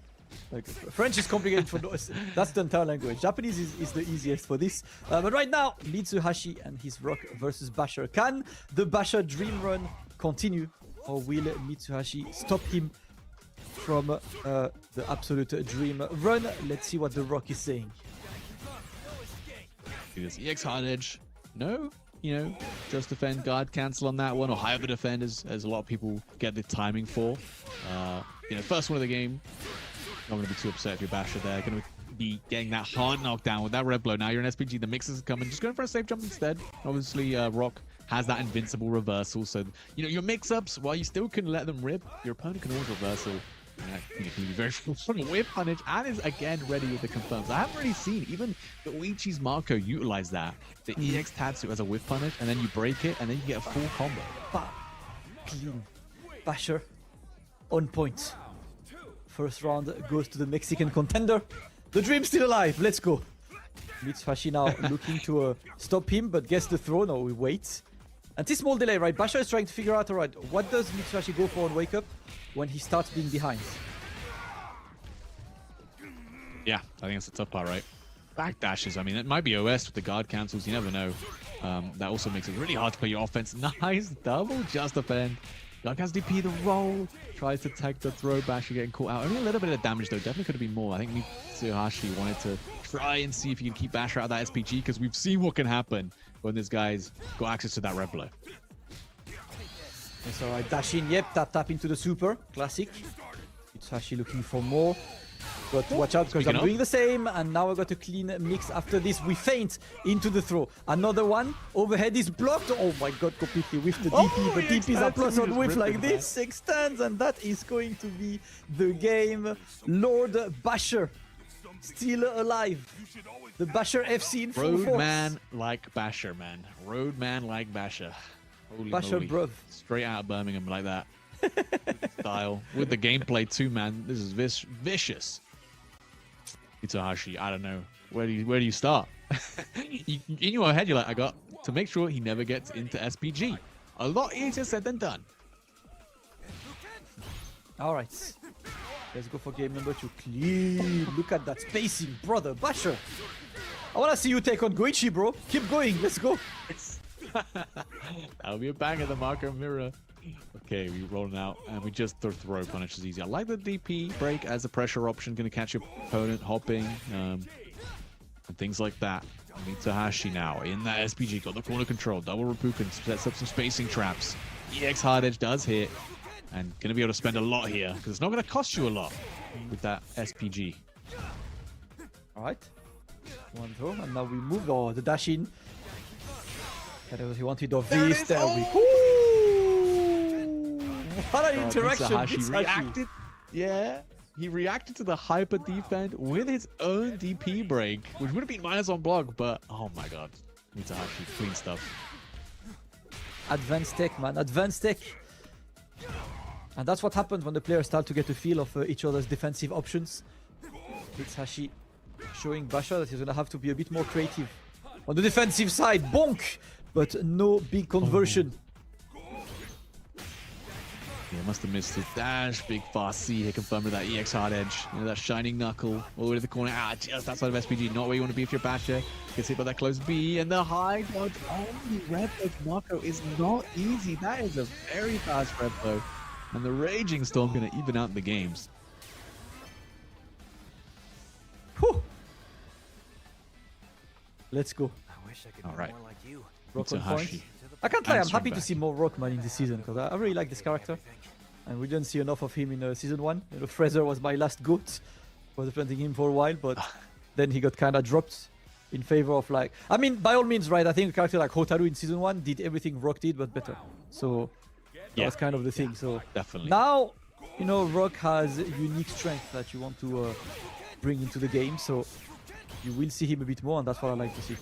Like French is complicated for no. That's the entire language. Japanese is the easiest for this. But right now, Mitsuashi and his Rock versus Basher. Can the Basher dream run continue, or will Mitsuashi stop him from the absolute dream run? Let's see what the Rock is saying. This EX hard edge. No, just defend, guard, cancel on that one, or higher the defend as a lot of people get the timing for. First one of the game. Not going to be too upset if you're Basher there. Going to be getting that hard knockdown with that red blow. Now you're an SPG. The mixes are coming. Just going for a safe jump instead. Obviously, Rock has that invincible reversal. So, your mix-ups, while you still can let them rip, your opponent can always reversal. Can be very strong whip punish and is again ready with the confirms. I haven't really seen even Goichi's Marco utilize that. The EX Tatsu as a whip punish, and then you break it, and then you get a full combo. But clean. Basher on point. First round goes to the Mexican contender. The dream's still alive. Let's go. Mitsuashi now looking to stop him, but gets the throw. No, we wait. And this small delay, right? Basher is trying to figure out, all right, what does Mitsuashi go for on wake up when he starts being behind? Yeah, I think that's the tough part, right? Back dashes, I mean, it might be OS with the guard cancels, you never know. That also makes it really hard to play your offense. Nice double just defend. Guard has DP the roll, tries to tag the throw, Basher getting caught out. Only a little bit of damage though, definitely could have been more. I think Mitsuashi wanted to try and see if he can keep Basher out of that SPG, because we've seen what can happen when this guy's got access to that red blow. That's alright, dash in, yep, tap into the super, classic. Mitsuashi looking for more. But watch out, because I'm doing the same, and now I got a clean mix after this. We feint into the throw. Another one, overhead is blocked. Oh my god, completely whiffed the DP, but DPs are plus on whiff like this. Extends, and that is going to be the game. Lord Basher, still alive. The Basher FC in full force. Roadman like Basher, man. Roadman like Basher. Holy Basher, moly. bruv. Straight out of Birmingham like that. Style. With the gameplay too, man. This is vicious. Mitsuashi, I don't know. Where do you start? In your head, you're like, I got to make sure he never gets into SPG. A lot easier said than done. All right. Let's go for game number 2. Clean. Look at that spacing, brother. Basher. I want to see you take on Goichi, bro. Keep going. Let's go. That'll be a bang at the Marco mirror. Okay, we rolling out, and we just throw punishes easy. I like the DP break as a pressure option, going to catch your opponent hopping, and things like that. Mitsuashi now in that SPG, got the corner control, double Reppuken, sets up some spacing traps. EX hard edge does hit, and going to be able to spend a lot here, because it's not going to cost you a lot with that SPG. All right. One throw, and now we move. Oh, the dash in. He wanted of this. There we go. What an interaction! Mitsuashi reacted. Yeah, he reacted to the hyper defend with his own DP break, which would have been minus on block, but oh my god, Mitsuashi, clean stuff. Advanced tech, man, advanced tech. And that's what happens when the players start to get a feel of each other's defensive options. Mitsuashi showing Basher that he's gonna have to be a bit more creative on the defensive side. Bonk, but no big conversion. Yeah, must have missed his dash. Big fast C here confirmed with that EX hard edge. That shining knuckle all the way to the corner. Just outside of SPG. Not where you want to be if you're Basher. Gets hit by that close B. And the high dodge on the red blow Marco is not easy. That is a very fast red blow. And the Raging Storm going to even out the games. Whew. Let's go. I wish I could All be right. more like you. Rock on Mitsuashi. point. I can't lie, I'm Answering happy to back. see more Rockman in this season, because I really like this character. And we didn't see enough of him in season 1. You know, Fraser was my last goat. Was defending him for a while, but then he got kind of dropped in favor of like... I mean, by all means, right, I think a character like Hotaru in season 1 did everything Rock did, but better. So that was kind of the thing. So Definitely. now, you know, Rock has unique strength that you want to bring into the game. So you will see him a bit more, and that's what I like to see.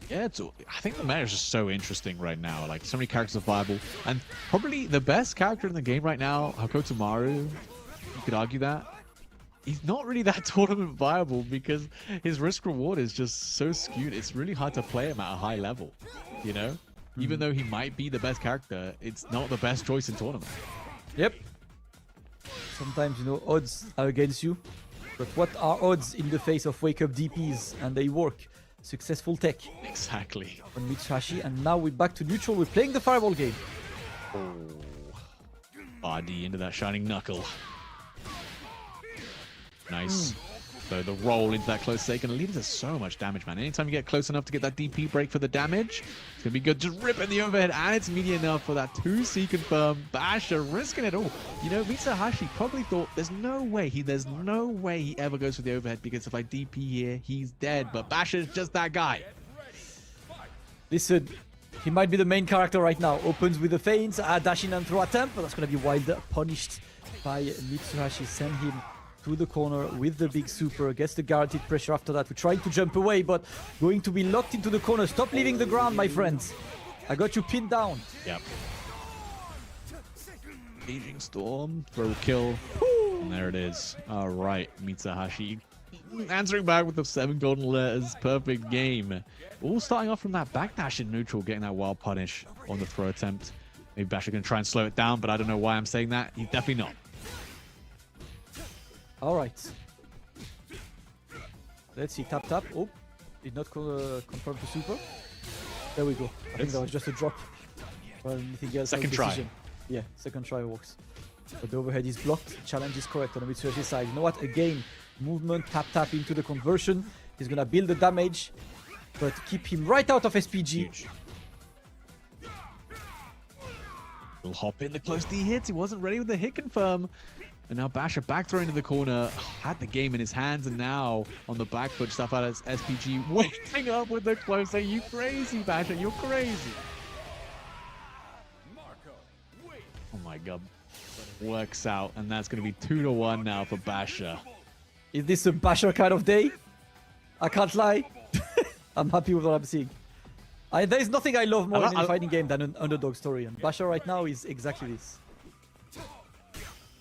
Yeah, I think the meta is just so interesting right now. Like, so many characters are viable. And probably the best character in the game right now, Hakoto Maru, you could argue that. He's not really that tournament viable because his risk reward is just so skewed. It's really hard to play him at a high level, you know? Even though he might be the best character, it's not the best choice in tournament. Yep. Sometimes, you know, odds are against you. But what are odds in the face of wake up DPs? And they work. Successful tech. Exactly. On Mitsuashi. And now we're back to neutral. We're playing the fireball game. Oh. Body into that shining knuckle. Nice. So the roll into that close sake and lead to so much damage, man. Anytime you get close enough to get that DP break for the damage, it's going to be good. Just ripping the overhead, and it's meaty enough for that 2C confirm. Basher risking it all. You know, Mitsuashi probably thought there's no way he ever goes for the overhead, because if I DP here, he's dead. But Basher's just that guy. Listen, he might be the main character right now. Opens with the feints, dash in and throw attempt, but that's going to be wild punished by Mitsuashi. Send him to the corner with the big super, gets the guaranteed pressure after that. We're trying to jump away, but going to be locked into the corner. Stop leaving the ground, my friends. I got you pinned down. Yep. Aging Storm, throw kill. And there it is. All right, Mitsuashi answering back with the 7 golden letters. Perfect game. All starting off from that backdash in neutral, getting that wild punish on the throw attempt. Maybe Basher can try and slow it down, but I don't know why I'm saying that. He's definitely not. All right. Let's see. Tap, tap. Oh, did not confirm the super. There we go. I think that was just a drop. Or anything else. Second try. Yeah, second try works. But the overhead is blocked. Challenge is correct on the Mitsuashi side. You know what? Again, movement, tap, tap into the conversion. He's going to build the damage, but keep him right out of SPG. Huge. Will hop in the close D hits. He wasn't ready with the hit confirm. And now Basher back throw into the corner, had the game in his hands, and now on the back foot, stuff out as SPG, waiting up with the close. Are you crazy, Basher? You're crazy. Oh my god. Works out, and that's going to be 2-1 now for Basher. Is this a Basher kind of day? I can't lie. I'm happy with what I'm seeing. There's nothing I love more in a fighting game than an underdog story, and Basher right now is exactly this.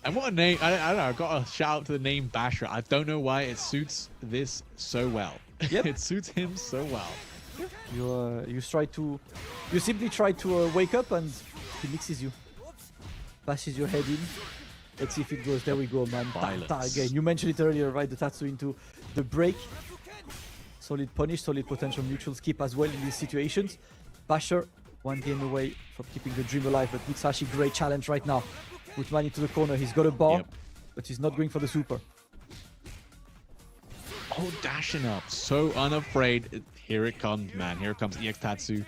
And what a name. I don't know. I got a shout out to the name Basher. I don't know why it suits this so well. Yep. It suits him so well. You simply try to wake up and he mixes you. Bashes your head in. Let's see if it goes. There we go, man. Ta again. You mentioned it earlier, right? The Tatsu into the break. Solid punish, solid potential mutual skip as well in these situations. Basher, one game away from keeping the dream alive, but Mitsuashi, great challenge right now. Put man into the corner. He's got a bar, but he's not going for the super. Oh, dashing up. So unafraid. Here it comes, man. Here it comes EX Tatsu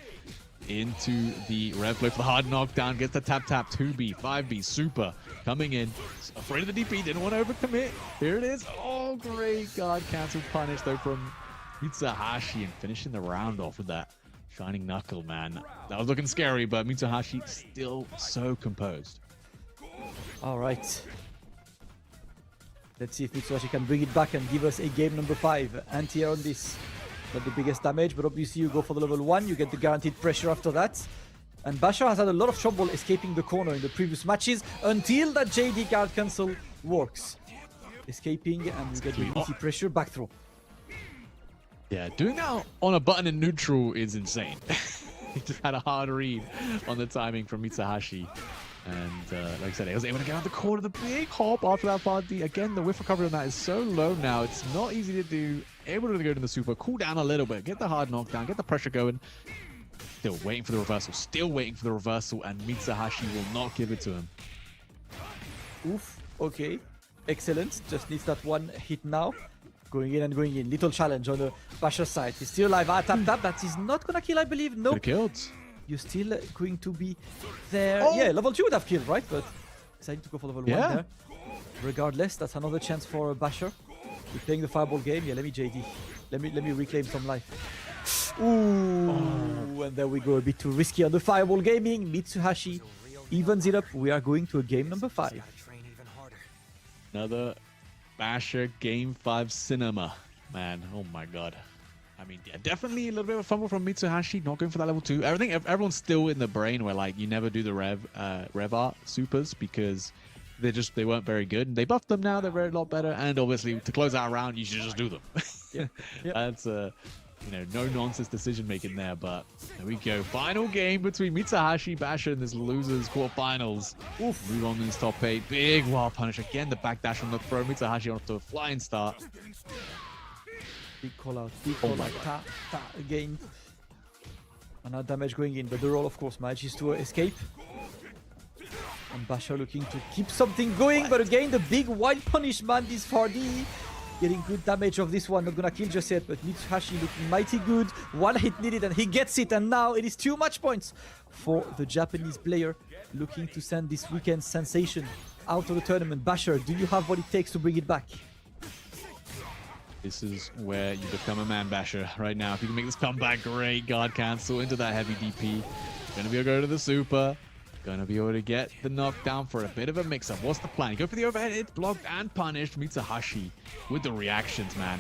into the rev play for the hard knockdown. Gets the tap tap. 2B, 5B, super coming in. Afraid of the DP. Didn't want to overcommit. Here it is. Oh, great guard cancel punish though from Mitsuashi, and finishing the round off with that shining knuckle, man. That was looking scary, but Mitsuashi still so composed. All right. Let's see if Mitsuashi can bring it back and give us a game number 5. Anti-air on this. Not the biggest damage, but obviously you go for the level 1. You get the guaranteed pressure after that. And Basher has had a lot of trouble escaping the corner in the previous matches until that JD guard cancel works. Escaping, and you get the easy pressure back throw. Yeah, doing that on a button in neutral is insane. He just had a hard read on the timing from Mitsuashi. And like I said, he was able to get out the corner, the big hop after that party. Again, the whiff recovery on that is so low now. It's not easy to do. Able to go to the super, cool down a little bit, get the hard knockdown, get the pressure going. Still waiting for the reversal, and Mitsuashi will not give it to him. Oof, okay. Excellent. Just needs that one hit now. Going in and going in. Little challenge on the Basher side. He's still alive. Tap, tap. That is not gonna kill, I believe. No. Nope. Killed. You're still going to be there. Oh. Yeah, level 2 would have killed, right? But deciding to go for level 1 there. Regardless, that's another chance for Basher. We're playing the fireball game. Yeah, let me JD. Let me reclaim some life. Ooh, and there we go. A bit too risky on the fireball gaming. Mitsuashi evens it up. We are going to a game number 5. Another Basher game 5 cinema. Man, oh my god. I mean, yeah, definitely a little bit of a fumble from Mitsuashi, not going for that level 2. I think everyone's still in the brain where like you never do the rev art supers because they weren't very good. And they buffed them now; they're a lot better. And obviously, to close out a round, you should just do them. Yeah, That's no nonsense decision making there. But there we go. Final game between Mitsuashi, Basher, in this losers quarterfinals. Move on to this top 8. Big wild punish again. The backdash on the throw. Mitsuashi onto a flying start. Big call out, ta again. And now damage going in, but the roll, of course, manages to escape. And Basher looking to keep something going, but again, the big wild punish, man. This 4D getting good damage of this one. Not gonna kill just yet, but Mitsuashi looking mighty good. One hit needed, and he gets it. And now it is 2 match points for the Japanese player looking to send this weekend's sensation out of the tournament. Basher, do you have what it takes to bring it back? This is where you become a man, Basher. Right now, if you can make this comeback, great guard cancel into that heavy DP. Gonna be able to go to the super. Gonna be able to get the knockdown for a bit of a mix-up. What's the plan? Go for the overhead hit, blocked and punished. Mitsuashi with the reactions, man.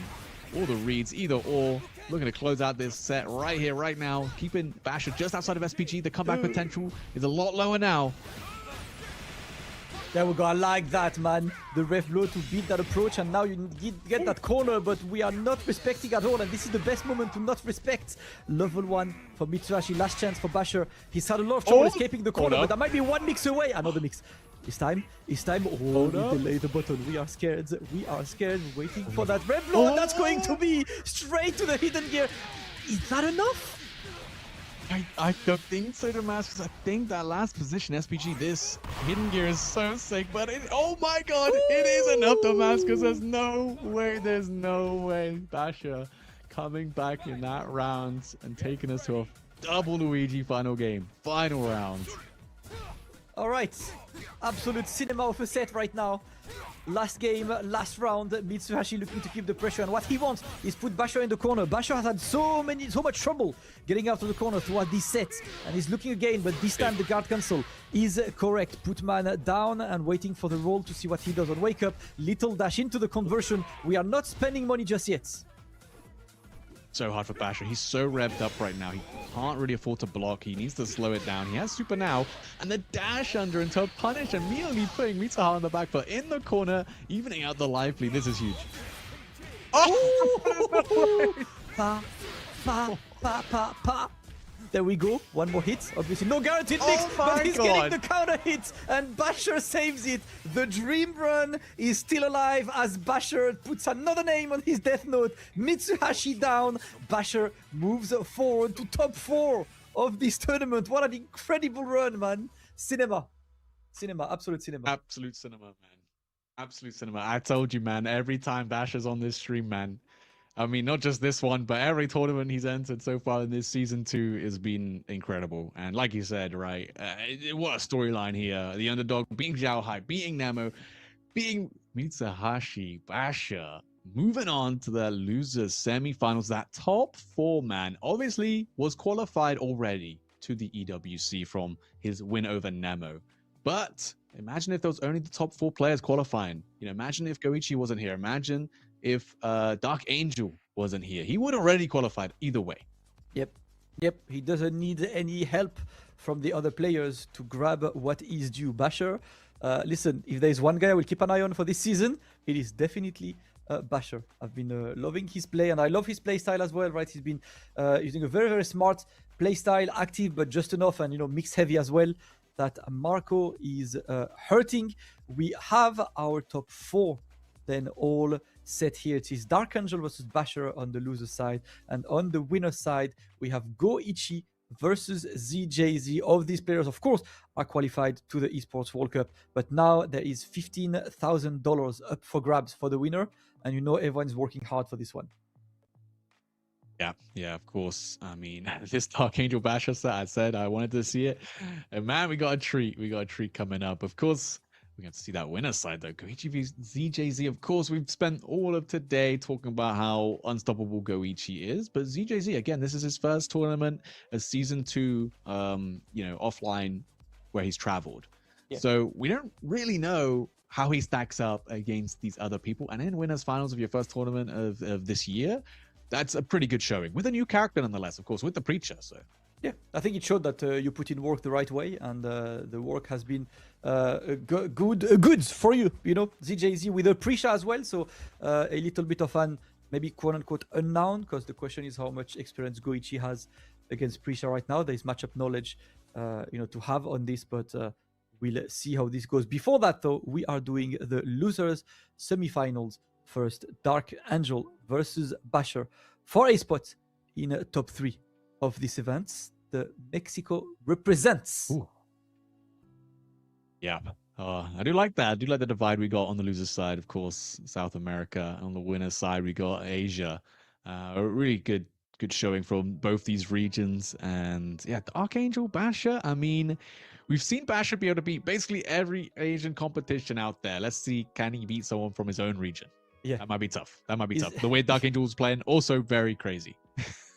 All the reads, either or. Looking to close out this set right here, right now. Keeping Basher just outside of SPG. The comeback potential is a lot lower now. There we go, I like that, man. The ref blow to beat that approach, and now you get that corner, but we are not respecting at all, and this is the best moment to not respect. Level 1 for Mitsuashi, last chance for Basher. He's had a lot of trouble escaping the corner, but that might be one mix away. Another mix. It's time. Oh, we delay the button. We are scared. Waiting for that red blow, and that's going to be straight to the hidden gear. Is that enough? I don't think so, Damascus. I think that last position, SPG, this hidden gear is so sick, but oh my god, it is enough, Damascus. There's no way. Basher coming back in that round and taking us to a double Luigi final game. Final round. All right, absolute cinema of a set right now. Last game, last round. Mitsuashi looking to keep the pressure, and what he wants is put Basher in the corner. Basher has had so much trouble getting out of the corner throughout this set, and he's looking again, but this time the guard cancel is correct. Put man down and waiting for the roll to see what he does on wake up. Little dash into the conversion. We are not spending money just yet. So hard for Basher. He's so revved up right now. He can't really afford to block. He needs to slow it down. He has super now. And the dash under into a punish, immediately putting Mitsuha on the back foot in the corner, evening out the life lead. This is huge. Oh! Pa, pa, pa, pa, pa. There we go. One more hit. Obviously, no guaranteed mix, but he's getting the counter hit, and Basher saves it. The dream run is still alive as Basher puts another name on his death note. Mitsuashi down. Basher moves forward to top 4 of this tournament. What an incredible run, man. Cinema. Absolute cinema. Absolute cinema, man. Absolute cinema. I told you, man, every time Basher's on this stream, man. I mean, not just this one, but every tournament he's entered so far in this season 2 has been incredible. And like you said, right, what a storyline here. The underdog beating Xiaohai, beating Nemo, beating Mitsuashi, Basher. Moving on to the losers semifinals. That top 4 man obviously was qualified already to the EWC from his win over Nemo. But imagine if there was only the top 4 players qualifying. Imagine if Goichi wasn't here. Imagine if Dark Angel wasn't here. He would have already qualified either way. Yep. He doesn't need any help from the other players to grab what is due. Basher, listen, if there's one guy I will keep an eye on for this season, it is definitely Basher. I've been loving his play, and I love his play style as well, right? He's been using a very, very smart play style, active, but just enough, and mix heavy as well, that Marco is hurting. We have our top 4 then all set here. It is Dark Angel versus Basher on the loser side, and on the winner side we have Goichi versus ZJZ. All of these players, of course, are qualified to the Esports World Cup, but now there is $15,000 up for grabs for the winner, and everyone's working hard for this one. Yeah, of course. I mean, this Dark Angel Basher set, I said I wanted to see it, and man, we got a treat. Coming up. Of course, we have to see that winner side though. Goichi vs ZJZ. Of course, we've spent all of today talking about how unstoppable Goichi is, but ZJZ, again, this is his first tournament as season 2, offline, where he's traveled. Yeah. So we don't really know how he stacks up against these other people. And in winners finals of your first tournament of this year, that's a pretty good showing with a new character nonetheless, of course, with the Preacher. So Yeah, I think it showed that you put in work the right way, and the work has been good for you. You know, ZJZ with a Prisha as well, so a little bit of an maybe quote unquote unknown, because the question is how much experience Goichi has against Prisha right now. There is matchup knowledge, to have on this, but we'll see how this goes. Before that, though, we are doing the losers semifinals first. Dark Angel versus Basher for a spot in top 3 of this event. The Mexico represents. Ooh. Yeah. I do like that. I do like the divide we got on the losers side, of course, South America. On the winners side, we got Asia. A really good showing from both these regions. And yeah, the Archangel, Basher. I mean, we've seen Basher be able to beat basically every Asian competition out there. Let's see, can he beat someone from his own region? Yeah, that might be tough. That might be tough. The way Dark Angel's playing, also very crazy.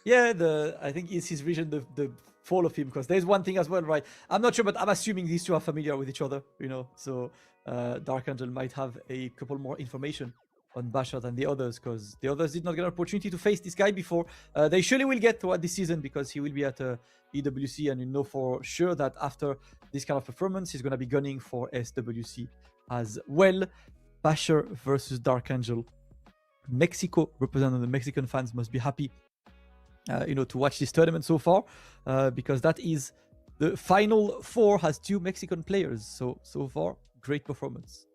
Yeah, I think it's his region, the fall of him, because there's one thing as well, right? I'm not sure, but I'm assuming these two are familiar with each other, so Dark Angel might have a couple more information on Basher than the others, because the others did not get an opportunity to face this guy before. They surely will get throughout this season, because he will be at EWC, and you know for sure that after this kind of performance, he's going to be gunning for SWC as well. Basher versus Dark Angel. Mexico representing the Mexican fans must be happy to watch this tournament so far, because that is the final 4 has 2 Mexican players. So far, great performance.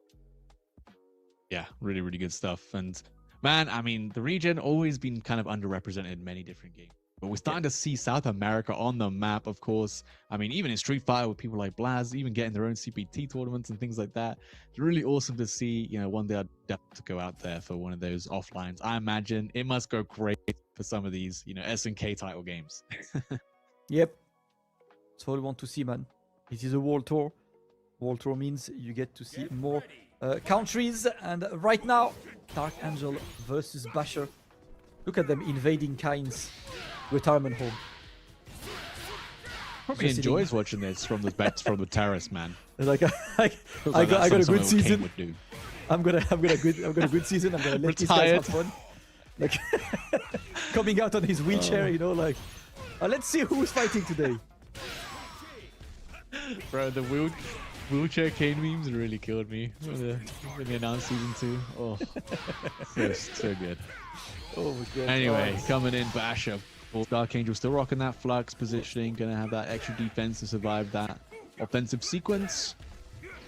Yeah, really, really good stuff. And man, I mean, the region always been kind of underrepresented in many different games. But we're starting to see South America on the map, of course. I mean, even in Street Fighter with people like Blaz, even getting their own CPT tournaments and things like that. It's really awesome to see, one day I'd have to go out there for one of those offlines. I imagine it must go great for some of these, SNK title games. Yep. That's all we want to see, man. It is a world tour. World tour means you get to see more countries. And right now, Dark Angel versus Basher. Look at them invading Kain's retirement home. Probably enjoys watching this from the terrace, man. Like I got a good season. I'm gonna a good season. I'm gonna let these guys have fun. Like coming out on his wheelchair, let's see who's fighting today. Bro, the wheelchair Kane memes really killed me when they announced season 2. Oh, so good. Oh my god. Anyway, coming in, Basher. Dark Angel still rocking that flux positioning, gonna have that extra defense to survive that offensive sequence.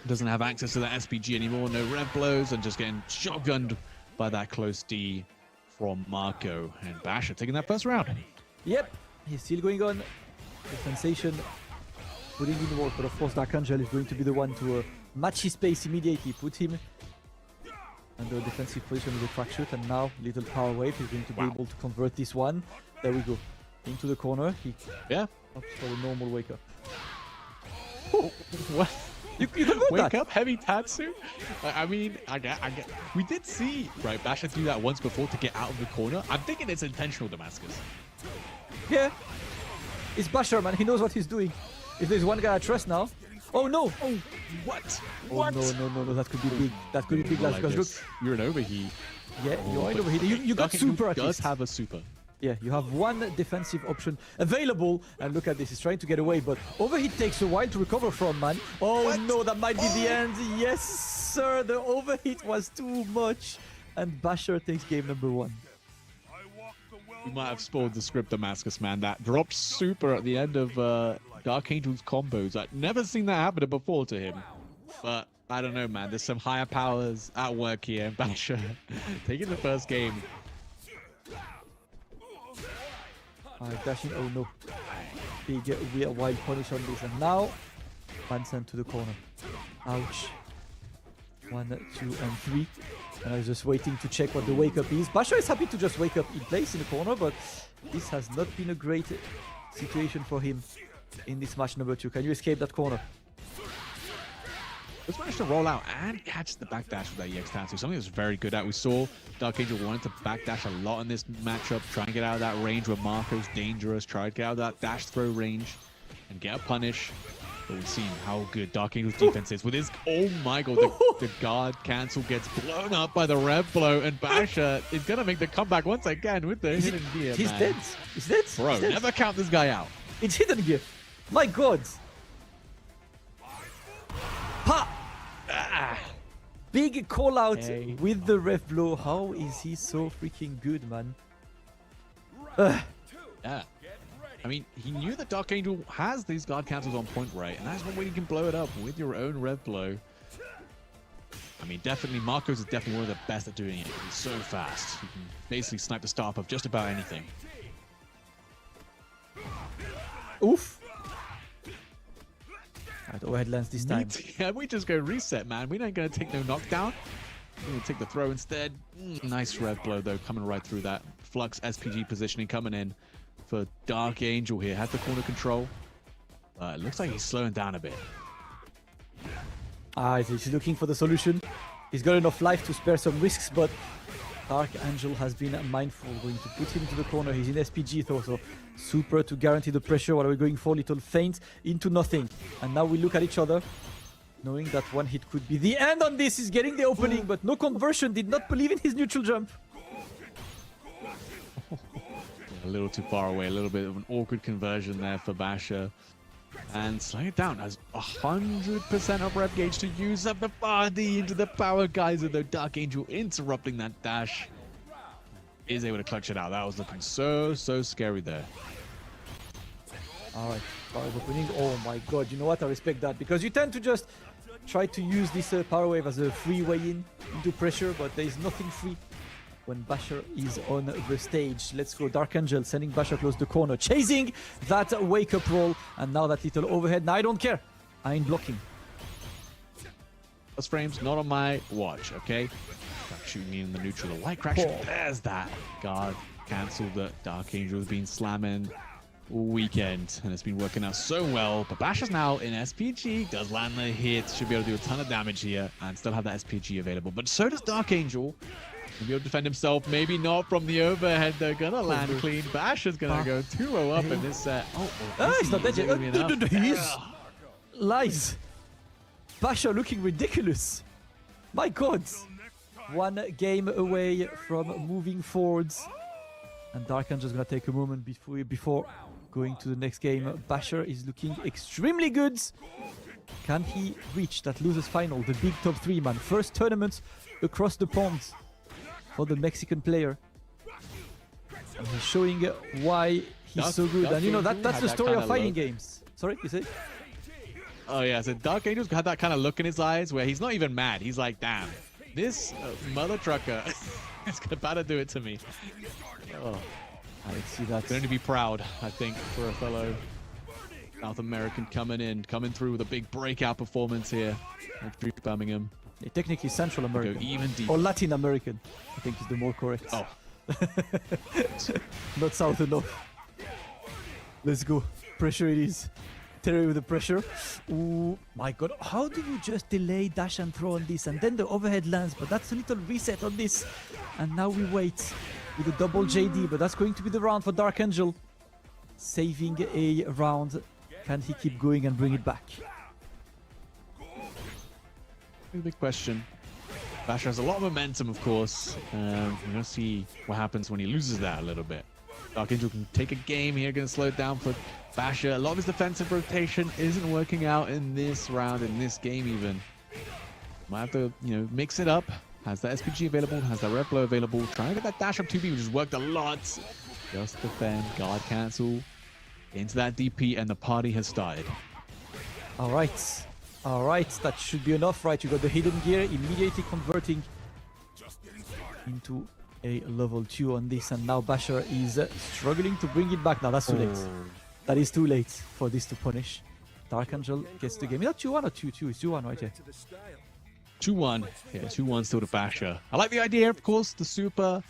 Doesn't have access to that SPG anymore, no rev blows, and just getting shotgunned by that close D from Marco. And Basher taking that first round. Yep, he's still going on. The sensation putting in work, but of course Dark Angel is going to be the one to match his pace immediately, put him under a defensive position with a track shoot, and now little power wave. He's going to be able to convert this one. There we go. Into the corner. He opts for the normal wake up. Oh, what? You got wake that. Up, heavy Tatsu? I mean, I get. We did see, right, Basher do that once before to get out of the corner. I'm thinking it's intentional, Damascus. Yeah. It's Basher, man. He knows what he's doing. If there's one guy I trust now. Oh no! Oh, what? Oh, what? No, that could be big. That could be big, lads, because look. You're an overheat. Yeah, you're an overheat. You got super at least. Does have a super. Yeah, you have one defensive option available, and look at this. He's trying to get away, but overheat takes a while to recover from, man. Oh what? No, that might be the end. Yes, sir, the overheat was too much, and Basher takes game number 1. We might have spoiled the script, Damascus, man. That dropped super at the end of Dark Angel's combos. I've never seen that happen before to him, but I don't know, man. There's some higher powers at work here. Basher taking the first game. Dashing, oh no. Big wild punish on this, and now Manson to the corner. Ouch. 1, 2, and 3. And I was just waiting to check what the wake up is. Basher is happy to just wake up in place in the corner, but this has not been a great situation for him in this match number 2. Can you escape that corner? Just managed to roll out and catch the backdash with that EX Tatsu. Something that's very good at. We saw Dark Angel wanted to backdash a lot in this matchup, try and get out of that range where Marco's dangerous, try to get out of that dash throw range and get a punish. But we've seen how good Dark Angel's defense is with his... Oh my god, the guard cancel gets blown up by the rev blow, and Basha is going to make the comeback once again with the hidden gear, He's man. dead. He's dead. Bro, He's dead. never count this guy out. It's hidden gear. My god. Pa! Big call out Hey. with the rev blow. How is he so freaking good, man? Yeah. I mean, he knew that Dark Angel has these guard cancels on point, right? And that's one way you can blow it up with your own rev blow. I mean, definitely, Marcos is definitely one of the best at doing it. He's so fast. He can basically snipe the stop of just about anything. Oof. Alright, overhead lands this time. Yeah, we just go reset, man. We ain't going to take no knockdown. We're going to take the throw instead. Nice rev blow, though, coming right through that. Flux SPG positioning coming in for Dark Angel here. Has the corner control. It looks like he's slowing down a bit. He's looking for the solution. He's got enough life to spare some risks, but Dark Angel has been mindful, going to put him into the corner. He's in SPG though, so super to guarantee the pressure while we're going for little feint into nothing. And now we look at each other, knowing that one hit could be the end on this. He's getting the opening, but no conversion. Did not believe in his neutral jump. A little too far away, a little bit of an awkward conversion there for Basha. And slowing it down as 100% of rev gauge to use up the body into the power geyser, though Dark Angel interrupting that dash. Is able to clutch it out. That was looking so scary there. Alright, power opening. Oh my god, you know what? I respect that, because you tend to just try to use this power wave as a free way into pressure, but there is nothing free when Basher is on the stage. Let's go. Dark Angel sending Basher close the corner, chasing that wake up roll, and now that little overhead. Now I don't care. I ain't blocking. Those frames not on my watch, okay? Shooting in the neutral. The light crash. There's that guard cancel that Dark Angel has been slamming all weekend, and it's been working out so well. But Basher's now in SPG, does land the hits, should be able to do a ton of damage here, and still have that SPG available. But so does Dark Angel. He'll be able to defend himself, maybe not from the overhead. They're gonna land clean. Basher's gonna go 2-0 up in this set. He's not dead yet. He is. Lies. Basher looking ridiculous. My god. One game away from moving forwards. And Dark Angel's gonna take a moment before going to the next game. Basher is looking extremely good. Can he reach that losers final? The big top 3, man. First tournament across the pond for the Mexican player. And he's showing why he's so good. And you know, that's the story of fighting games. Sorry, you say? Oh yeah, so Dark Angel's had that kind of look in his eyes where he's not even mad. He's like, damn, this mother trucker is about to do it to me. Oh, I see that. can only be proud, I think, for a fellow South American coming through with a big breakout performance here at DreamHack Birmingham. Yeah, technically Central American. Go even deeper. Or Latin American, I think is the more correct. Oh. Not South enough. Let's go. Pressure it is. Terry with the pressure. Ooh, my god. How do you just delay dash and throw on this? And then the overhead lands, but that's a little reset on this. And now we wait with a double JD, but that's going to be the round for Dark Angel. Saving a round. Can he keep going and bring it back? Big question. Basher has a lot of momentum, of course. We're going to see what happens when he loses that a little bit. Dark Angel can take a game here, going to slow it down for Basher. A lot of his defensive rotation isn't working out in this round, in this game even. Might have to, you know, mix it up. Has that SPG available, has that rev blow available. Trying to get that dash up 2B, which has worked a lot. Just defend, guard cancel, into that DP, and the party has started. All right. All right, that should be enough, right? You got the hidden gear, immediately converting into a level 2 on this, and now Basher is struggling to bring it back. Now that's too late. That is too late for this to punish. Dark Angel gets the game. Is that 2-1 or 2-2? It's 2-1 right here. 2-1. Yeah, 2-1 still to Basher. I like the idea, of course. The super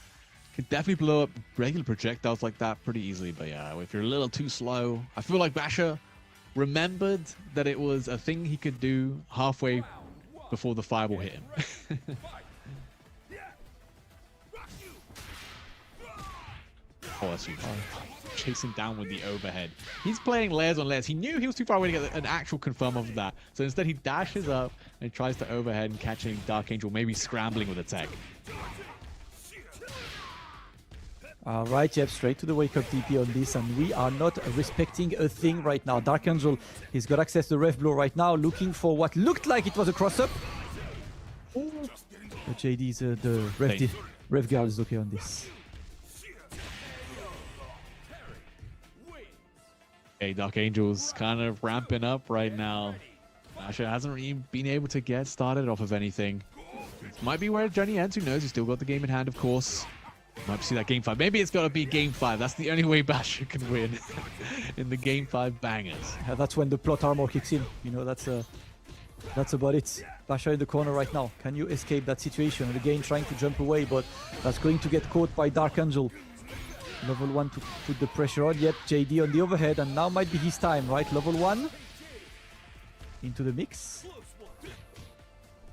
can definitely blow up regular projectiles like that pretty easily. But yeah, if you're a little too slow, I feel like Basher remembered that it was a thing he could do halfway before the fireball hit him. Oh, that's huge. chasing down with the overhead. He's playing layers on layers. He knew he was too far away to get an actual confirm of that. So instead he dashes up and tries to overhead and catching Dark Angel, maybe scrambling with a tech. All right, yep, straight to the wake up DP on this, and we are not respecting a thing right now. Dark Angel, he's got access to the ref blow right now, looking for what looked like it was a cross up. But JD's the ref guard is okay on this. Okay, Dark Angel's kind of ramping up right now. Basher hasn't really been able to get started off of anything. This might be where the journey ends, who knows? He's still got the game in hand, of course. Might see that game 5. Maybe it's got to be game 5. That's the only way Basher can win in the game 5 bangers. Yeah, that's when the plot armor kicks in. You know, that's about it. Basher in the corner right now. Can you escape that situation? And again, trying to jump away, but that's going to get caught by Dark Angel. Level 1 to put the pressure on. Yet JD on the overhead, and now might be his time, right? Level 1 into the mix.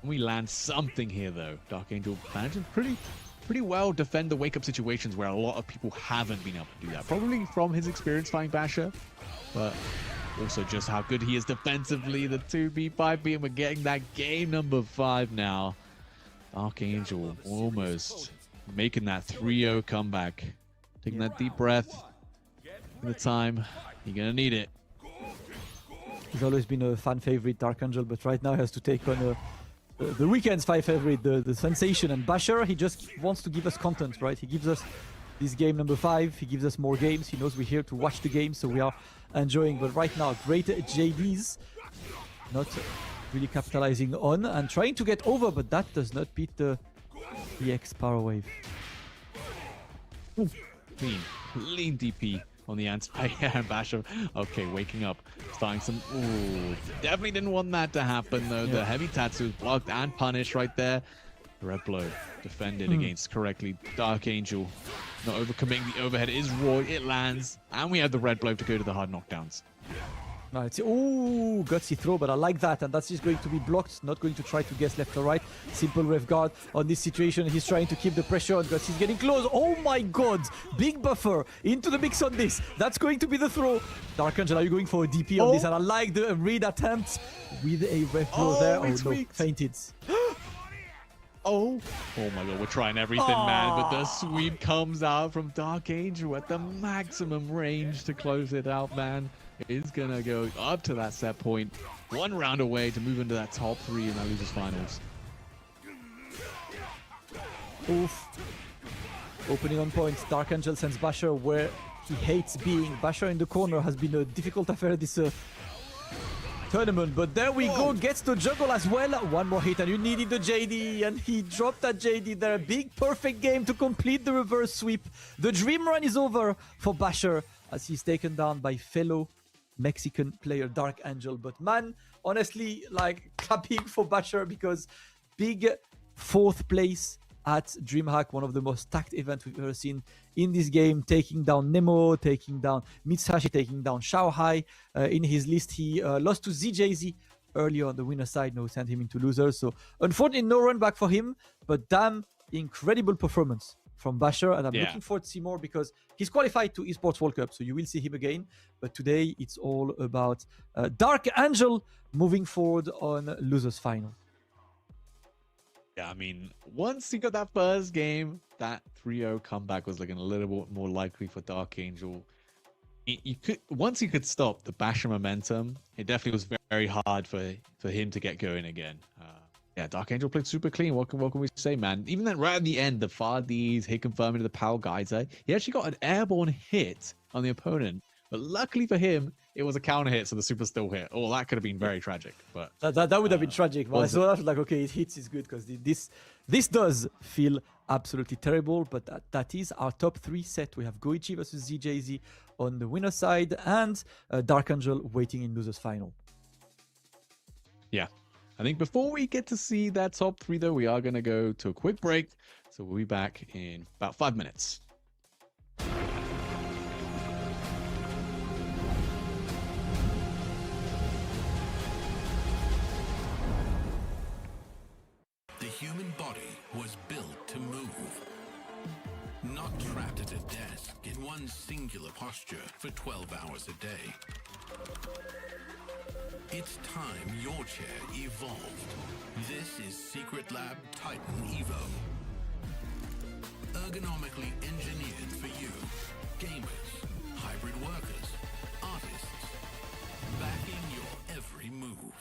We land something here, though. Dark Angel managing pretty well defend the wake-up situations where a lot of people haven't been able to do that. Probably from his experience fighting Basher, but also just how good he is defensively. The 2B5B, and we're getting that game number 5 now. Dark Angel almost making that 3-0 comeback. Taking that deep breath. The time, you're gonna need it. He's always been a fan favorite, Dark Angel, but right now he has to take on the weekend's 5 favorite, the Sensation. And Basher, he just wants to give us content, right? He gives us this game number 5. He gives us more games. He knows we're here to watch the game, so we are enjoying. But right now, great JDs. Not really capitalizing on and trying to get over, but that does not beat the EX Power Wave. Clean DP on the anti-air and Basher. Okay, waking up. Starting some... Ooh, definitely didn't want that to happen, though. Yeah. The heavy Tatsu blocked and punished right there. Red blow defended against correctly. Dark Angel not overcommitting the overhead. It is raw. It lands. And we have the red blow to go to the hard knockdowns. Right. Ooh, gutsy throw, but I like that, and that's just going to be blocked. Not going to try to guess left or right. Simple ref guard on this situation. He's trying to keep the pressure on Guts. He's getting close. Oh my god! Big buffer into the mix on this. That's going to be the throw. Dark Angel, are you going for a DP on this? And I like the read attempt with a ref blow there. Oh no, fainted. Oh my god, we're trying everything, man. But the sweep comes out from Dark Angel at the maximum range to close it out, man. Is gonna go up to that set point. 1 round away to move into that top 3 in that losers finals. Oof. Opening on point. Dark Angel sends Basher where he hates being. Basher in the corner has been a difficult affair this tournament, but there we go. Gets to juggle as well. 1 more hit and you needed the JD, and he dropped that JD there. Big perfect game to complete the reverse sweep. The dream run is over for Basher as he's taken down by fellow Mexican player Dark Angel. But man, honestly, like, clapping for Basher, because big 4th place at DreamHack, one of the most stacked events we've ever seen in this game, taking down Nemo, taking down Mitsuashi, taking down Shanghai. In his list, he lost to ZJZ earlier on the winner side. No, sent him into losers. So unfortunately, no run back for him, but damn incredible performance from Basher, and I'm looking forward to see more because he's qualified to Esports World Cup, so you will see him again. But today it's all about Dark Angel moving forward on losers final. Yeah, I mean, once he got that first game, that 3-0 comeback was looking a little bit more likely for Dark Angel. Once he could stop the Basher momentum, it definitely was very hard for him to get going again. Yeah, Dark Angel played super clean. What can we say, man? Even then, right at the end, the far Ds hit confirm into the power geyser. He actually got an airborne hit on the opponent, but luckily for him, it was a counter hit, so the super still hit. Oh, that could have been very tragic. But that would have been tragic. But I saw that, I was like, okay, it hits is good, because this does feel absolutely terrible. But that is our top 3 set. We have Goichi versus ZJZ on the winner side, and Dark Angel waiting in losers final. Yeah. I think before we get to see that top 3, though, we are going to go to a quick break. So we'll be back in about 5 minutes. The human body was built to move, not trapped at a desk in one singular posture for 12 hours a day. It's time your chair evolved. This is Secret Lab Titan Evo. Ergonomically engineered for you, gamers, hybrid workers, artists, backing your every move.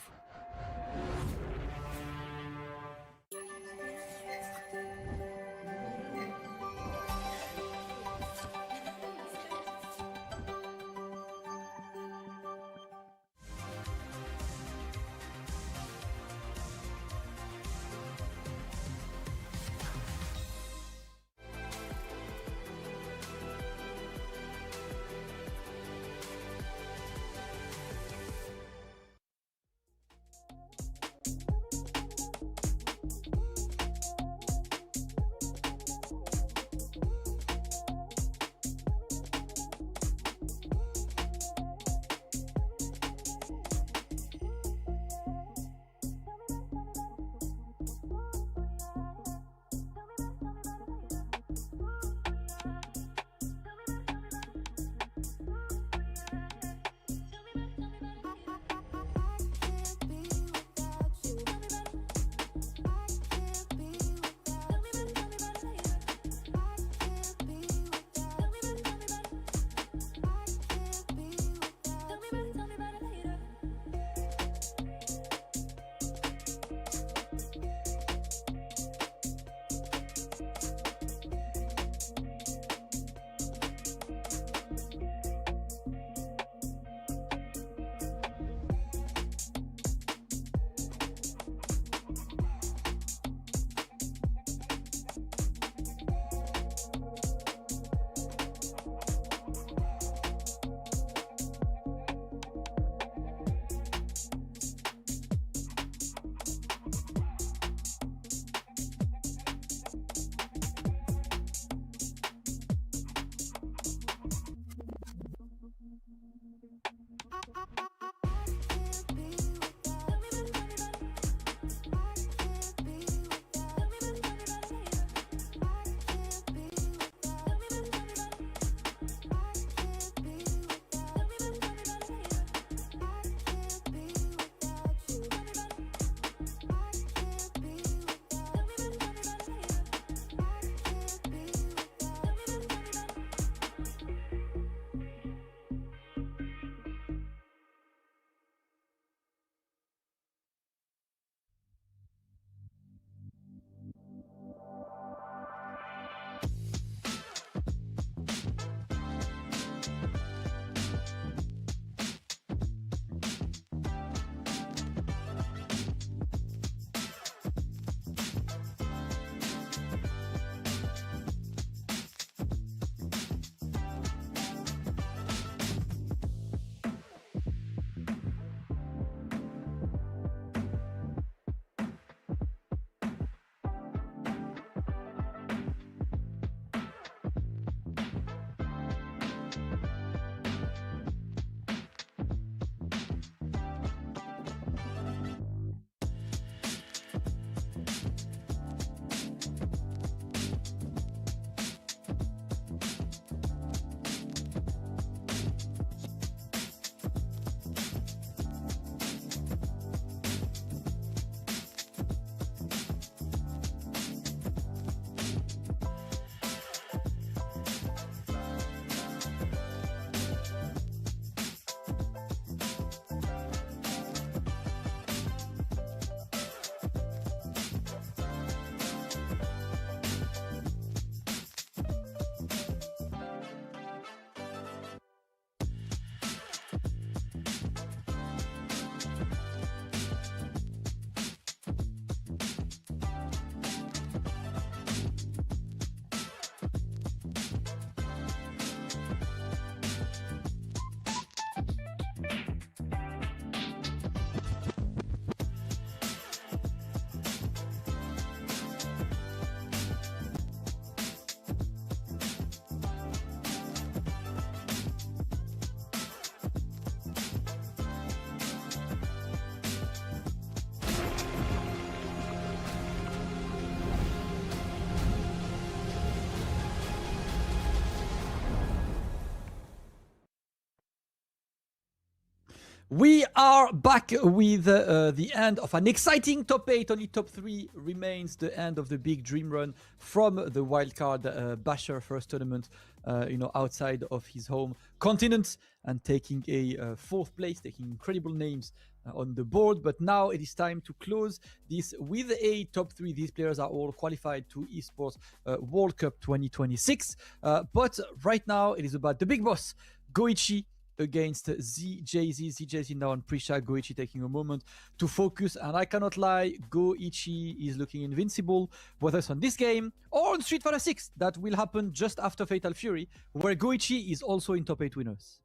We are back with the end of an exciting top 8. Only top 3 remains. The end of the big dream run from the wildcard Basher first tournament, outside of his home continent, and taking a 4th place, taking incredible names on the board. But now it is time to close this with a top 3. These players are all qualified to Esports World Cup 2026. But right now it is about the big boss, Goichi, against ZJZ. ZJZ now on pre-shot. Goichi taking a moment to focus, and I cannot lie, Goichi is looking invincible, whether it's on this game or on Street Fighter 6. That will happen just after Fatal Fury, where Goichi is also in top 8 winners.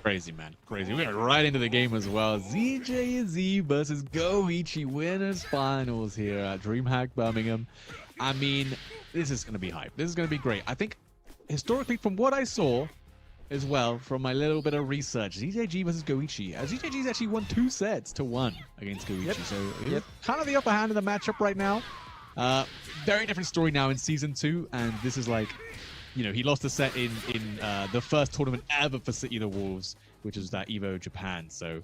Crazy, man. Crazy. We went right into the game as well. ZJZ versus Goichi winners finals here at DreamHack Birmingham. I mean, this is going to be hype. This is going to be great. I think, historically, from what I saw as well, from my little bit of research, ZJG versus Goichi. ZJG's actually won 2 sets to 1 against Goichi. Yep. So it's kind of the upper hand in the matchup right now. Very different story now in Season 2. And this is like, he lost a set in the first tournament ever for City of the Wolves, which is that Evo Japan. So,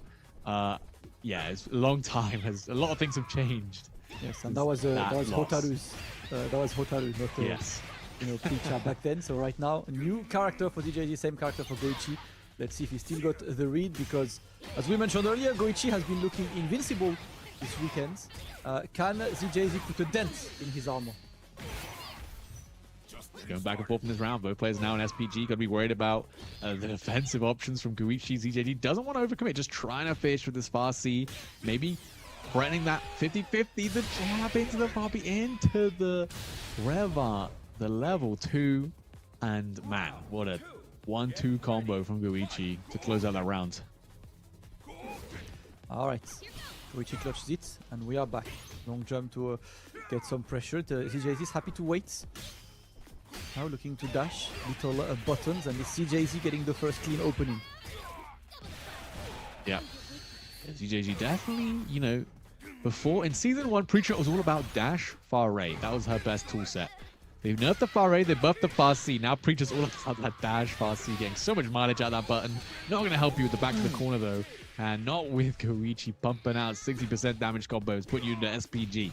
yeah, it's a long time. A lot of things have changed. Yes, and that was Hotaru's. That was Hotaru, not yes. Picha back then. So right now, a new character for ZJZ, same character for Goichi. Let's see if he still got the read, because as we mentioned earlier, Goichi has been looking invincible this weekend. Can ZJZ put a dent in his armor? Going back and forth in this round. Both players now in SPG. Got to be worried about the defensive options from Goichi. ZJD doesn't want to overcommit, just trying to fish with this far C. Maybe threatening that 50-50. The jab into the Bobby, into the Reva, the level 2. And man, what a 1-2 combo from Goichi to close out that round. All right. Goichi clutches it, and we are back. Long jump to get some pressure. ZJZ is happy to wait. Now looking to dash, little buttons, and the CJZ getting the first clean opening. Yeah. CJZ definitely, before in Season 1, Preacher was all about dash, far ray. That was her best tool set. They've nerfed the far ray, they buffed the far C. Now Preacher's all about that dash, far C, getting so much mileage out of that button. Not going to help you with the back to the corner though. And not with Goichi pumping out 60% damage combos, putting you into SPG.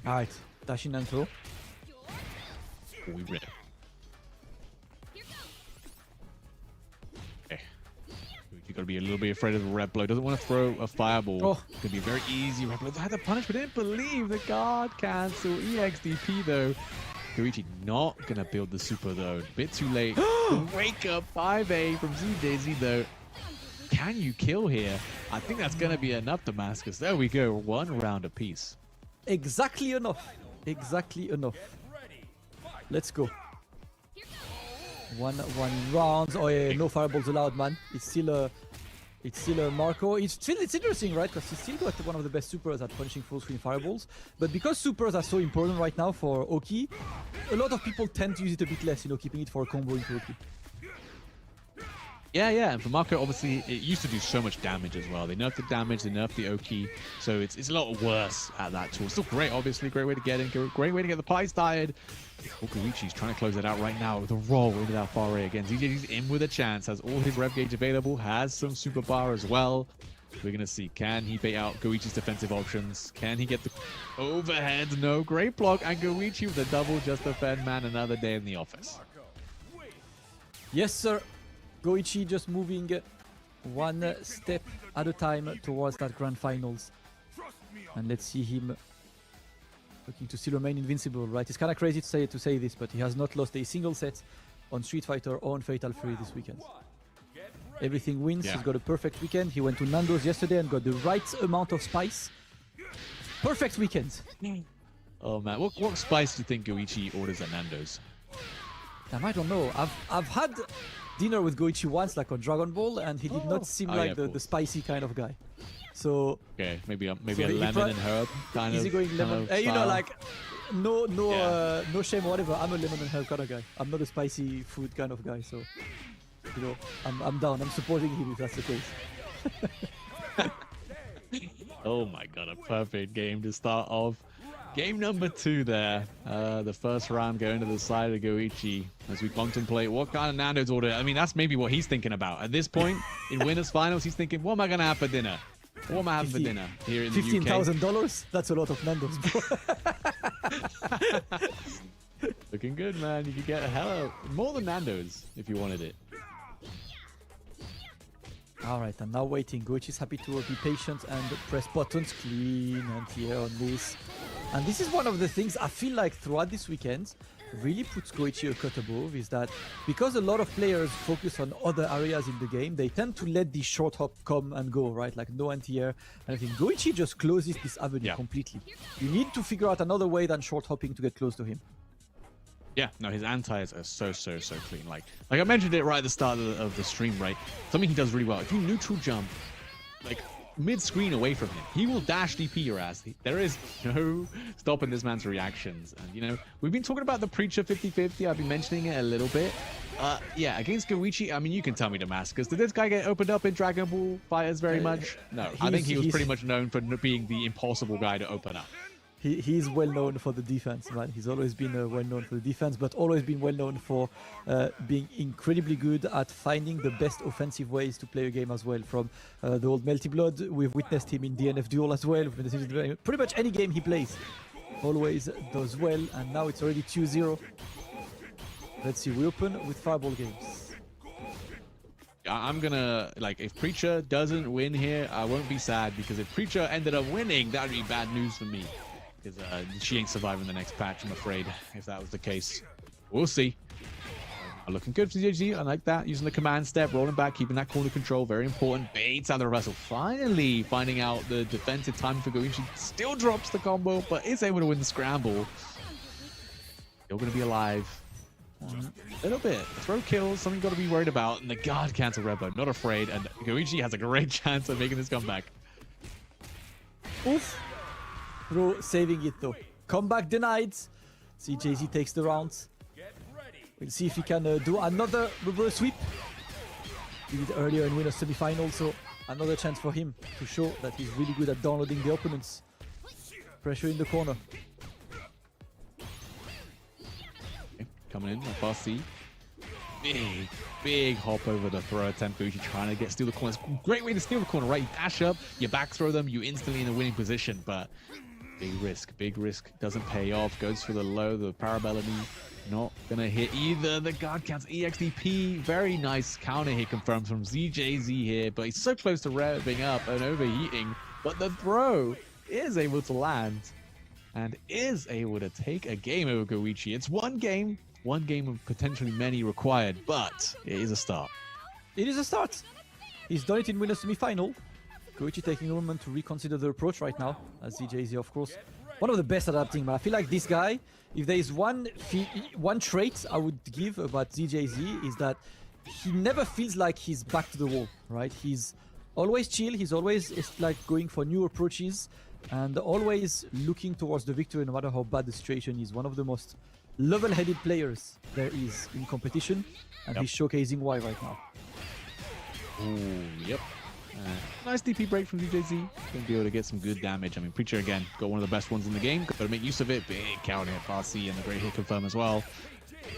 Alright. Dash in and throw. We read. Okay. You gotta be a little bit afraid of the red blow. Doesn't want to throw a fireball. Oh. Could be a very easy red blow. Had the punish, but didn't believe the guard cancel. EXDP though. Goichi not gonna build the super though. Bit too late. Wake up 5A from ZJZ though. Can you kill here? I think that's gonna be enough, Damascus. There we go. 1 round apiece. Exactly enough. Exactly enough. Let's go. One round. Oh yeah, no fireballs allowed, man. It's still a Marco. It's interesting, right? Because he's still got one of the best supers at punching full screen fireballs. But because supers are so important right now for Oki, a lot of people tend to use it a bit less. Keeping it for a combo into Oki. Yeah, and for Marco, obviously, it used to do so much damage as well. They nerfed the damage, they nerfed the Oki, so it's a lot worse at that tool. Still great, obviously, great way to get in, great way to get the pie started. Goichi's trying to close it out right now with a roll into that far ray again. ZJ's in with a chance, has all his rev gauge available, has some super bar as well. We're going to see, can he bait out Goichi's defensive options? Can he get the overhead? No, great block, and Goichi with a double just defend, man, another day in the office. Yes, sir. Goichi just moving 1 step at a time towards that grand finals. And let's see him looking to still remain invincible, right? It's kind of crazy to say this, but he has not lost a single set on Street Fighter or on Fatal Fury this weekend. Everything wins. Yeah. He's got a perfect weekend. He went to Nando's yesterday and got the right amount of spice. Perfect weekend. Oh man, what spice do you think Goichi orders at Nando's? Damn, I don't know. I've had dinner with Goichi once, like on Dragon Ball, and he did not seem like the spicy kind of guy. So okay, maybe a lemon and herb kind of. Easygoing lemon. Like no shame or whatever. I'm a lemon and herb kind of guy. I'm not a spicy food kind of guy. So I'm down. I'm supporting him if that's the case. Oh my god, a perfect game to start off. Game number 2 there. The first round going to the side of Goichi as we contemplate what kind of Nando's order. I mean, that's maybe what he's thinking about. At this point, in winners finals, he's thinking, what am I going to have for dinner? What am I having for dinner here in the UK? $15,000? That's a lot of Nando's, bro. Looking good, man. You could get a hell of more than Nando's if you wanted it. Alright, I'm now waiting. Goichi's happy to be patient and press buttons. Clean and here on this. And this is one of the things I feel like throughout this weekend really puts Goichi a cut above, is that because a lot of players focus on other areas in the game, they tend to let the short hop come and go, right? Like no anti-air. And I think Goichi just closes this avenue completely. You need to figure out another way than short hopping to get close to him. Yeah, no, his antis are so clean. Like I mentioned it right at the start of the stream, right? Something he does really well. If you neutral jump, like mid-screen away from him, he will dash DP your ass. There is no stopping this man's reactions. And, you know, we've been talking about the Preacher 50-50. I've been mentioning it a little bit. Yeah, against Goichi, I mean, you can tell me the massacres. Did this guy get opened up in Dragon Ball Fighters very much? No, I think he was pretty much known for being the impossible guy to open up. He's well known for the defense, man. He's always been well known for the defense, but always been well known for being incredibly good at finding the best offensive ways to play a game as well. From the old Melty Blood, we've witnessed him in DNF Duel as well. Pretty much any game he plays, always does well. And now it's already 2-0. Let's see, we open with Fireball games. I'm gonna, like, if Preacher doesn't win here, I won't be sad, because if Preacher ended up winning, that would be bad news for me. Because she ain't surviving the next patch, I'm afraid, if that was the case. We'll see. Looking good for ZJZ. I like that. Using the command step, rolling back, keeping that corner control. Very important. Baits out the reversal. Finally finding out the defensive time for Goichi. Still drops the combo, but is able to win the scramble. Still going to be alive. A little bit. Throw kills, something got to be worried about. And the guard cancel Rebo. Not afraid. And Goichi has a great chance of making this comeback. Oof. Bro, saving it though. Comeback denied. CJZ takes the round. We'll see if he can do another reverse sweep. He did earlier and win a semi-final, so another chance for him to show that he's really good at downloading the opponents. Pressure in the corner. Okay, coming in, like fast C. Big hop over the throw attempt. Goichi trying to steal the corner. It's a great way to steal the corner, right? You dash up, you back throw them, you instantly in a winning position, but big risk doesn't pay off. Goes for the low, the parabellum, not gonna hit either. The guard counts EXDP, very nice counter hit confirmed from ZJZ here, but he's so close to revving up and overheating, but the throw is able to land and is able to take a game over Goichi. It's one game of potentially many required, but it is a start. It is a start. He's done it in winner semi-final. Goichi taking a moment to reconsider the approach right now, as ZJZ, of course, one of the best adapting. But I feel like this guy, if there is one trait I would give about ZJZ, is that he never feels like he's back to the wall, right? He's always chill. He's always like going for new approaches and always looking towards the victory, no matter how bad the situation is. One of the most level-headed players there is in competition, and he's showcasing why right now. Ooh, yep. Nice DP break from DJZ. Gonna be able to get some good damage. I mean, Preacher again got one of the best ones in the game. Got to make use of it. Big counter hit, Farsi, and a great hit confirm as well.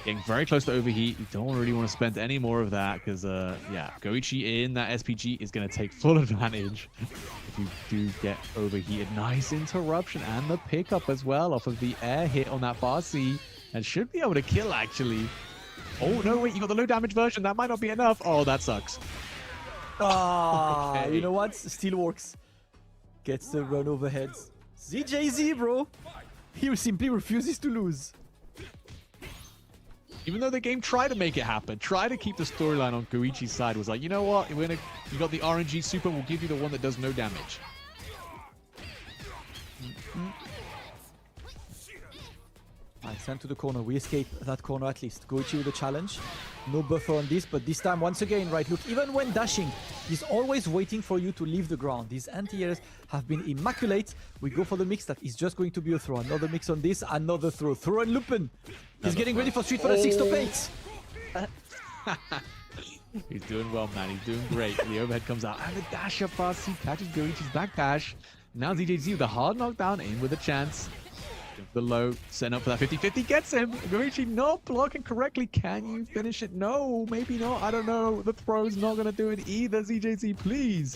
Getting very close to overheat. You don't really want to spend any more of that because, yeah, Goichi in that SPG is going to take full advantage if you do get overheated. Nice interruption and the pickup as well off of the air hit on that Farsi, and should be able to kill actually. Oh no, wait, you got the low damage version. That might not be enough. Oh, that sucks. Ah, Okay. You know what? Still works. Gets the run overhead. ZJZ, bro. He simply refuses to lose. Even though the game tried to make it happen, try to keep the storyline on Goichi's side, was like, you know what? You got the RNG super, we'll give you the one that does no damage. Alright, sent to the corner. We escape that corner at least. Goichi with a challenge. No buffer on this, but this time, once again, right, look, even when dashing, he's always waiting for you to leave the ground. These anti-airs have been immaculate. We go for the mix. That is just going to be a throw. Another mix on this, another throw. Throw and Lupin. He's getting ready for Street Fighter 6 top 8. He's doing well, man. He's doing great. The overhead comes out, and the dash up fast. He catches Goichi's back dash. Now ZJZ with a hard knockdown in with a chance. The low, setting up for that 50-50, gets him. Goichi not blocking correctly. Can you finish it? No, maybe not. I don't know. The throw's not going to do it either. ZJZ, please.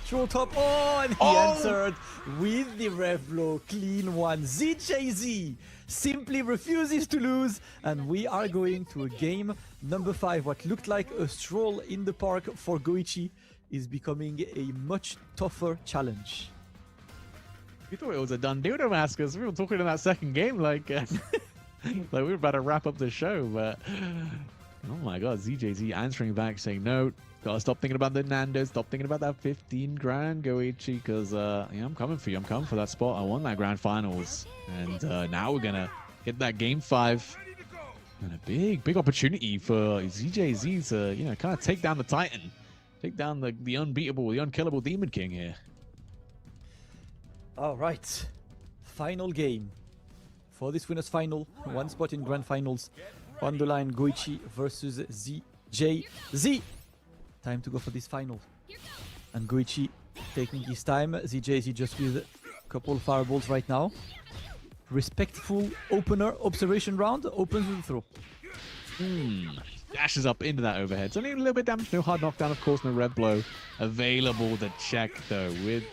Throw top. Oh, and he answered with the rev blow. Clean one. ZJZ simply refuses to lose. And we are going to a game number 5. What looked like a stroll in the park for Goichi is becoming a much tougher challenge. We thought it was a done deal, Damascus. We were talking in that second game like, like we were about to wrap up the show, but oh my god, ZJZ answering back saying no, gotta stop thinking about the Nando's, stop thinking about that 15 grand, Goichi, because yeah, I'm coming for you. I'm coming for that spot. I won that grand finals, and now we're gonna hit that game 5, and a big opportunity for ZJZ to, you know, kind of take down the Titan, take down the unbeatable, the unkillable Demon King here. All right, final game for this winners final. One spot in grand finals. On the line, Goichi versus ZJZ. Time to go for this final. And Goichi taking his time. ZJZ just with a couple fireballs right now. Respectful opener observation round. Opens with a throw. Dashes up into that overhead. It's only a little bit damage. No hard knockdown, of course. No red blow available. The check though with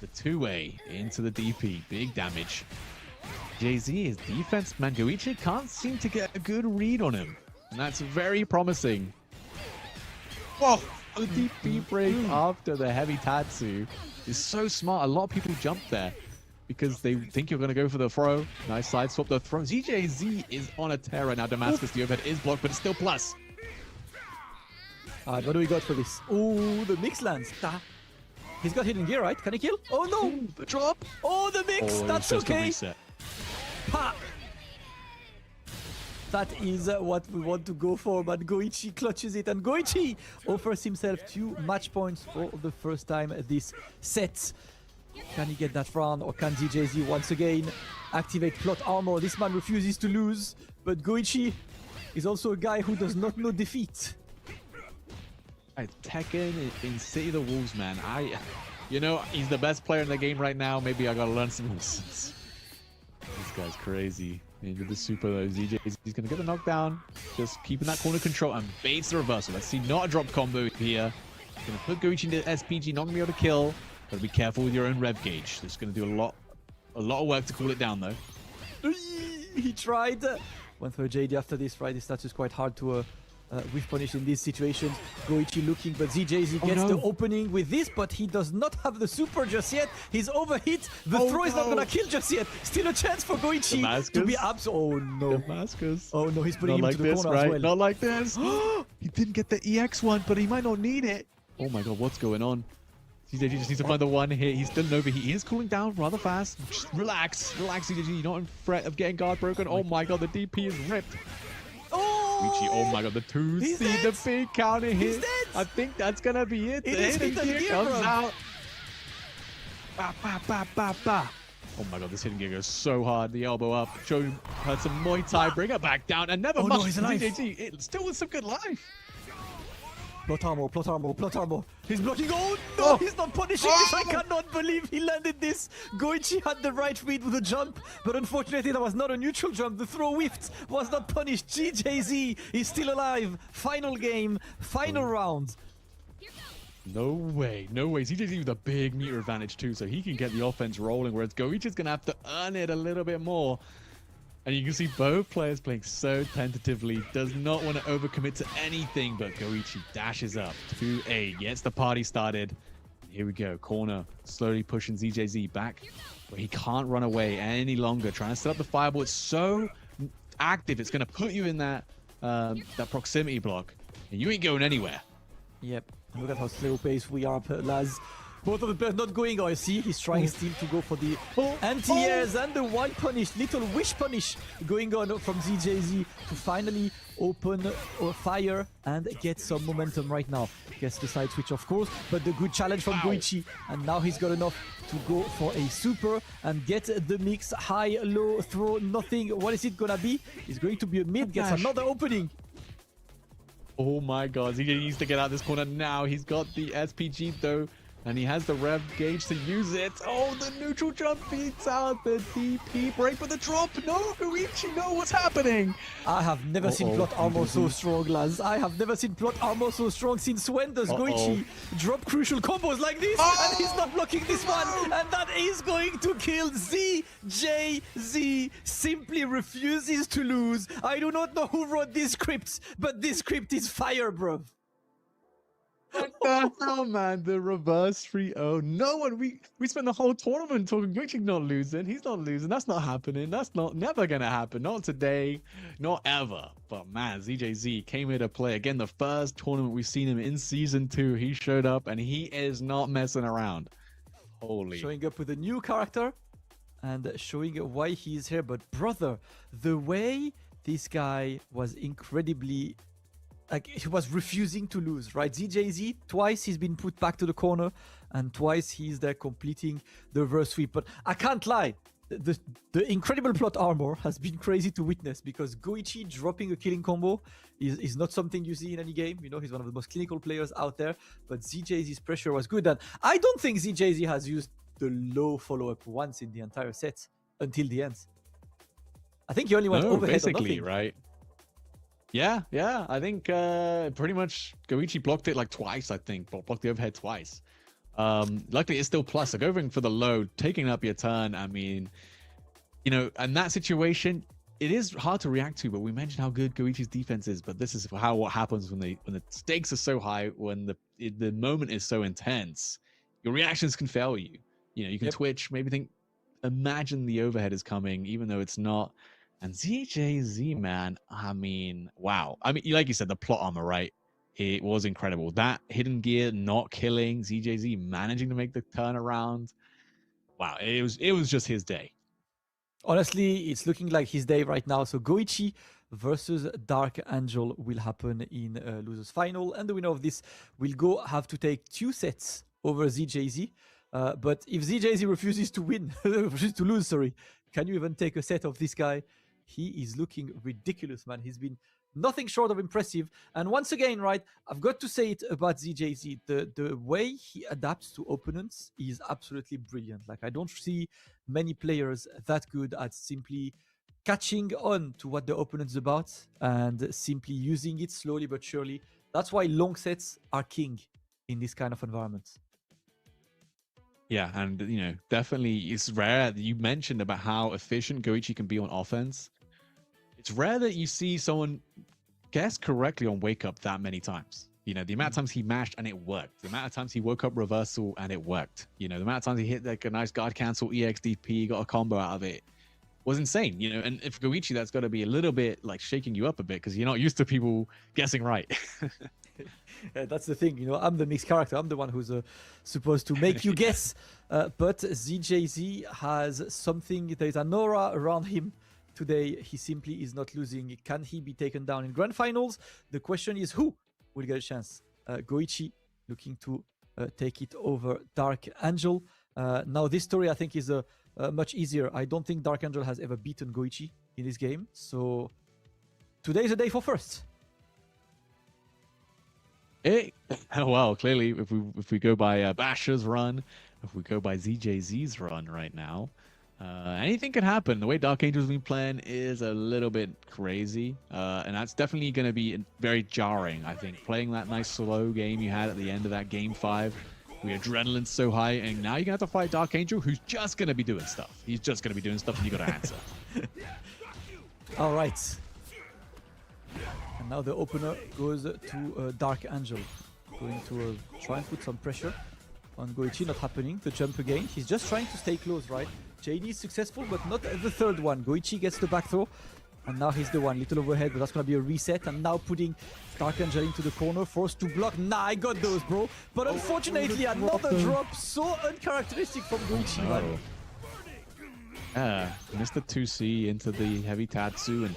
the two-way into the DP. Big damage. Jay-Z, his defense, man, Goichi can't seem to get a good read on him. And that's very promising. Whoa! The DP break after the heavy Tatsu is so smart. A lot of people jump there because they think you're going to go for the throw. Nice side swap. The throw. ZJZ is on a tear right now. Damascus, the overhead is blocked, but it's still plus. Alright, what do we got for this? Oh, the mix lands. He's got hidden gear, right? Can he kill? Oh no! The drop! Oh, the mix! That's okay! Ha! That is what we want to go for, but Goichi clutches it, and Goichi offers himself 2 match points for the first time this set. Can he get that round, or can ZJZ once again activate plot armor? This man refuses to lose, but Goichi is also a guy who does not know defeat. Tekken in City of the Wolves, man. You know, he's the best player in the game right now. Maybe I gotta learn some lessons. This guy's crazy. Into the super though. ZJ, he's gonna get the knockdown. Just keeping that corner control and baits the reversal. Let's see, not a drop combo here. Gonna put Goichi into SPG, not gonna be able to kill. Gotta be careful with your own rev gauge. It's gonna do a lot of work to cool it down though. He tried. Went for a JD after this, right? This stats is quite hard to whiff punish in these situations. Goichi looking, but ZJZ gets the opening with this, but he does not have the super just yet. He's overhit. The throw is not gonna kill just yet. Still a chance for Goichi to be oh no. Damascus. Oh no, he's putting him like into the this, corner right? as well. Not like this. He didn't get the EX one, but he might not need it. Oh my god, what's going on? ZJG just needs to find the one hit. He's still an overheat. He is cooling down rather fast. Just relax. Relax, ZJG. You're not in threat of getting guard broken. Oh my god, the DP is ripped. Oh my god, the 2C, the big counter hit. I think that's gonna be it. The hidden gear comes out. Ba, ba, ba, ba, ba. Oh my god, this hidden gear goes so hard. The elbow up. Show him had some Muay Thai. Bring it back down. And never mind. He's alive. ZJG, it still with some good life. Plot armor, plot armor, plot armor. He's blocking. Oh no, he's not punishing this. I cannot believe he landed this. Goichi had the right read with the jump, but unfortunately that was not a neutral jump. The throw whiffed, was not punished. GJZ is still alive. Final game, final round. No way, no way. ZJZ with a big meter advantage too, so he can get the offense rolling, whereas Goichi's gonna have to earn it a little bit more. And you can see both players playing so tentatively, does not want to overcommit to anything, but Goichi dashes up 2A, gets the party started. Here we go, corner, slowly pushing ZJZ back, but he can't run away any longer. Trying to set up the fireball, it's so active, it's going to put you in that that proximity block, and you ain't going anywhere. Yep, look at how slow paced we are, Laz. Both of the players not going. Oh, I see. He's trying still to go for the anti-airs and the one punish, little wish punish going on from ZJZ to finally open fire and get some momentum right now. Gets the side switch, of course, but the good challenge from Goichi. And now he's got enough to go for a super and get the mix. High, low, throw, nothing. What is it gonna be? It's going to be a mid. Gets another opening. Oh my god, he needs to get out of this corner now. He's got the SPG though. And he has the rev gauge to use it. Oh, the neutral jump beats out the DP break, but the drop. No, Goichi, no, what's happening? I have never seen plot armor so strong, lads. I have never seen plot armor so strong. Since when does Goichi drop crucial combos like this? And he's not blocking this one. And that is going to kill ZJZ. Simply refuses to lose. I do not know who wrote this script, but this script is fire, bro. What the hell, man? The reverse 3-0. No one. We spent the whole tournament talking Goichi not losing. He's not losing. That's not happening. That's never gonna happen. Not today. Not ever. But man, ZJZ came here to play again. The first tournament we've seen him in season 2. He showed up and he is not messing around. Holy. Showing up with a new character and showing why he's here. But brother, the way this guy was incredibly. Like, he was refusing to lose, right? ZJZ, twice he's been put back to the corner, and twice he's there completing the reverse sweep. But I can't lie, the incredible plot armor has been crazy to witness, because Goichi dropping a killing combo is not something you see in any game. You know, he's one of the most clinical players out there, but ZJZ's pressure was good. And I don't think ZJZ has used the low follow-up once in the entire set until the end. I think he only went overhead basically, or nothing. Right? Yeah. I think pretty much Goichi blocked it like twice, I think. Blocked the overhead twice. Luckily, it's still plus. So going for the low, taking up your turn. I mean, you know, and that situation, it is hard to react to, but we mentioned how good Goichi's defense is. But this is what happens when the stakes are so high, when the moment is so intense. Your reactions can fail you. You know, you can twitch, maybe think, imagine the overhead is coming, even though it's not. And ZJZ, man, I mean, wow. I mean, like you said, the plot armor, right? It was incredible. That hidden gear not killing, ZJZ managing to make the turnaround. Wow, it was just his day. Honestly, it's looking like his day right now. So Goichi versus Dark Angel will happen in losers final, and the winner of this will have to take 2 sets over ZJZ. But if ZJZ refuses to lose, can you even take a set of this guy? He is looking ridiculous, man. He's been nothing short of impressive. And once again, right, I've got to say it about ZJZ. The way he adapts to opponents is absolutely brilliant. Like, I don't see many players that good at simply catching on to what the opponent's about and simply using it slowly but surely. That's why long sets are king in this kind of environment. Yeah, and you know, definitely it's rare that you mentioned about how efficient Goichi can be on offense. It's rare that you see someone guess correctly on wake up that many times. You know, the amount of times he mashed and it worked. The amount of times he woke up reversal and it worked. You know, the amount of times he hit like a nice guard cancel EXDP, got a combo out of it, was insane. You know, and if Goichi, that's got to be a little bit like shaking you up a bit because you're not used to people guessing right. That's the thing, you know, I'm the mixed character. I'm the one who's supposed to make you guess. But ZJZ has something, there's an aura around him today. He simply is not losing. Can he be taken down in grand finals? The question is, who will get a chance? Goichi looking to take it over Dark Angel. Now this story I think is much easier. I don't think Dark Angel has ever beaten Goichi in this game. So today is a day for first. Well, clearly, if we go by Basher's run, if we go by ZJZ's run right now, anything can happen. The way Dark Angel's been playing is a little bit crazy, and that's definitely going to be very jarring, I think. Playing that nice slow game you had at the end of that game 5, the adrenaline's so high, and now you're going to have to fight Dark Angel, who's just going to be doing stuff. He's just going to be doing stuff, and you got to answer. All right. And now the opener goes to Dark Angel. Going to try and put some pressure on Goichi. Not happening. The jump again. He's just trying to stay close, right? JD is successful, but not the third one. Goichi gets the back throw. And now he's the one. Little overhead, but that's going to be a reset. And now putting Dark Angel into the corner. Forced to block. Nah, I got those, bro. But unfortunately, another drop. So uncharacteristic from Goichi, man. Yeah, missed the 2C into the heavy Tatsu, and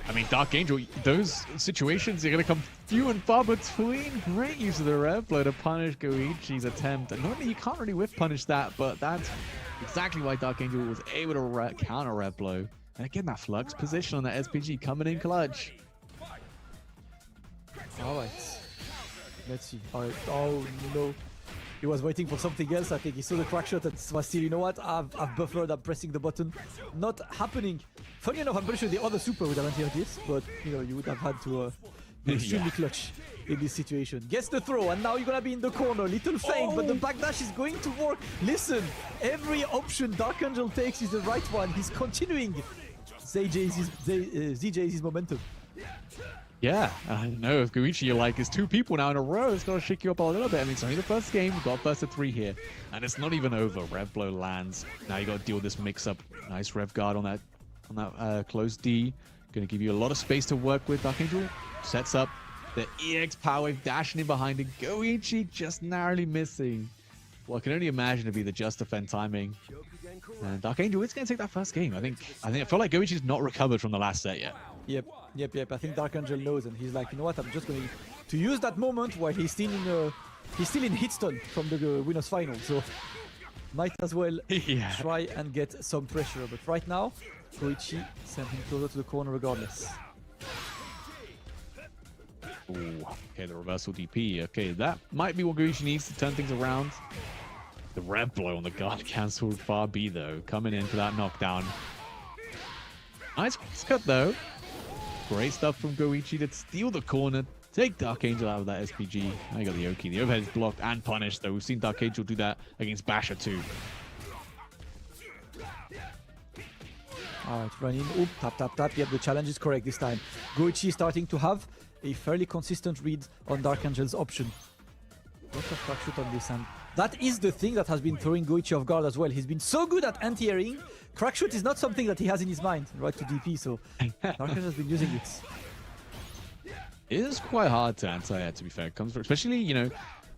I mean, Dark Angel, those situations are going to come few and far between. Great use of the rev blow to punish Goichi's attempt. And normally you can't really whiff punish that, but that's exactly why Dark Angel was able to counter rev blow. And again, that flux position on that SPG coming in clutch. All right. Let's see. All right. Oh, no. he was waiting for something else. I think he saw the crack shot and was still, you know what, I've buffered, I'm pressing the button. Not happening. Funny enough, I'm pretty sure the other super would have anti this, but you know, you would have had to be extremely clutch in this situation. Gets the throw, and now you're gonna be in the corner. Little feint, but the backdash is going to work. Listen, every option Dark Angel takes is the right one. He's continuing ZJ's momentum. Yeah, I know. If Goichi, you're like, it's two people now in a row. It's going to shake you up a little bit. I mean, it's only the first game. We've got first to 3 here. And it's not even over. Rev blow lands. Now you got to deal with this mix-up. Nice Rev guard on that close D. Going to give you a lot of space to work with. Dark Angel sets up the EX power wave, dashing in behind it. Goichi just narrowly missing. Well, I can only imagine to be the just defend timing. And Dark Angel is going to take that first game. I feel like Goichi's not recovered from the last set yet. Yep. I think Dark Angel knows, and he's like, you know what? I'm just going to use that moment while he's still in hit stun from the winners final. So might as well try and get some pressure. But right now, Goichi sent him closer to the corner regardless. Ooh, okay, the reversal DP. Okay, that might be what Goichi needs to turn things around. The Rev blow on the guard cancelled far B though, coming in for that knockdown. Nice cut though. Great stuff from Goichi to steal the corner, take Dark Angel out of that SPG. Now you got the Oki. The overhead is blocked and punished though. We've seen Dark Angel do that against Basher too. Alright, run in. Oop, tap. Yep, the challenge is correct this time. Goichi is starting to have a fairly consistent read on Dark Angel's option. Lots of crack shoot on this, and that is the thing that has been throwing Goichi off guard as well. He's been so good at anti-airing. Crack shoot is not something that he has in his mind, right to DP, so Dark Angel has been using it. It is quite hard to anti-air, to be fair. It comes from, especially, you know,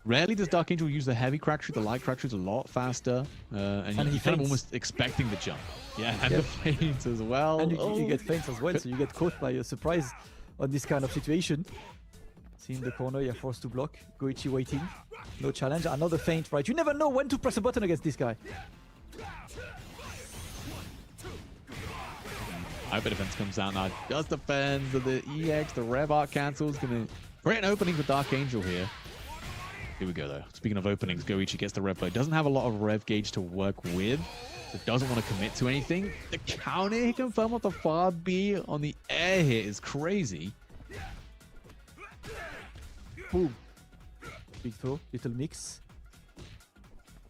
rarely does Dark Angel use the heavy crack shoot. The light crack shoot is a lot faster. And you're kind of almost expecting the jump. Yeah, and the feints as well. And you get feints as well, so you get caught by a surprise on this kind of situation. See in the corner, you're forced to block. Goichi waiting. No challenge. Another feint, right? You never know when to press a button against this guy. Hyper defense comes out now. Just defends the EX, the Rev Arc cancels. Gonna create an opening for Dark Angel here. Here we go though. Speaking of openings, Goichi gets the Rev blow. Doesn't have a lot of Rev gauge to work with. So doesn't want to commit to anything. The counter hit confirm off the far B on the air hit is crazy. Boom. Big throw, little mix.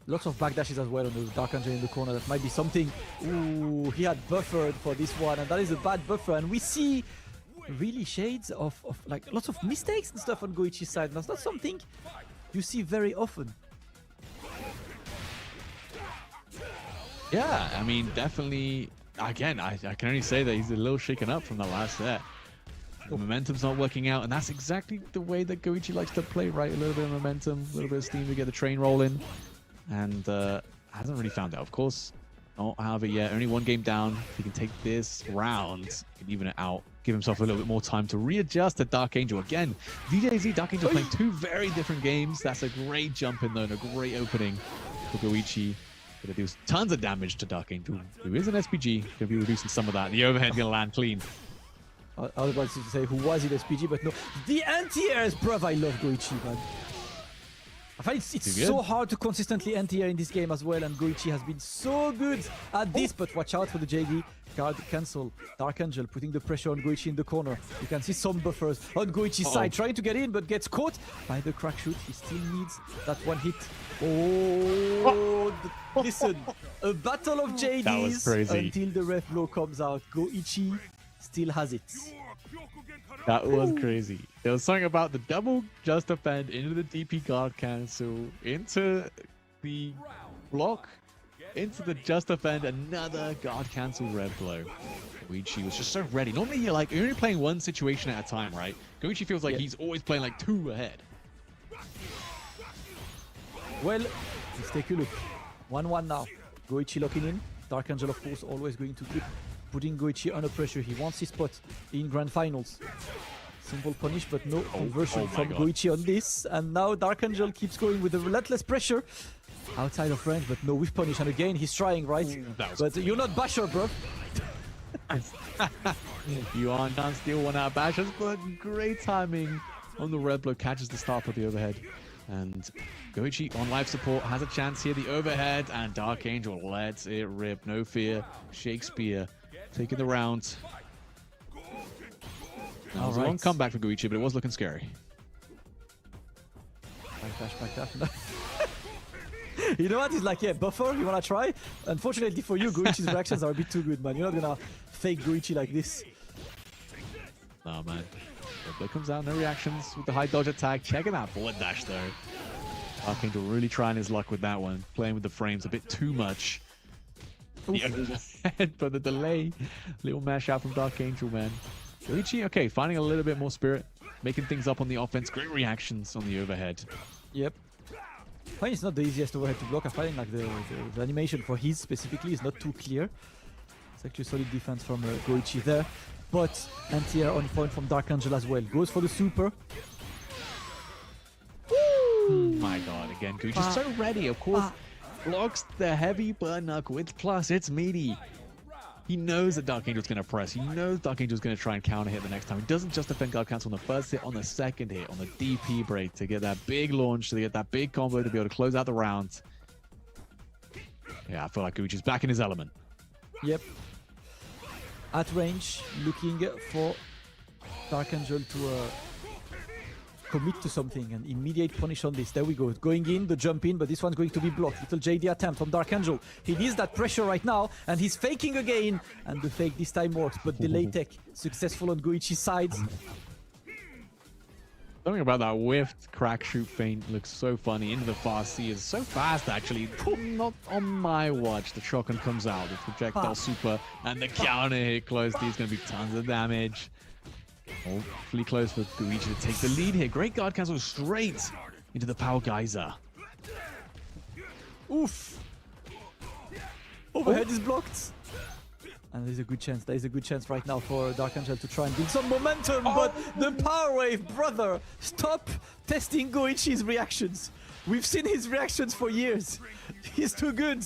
Lots of backdashes as well on the Dark Angel in the corner. That might be something. Ooh, he had buffered for this one, and that is a bad buffer. And we see really shades of like lots of mistakes and stuff on Goichi's side. That's not something you see very often. Yeah, I mean, definitely. Again, I can only say that he's a little shaken up from the last set. The momentum's not working out, and that's exactly the way that Goichi likes to play, right? A little bit of momentum, a little bit of steam to get the train rolling. And hasn't really found out, of course. Not have it yet. Only 1 game down. If he can take this round, he can even it out. Give himself a little bit more time to readjust to Dark Angel. Again, DJZ, Dark Angel playing 2 very different games. That's a great jump in though, and a great opening for Goichi. Gonna do tons of damage to Dark Angel, who is an SPG. Gonna be reducing some of that. The overhead gonna land clean. I was about to say who was in SPG, but no. The anti-airs, bruv, I love Goichi, man. I find it's so hard to consistently anti-air in this game as well, and Goichi has been so good at this, but watch out for the JD. Guard cancel. Dark Angel putting the pressure on Goichi in the corner. You can see some buffers on Goichi's side, trying to get in, but gets caught by the crack shoot. He still needs that 1 hit. Listen, a battle of JDs that was crazy. Until the ref blow comes out. Goichi still has it. That was crazy. There was something about the double just defend into the DP guard cancel, into the block, into the just defend, another guard cancel red blow. Goichi was just so ready. Normally you're only playing 1 situation at a time, right? Goichi feels like he's always playing like 2 ahead. Well, let's take a look. 1-1 now. Goichi locking in. Dark Angel, of course, always going to keep putting Goichi under pressure. He wants his spot in grand finals. Simple punish, but no conversion from Goichi on this. And now Dark Angel keeps going with the relentless pressure. Outside of range, but no with punish. And again, he's trying, right? But you're not Basher, bro. Yuan can't steal one out of Bashers, but great timing on the red blow. Catches the start of the overhead. And Goichi on life support has a chance here. The overhead, and Dark Angel lets it rip. No fear. Shakespeare taking the round. Now, it was a long comeback for Goichi, but it was looking scary. Back dash. You know what? He's like, yeah, buffer, you wanna try? Unfortunately for you, Goichi's reactions are a bit too good, man. You're not gonna fake Goichi like this. No, man. There comes out, no reactions with the high dodge attack. Checking out bullet dash, though. Dark Angel really trying his luck with that one. Playing with the frames a bit too much. The overhead, but the delay. Little mash out from Dark Angel, man. Goichi, okay, finding a little bit more spirit. Making things up on the offense. Great reactions on the overhead. Yep. I find it's not the easiest overhead to block. I find like the animation for his specifically is not too clear. It's actually solid defense from Goichi there. But anti-air on point from Dark Angel as well. Goes for the super. My god, again, Goichi's so ready, of course. Blocks the heavy burn knuckle with plus, it's meaty. He knows that Dark Angel's going to press. He knows Dark Angel's going to try and counter hit the next time. He doesn't just defend guard cancel on the first hit, on the second hit, on the DP break to get that big launch, to get that big combo to be able to close out the round. Yeah, I feel like Goichi's back in his element. Yep. At range, looking for Dark Angel to commit to something and immediate punish on this. There we go. Going in, the jump in, but this one's going to be blocked. Little JD attempt from Dark Angel. He needs that pressure right now, and he's faking again. And the fake this time works, but delay tech successful on Goichi's side. Something about that whiffed crack shoot feint looks so funny. Into the fast C is so fast, actually. Not on my watch. The shotgun comes out. The projectile super and the counter hit close. These going to be tons of damage. Hopefully close for Goichi to take the lead here. Great guard cancel straight into the power geyser. Oof. Overhead is blocked. And there's a good chance. There is a good chance right now for Dark Angel to try and build some momentum. But the power wave, brother, stop testing Goichi's reactions. We've seen his reactions for years. He's too good.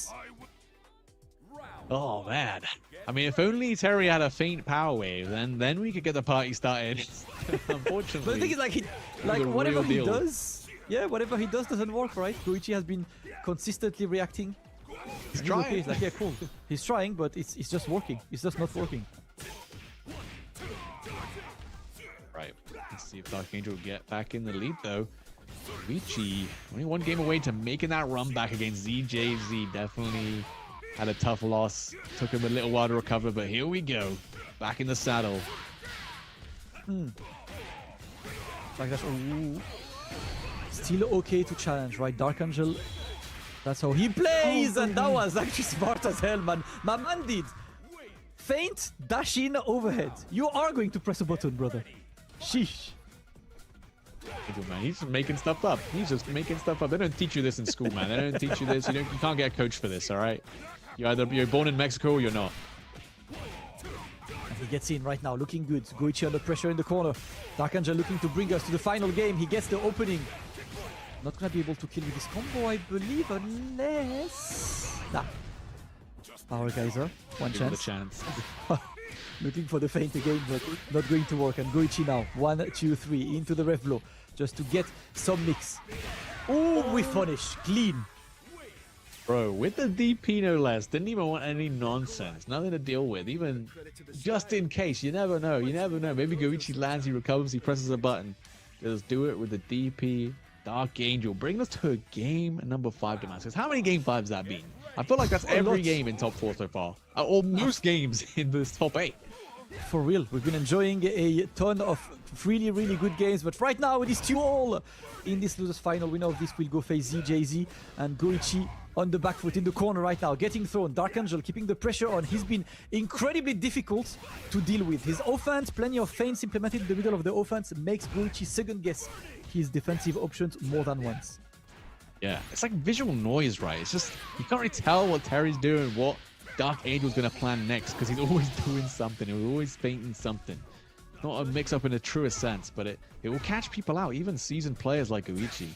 Oh, man. I mean, if only Terry had a faint power wave, then we could get the party started. Unfortunately. But the thing is, like whatever he does, whatever he does doesn't work, right? Goichi has been consistently reacting. He's trying. Okay. He's like, yeah, cool. He's trying, but it's just working. It's just not working. Right. Let's see if Dark Angel will get back in the lead, though. Goichi, only one game away to making that run back against ZJZ. Definitely had a tough loss. Took him a little while to recover, but here we go. Back in the saddle. Like that. Ooh. Still okay to challenge, right? Dark Angel. That's how he plays, and that was actually smart as hell, man. My man did. Feint, dash in, overhead. You are going to press a button, brother. Sheesh. Man, he's just making stuff up. He's just making stuff up. They don't teach you this in school, man. They don't teach you this. You can't get a coach for this, all right? You're born in Mexico or you're not. And he gets in right now, looking good. Goichi under pressure in the corner. Dark Angel looking to bring us to the final game. He gets the opening. Not gonna be able to kill with this combo, I believe, unless... Nah. Power Geyser. One chance. Looking for the feint again, but not going to work. And Goichi now. 1, 2, 3. Into the ref blow. Just to get some mix. Oh, we finish. Clean. Bro, with the DP no less. Didn't even want any nonsense. Nothing to deal with. Even just in case. You never know. You never know. Maybe Goichi lands, he recovers, he presses a button. Just do it with the DP. Dark Angel, bring us to a game number 5, Damascus. How many game 5s that been? I feel like that's every game in top 4 so far. Or most games in this top 8. For real, we've been enjoying a ton of really, really good games. But right now, it is 2-all in this losers final. Winner of this will go face ZJZ, and Goichi on the back foot in the corner right now, getting thrown. Dark Angel keeping the pressure on. He's been incredibly difficult to deal with. His offense, plenty of feints implemented in the middle of the offense, makes Goichi second guess his defensive options more than once. Yeah, it's like visual noise, right? It's just, you can't really tell what Terry's doing, what Dark Angel's going to plan next, because he's always doing something. He's always feinting something. Not a mix-up in the truest sense, but it will catch people out, even seasoned players like Goichi.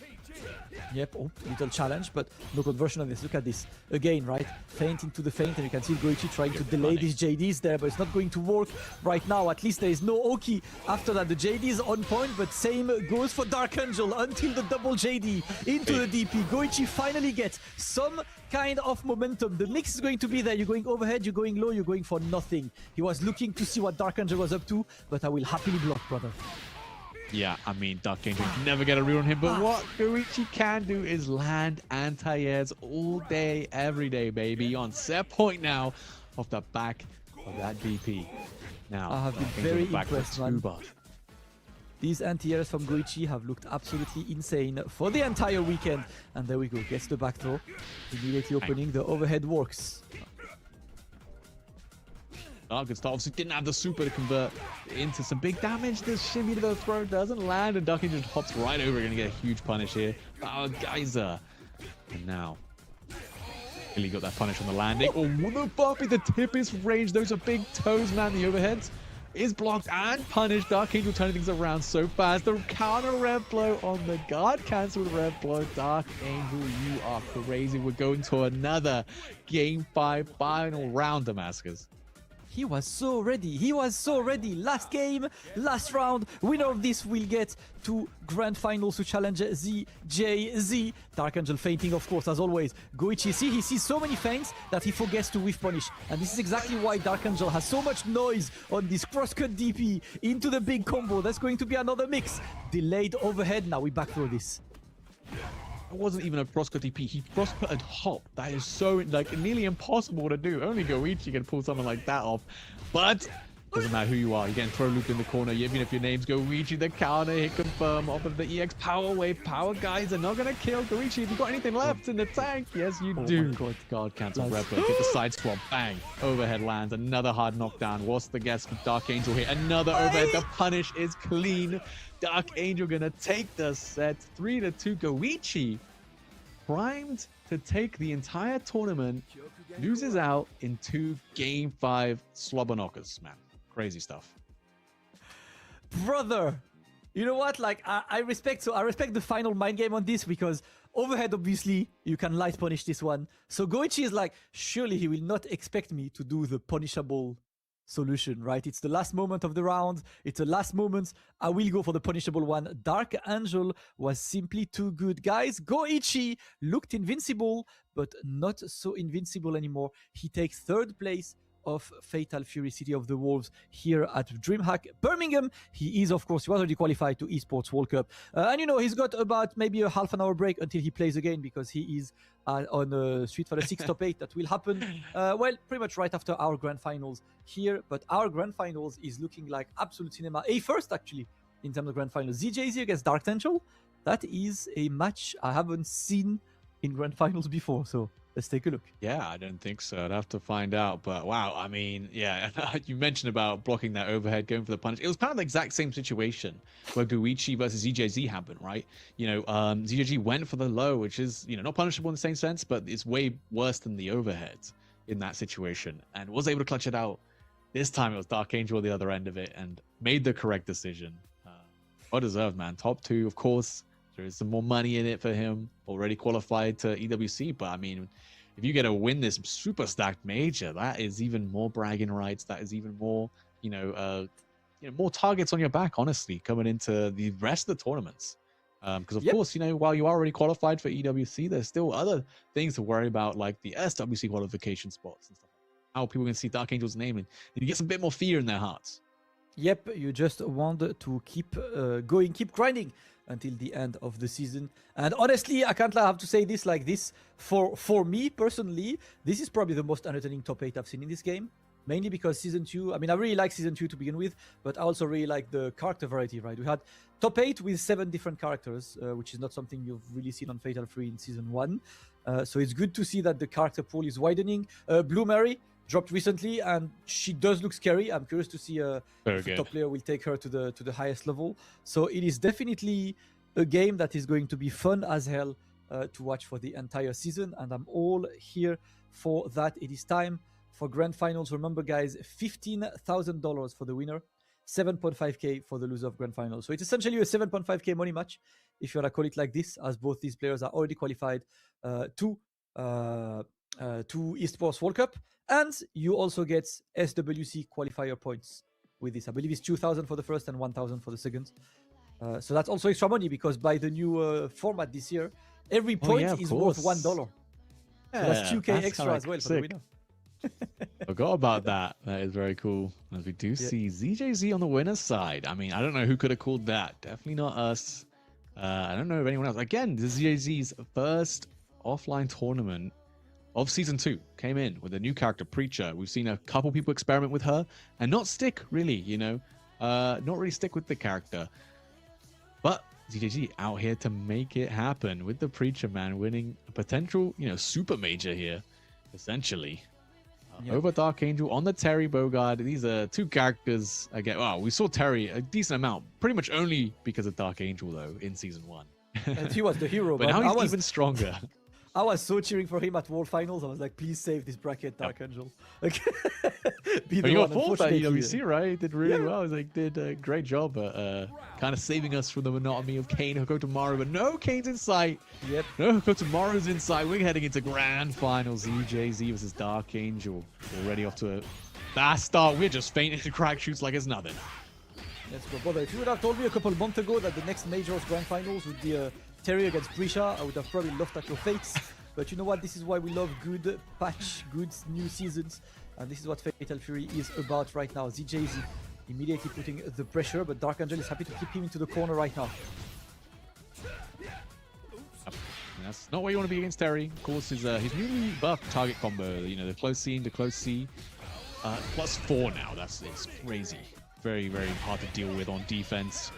Yep, oh, little challenge, but no conversion on this. Look at this. Again, right? Feint into the feint, and you can see Goichi trying to delay these JDs there, but it's not going to work right now. At least there is no Oki after that. The JD is on point, but same goes for Dark Angel until the double JD into the DP. Goichi finally gets some kind of momentum. The mix is going to be there. You're going overhead, you're going low, you're going for nothing. He was looking to see what Dark Angel was up to, but I will happily block, brother. Yeah, I mean, Dark Angel can never get a read on him, but what Goichi can do is land anti-airs all day, every day, baby. On set point now off the back of that DP. Now, I have been very impressed, man. These anti-airs from Goichi have looked absolutely insane for the entire weekend. And there we go, gets the back throw. Immediately opening, the overhead works. Good start. Obviously didn't have the super to convert into some big damage. This shimmy to the throw doesn't land, and Dark Angel just hops right over. Gonna get a huge punish here. Oh, Geyser. And now, really got that punish on the landing. Oh, what the bumpy, the tip is range. Those are big toes, man. The overheads is blocked and punished. Dark Angel turning things around so fast. The counter rev blow on the guard cancelled rev blow. Dark Angel, you are crazy. We're going to another Game 5 final round, Damascus. He was so ready. He was so ready. Last game, last round. Winner of this will get to grand finals to challenge ZJZ. Dark Angel fainting, of course, as always. Goichi, see, he sees so many feints that he forgets to whiff punish. And this is exactly why Dark Angel has so much noise on this crosscut DP into the big combo. That's going to be another mix. Delayed overhead. Now we back through this. It wasn't even a crosscut DP. He crosscut hop. That is so nearly impossible to do. Only Goichi can pull something like that off. But doesn't matter who you are. You're getting throw looped in the corner. Even if your name's Goichi, the counter hit confirm off of the EX power wave. Power guys are not gonna kill Goichi. Have you got anything left in the tank? Yes, you do. God, guard cancel rev. Get the side swap. Bang. Overhead lands. Another hard knockdown. What's the guess? Dark Angel here. Another overhead. The punish is clean. Dark Angel gonna take the set 3-2. Goichi primed to take the entire tournament, loses out in 2 Game 5 slobber knockers, man. Crazy stuff. Brother, you know what? Like, I respect the final mind game on this, because overhead, obviously, you can light punish this one. So Goichi is like, surely he will not expect me to do the punishable solution, right? It's the last moment of the round. It's the last moment. I will go for the punishable one. Dark Angel was simply too good. Guys, Goichi looked invincible, but not so invincible anymore. He takes 3rd place of Fatal Fury City of the Wolves here at DreamHack Birmingham. He is, of course, he was already qualified to Esports World Cup. And, you know, he's got about maybe a half an hour break until he plays again, because he is on Street Fighter 6 top 8. That will happen, well, pretty much right after our grand finals here. But our grand finals is looking like absolute cinema. First, actually, in terms of grand finals. ZJZ against Dark Angel. That is a match I haven't seen in grand finals before, so let's take a look. Yeah, I don't think so. I'd have to find out. But wow, I mean, yeah, you mentioned about blocking that overhead, going for the punish. It was kind of the exact same situation where Goichi versus ZJZ happened, right? You know, ZJZ went for the low, which is, you know, not punishable in the same sense, but it's way worse than the overhead in that situation, and was able to clutch it out. This time it was Dark Angel at the other end of it and made the correct decision. Well deserved, man. Top 2, of course. There is some more money in it for him. Already qualified to EWC, but I mean, if you get to win this super stacked major, that is even more bragging rights. That is even more, more targets on your back, honestly, coming into the rest of the tournaments. Because of course, you know, while you are already qualified for EWC, there's still other things to worry about, like the SWC qualification spots and stuff. How people can see Dark Angel's name and you get some bit more fear in their hearts. Yep, you just want to keep going, keep grinding until the end of the season. And honestly, I can't lie, I have to say this like this. For me personally, this is probably the most entertaining top 8 I've seen in this game. Mainly because Season 2, I mean, I really like Season 2 to begin with, but I also really like the character variety, right? We had top 8 with 7 different characters, which is not something you've really seen on Fatal Fury in Season 1. So it's good to see that the character pool is widening. Blue Mary dropped recently, and she does look scary. I'm curious to see if the top player will take her to the highest level. So it is definitely a game that is going to be fun as hell to watch for the entire season, and I'm all here for that. It is time for grand finals. Remember, guys, $15,000 for the winner, 7.5k for the loser of grand finals. So it's essentially a 7.5k money match. if you want to call it like this, as both these players are already qualified to Esports World Cup, and you also get SWC qualifier points with this. I believe it's 2,000 for the first and 1,000 for the second. So that's also extra money, because by the new format this year, every point is worth $1. So that's 2K extra as well for the winner. Forgot about that. That is very cool. As we do see ZJZ on the winner's side. I mean, I don't know who could have called that. Definitely not us. I don't know if anyone else. Again, this is ZJZ's first offline tournament of Season 2. Came in with a new character, Preacher. We've seen a couple people experiment with her and not stick, really, you know. Not really stick with the character. But ZJZ out here to make it happen with the Preacher, man, winning a potential, you know, super major here, essentially. Over Dark Angel on the Terry Bogard. These are two characters again. Wow, we saw Terry a decent amount, pretty much only because of Dark Angel though in Season 1. And he was the hero, but now he's even stronger. I was so cheering for him at World Finals. I was like, please save this bracket, Dark Angel. Okay. Be the one, fourth at EWC, right? He did really well. He like, did a great job at kind of saving us from the monotony of Kane Hokotomaru. But no Kane's in sight. Yep. No Hokotomaru's in sight. We're heading into Grand Finals. EJZ versus Dark Angel. Already off to a fast start. We're just fainting to crack shoots like it's nothing. Let's go, brother. If you would have told me a couple of months ago that the next Majors Grand Finals would be Terry against Prisha, I would have probably laughed at your face. But you know what? This is why we love good patch, good new seasons. And this is what Fatal Fury is about right now. ZJZ immediately putting the pressure, but Dark Angel is happy to keep him into the corner right now. That's not where you want to be against Terry. Of course, his newly buffed target combo, you know, the close C into close C. +4 now. It's crazy. Very, very hard to deal with on defense.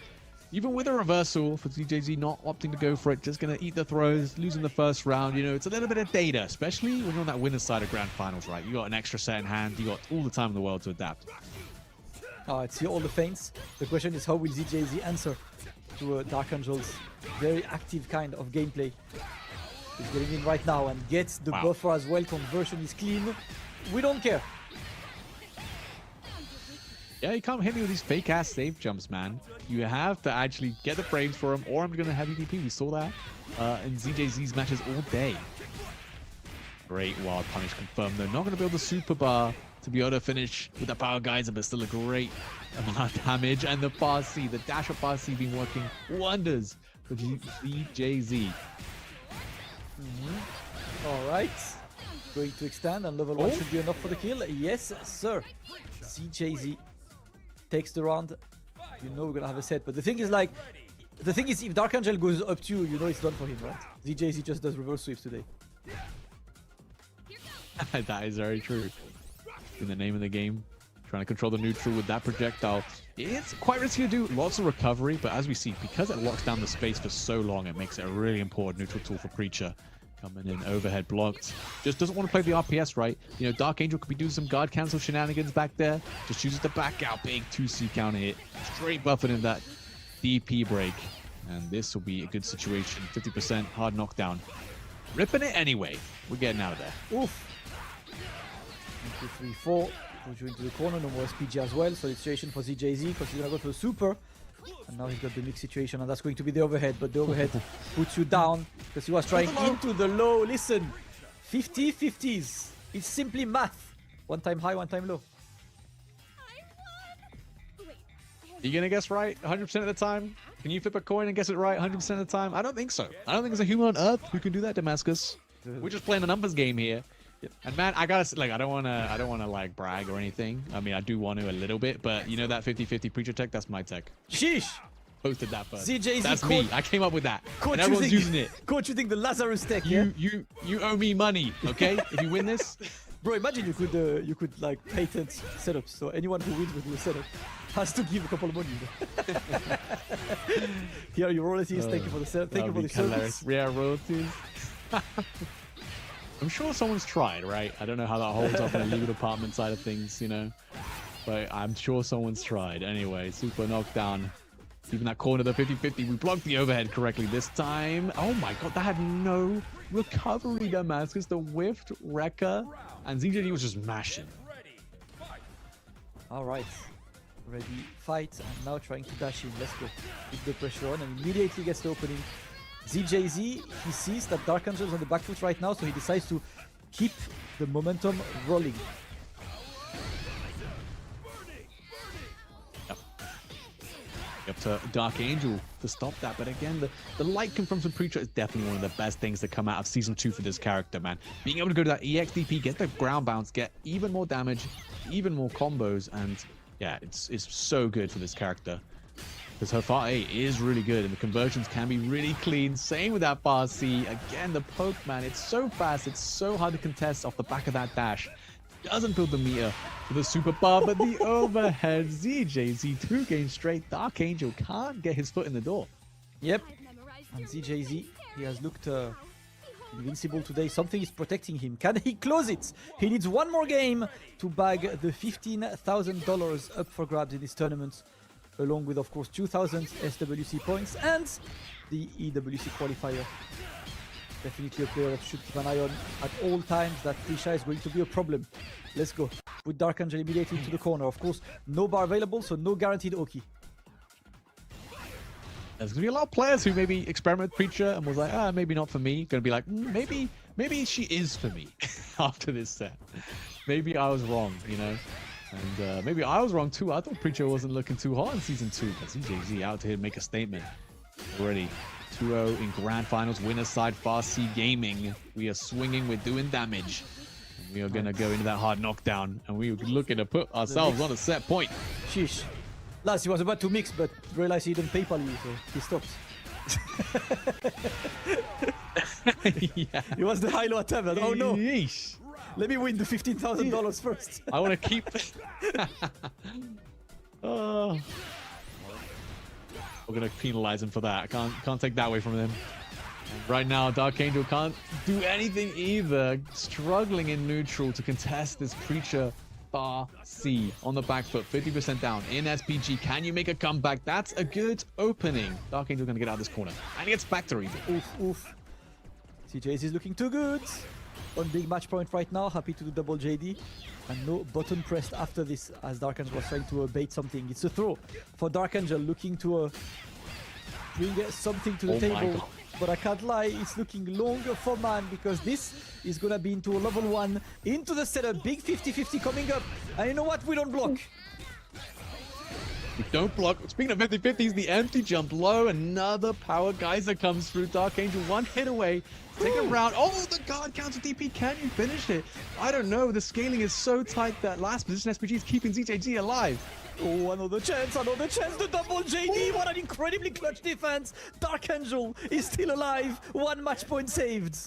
Even with a reversal for ZJZ not opting to go for it, just going to eat the throws, losing the first round. You know, it's a little bit of data, especially when you're on that winner's side of Grand Finals, right? You got an extra set in hand. You got all the time in the world to adapt. It's here all the feints. The question is, how will ZJZ answer to Dark Angel's very active kind of gameplay? He's getting in right now and gets the buffer as well. Conversion is clean. We don't care. Yeah, you can't hit me with these fake-ass save jumps, man. You have to actually get the frames for him, or I'm going to have EDP. We saw that in ZJZ's matches all day. Great Wild Punish confirmed, though. Not going to build the super bar to be able to finish with the power geyser, but still a great amount of damage. And the bar C, the dash up bar C, been working wonders for ZJZ. All right. Going to extend, and level 1 should be enough for the kill. Yes, sir. ZJZ takes the round. You know we're gonna have a set, but the thing is, like, if Dark Angel goes up to you, you know it's done for him, right? ZJZ just does reverse sweeps today. That is very true. In the name of the game, trying to control the neutral with that projectile. It's quite risky to do. Lots of recovery, but as we see, because it locks down the space for so long, it makes it a really important neutral tool for Preacher. Coming in overhead blocked. Just doesn't want to play the RPS, right? You know, Dark Angel could be doing some guard cancel shenanigans back there. Just chooses to back out. Big 2C counter hit. Straight buffing in that DP break. And this will be a good situation. 50% hard knockdown. Ripping it anyway. We're getting out of there. Oof. 1, 2, 3, 4. Push you into the corner. No more SPG as well. So the situation for ZJZ, because he's going to go for the super. And now he's got the mixed situation, and that's going to be the overhead. But the overhead puts you down because he was trying into the low. Listen, 50-50s. It's simply math. One time high, one time low. You gonna guess right 100% of the time? Can you flip a coin and guess it right 100% of the time? I don't think so. I don't think there's a human on Earth who can do that, Damascus. We're just playing a numbers game here. And man, I gotta like, I don't wanna like brag or anything. I mean, I do want to a little bit, but you know that 50-50 Preacher tech, that's my tech. Sheesh. Posted that first. ZJZ that's me. I came up with that. And everyone's using it. Coach, you think the Lazarus tech? You owe me money, okay? If you win this. Bro, imagine you could like patent setups. So anyone who wins with your setup has to give a couple of money. Here are your royalties. Thank you for the setup. Thank you for the service. Yeah, royalties. I'm sure someone's tried, right? I don't know how that holds up in the legal department side of things, you know? But I'm sure someone's tried. Anyway, super knockdown. Even that corner, the 50-50. We blocked the overhead correctly this time. Oh my god, that had no recovery, Damascus. The whiffed Wrecker. And ZJD was just mashing. All right. Ready, fight, and now trying to dash in. Let's go. Keep the pressure on and immediately gets the opening. ZJZ, he sees that Dark Angel's on the back foot right now, so he decides to keep the momentum rolling. Up to Dark Angel to stop that, but again, the light confirms from Preacher is definitely one of the best things to come out of Season 2 for this character, man. Being able to go to that EXDP, get the ground bounce, get even more damage, even more combos, and yeah, it's so good for this character. Because her Far A is really good, and the conversions can be really clean. Same with that Far C. Again, the poke, man, it's so fast, it's so hard to contest off the back of that dash. Doesn't build the meter for the super bar, but the overhead ZJZ 2 games straight. Dark Angel can't get his foot in the door. Yep, and ZJZ, he has looked invincible today. Something is protecting him. Can he close it? He needs one more game to bag the $15,000 up for grabs in this tournament, along with, of course, 2,000 SWC points and the EWC qualifier. Definitely a player that should keep an eye on at all times. That Prisha is going to be a problem. Let's go. Put Dark Angel immediately into the corner. Of course, no bar available, so no guaranteed Oki. There's going to be a lot of players who maybe experiment with Preacher and was like, maybe not for me. Going to be like, maybe she is for me after this set. Maybe I was wrong, you know? And maybe I was wrong too. I thought Preacher wasn't looking too hot in Season 2. But ZJZ out here to make a statement already. 2-0 in Grand Finals, winner side Far C Gaming. We are swinging, we're doing damage. And we are going to go into that hard knockdown, and we are looking to put ourselves on a set point. Sheesh. Last, he was about to mix, but realized he didn't PayPal you, so he stopped. Yeah. It was the high-low attempt. Oh no. Yeesh. Let me win the $15,000 first. I want to keep... Oh. We're going to penalize him for that. I can't take that away from him. And right now, Dark Angel can't do anything either. Struggling in neutral to contest this Preacher Far C on the back foot. 50% down in SPG. Can you make a comeback? That's a good opening. Dark Angel going to get out of this corner. And he gets back to reason. Oof, oof. CJZ is looking too good. On big match point right now. Happy to do double JD. And no button pressed after this, as Dark Angel was trying to bait something. It's a throw for Dark Angel, looking to bring something to the table. But I can't lie, it's looking long for man, because this is gonna be into a level 1, into the setup. Big 50-50 coming up. And you know what? We don't block. We don't block. Speaking of 50-50s, the empty jump low. Another power geyser comes through. Dark Angel one hit away. Take a round. Oh, the guard counter DP. Can you finish it? I don't know. The scaling is so tight that last position SPG is keeping ZJG alive. Oh, another chance, the double JD. What an incredibly clutch defense. Dark Angel is still alive. One match point saved.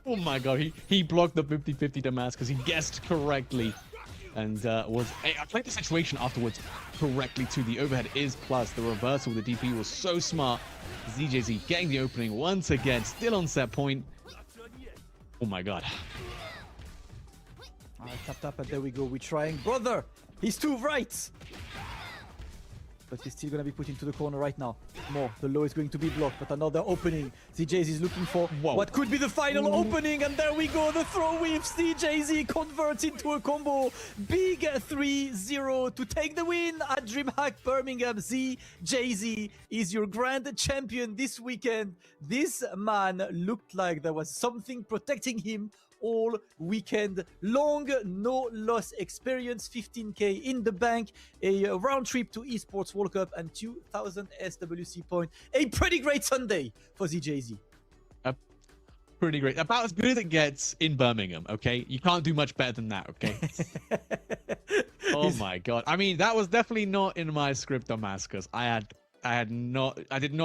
Oh my god, he blocked the 50-50 Damas because he guessed correctly. And I played the situation afterwards correctly too. The overhead is plus. The reversal with the DP was so smart. ZJZ getting the opening once again, still on set point. Oh my god. Tap, and there we go. We're trying. Brother, he's too right. But he's still going to be put into the corner right now. More. The low is going to be blocked, but another opening. ZJZ is looking for what could be the final opening, and there we go. The throw with ZJZ converts into a combo. Big 3-0 to take the win at DreamHack Birmingham. ZJZ is your grand champion this weekend. This man looked like there was something protecting him all weekend long. No loss experience, 15k in the bank, a round trip to Esports World Cup, and 2,000 SWC points. A pretty great Sunday for ZJZ. Pretty great. About as good as it gets in Birmingham, okay? You can't do much better than that, okay? Oh my god. I mean, that was definitely not in my script, Damascus. I did not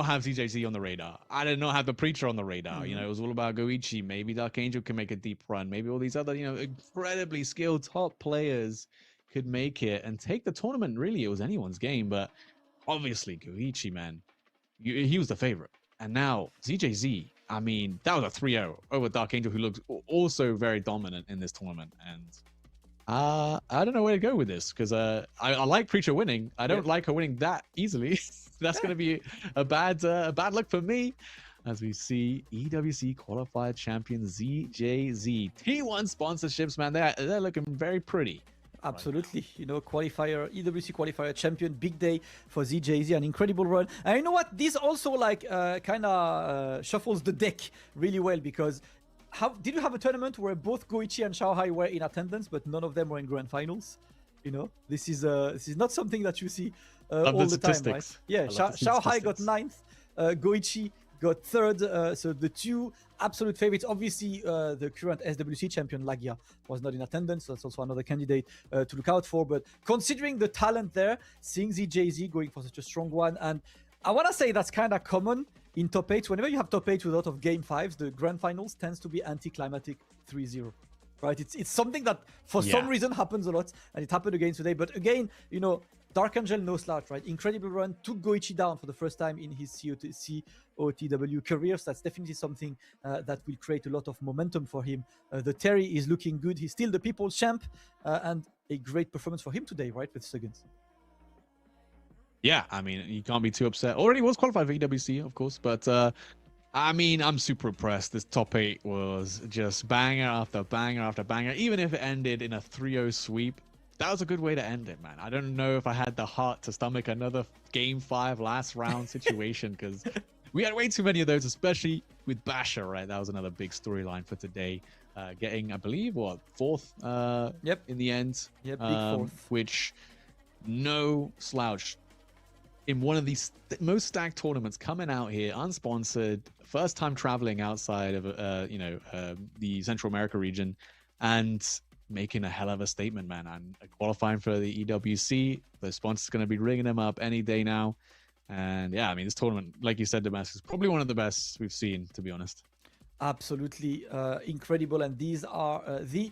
have ZJZ on the radar. I did not have the Preacher on the radar. You know, it was all about Goichi. Maybe Dark Angel can make a deep run. Maybe all these other, you know, incredibly skilled top players could make it and take the tournament. Really, it was anyone's game. But obviously, Goichi, man, he was the favorite. And now ZJZ, I mean, that was a 3-0 over Dark Angel, who looks also very dominant in this tournament. And I don't know where to go with this, because I like Preacher winning. I don't like her winning that easily. That's going to be a bad luck for me, as we see EWC qualified champion ZJZ. T1 sponsorships, man, they're looking very pretty Absolutely. You know, qualifier, EWC qualifier champion, big day for ZJZ, an incredible run. And you know what? This also like kind of shuffles the deck really well because did you have a tournament where both Goichi and Xiaohai were in attendance, but none of them were in grand finals? You know, this is not something that you see all the time, right? Yeah, Xiaohai got 9th, Goichi got 3rd. So the two absolute favorites. Obviously, the current SWC champion Lagia was not in attendance. So that's also another candidate to look out for. But considering the talent there, seeing ZJZ going for such a strong one, and I want to say that's kind of common in top 8. Whenever you have top 8 with a lot of game 5s, the grand finals tends to be anticlimactic 3-0. Right? It's something that for some reason happens a lot, and it happened again today. But again, you know, Dark Angel no slouch, right? Incredible run, took Goichi down for the first time in his COTW career. So that's definitely something that will create a lot of momentum for him. The Terry is looking good. He's still the people's champ, and a great performance for him today, right? With Suggins. Yeah, I mean, you can't be too upset. Already was qualified for EWC, of course, but I mean, I'm super impressed. This top 8 was just banger after banger after banger. Even if it ended in a 3-0 sweep, that was a good way to end it, man. I don't know if I had the heart to stomach another game 5 last round situation because we had way too many of those, especially with Basher, right? That was another big storyline for today. Getting, I believe, what, 4th in the end? Yep, big 4th. Which, no slouch. In one of these most stacked tournaments, coming out here unsponsored, first time traveling outside of the Central America region, and making a hell of a statement, man. And qualifying for the EWC, the sponsor's going to be ringing them up any day now. And yeah, I mean, this tournament, like you said, Damascus, is probably one of the best we've seen, to be honest. Absolutely incredible. And these are the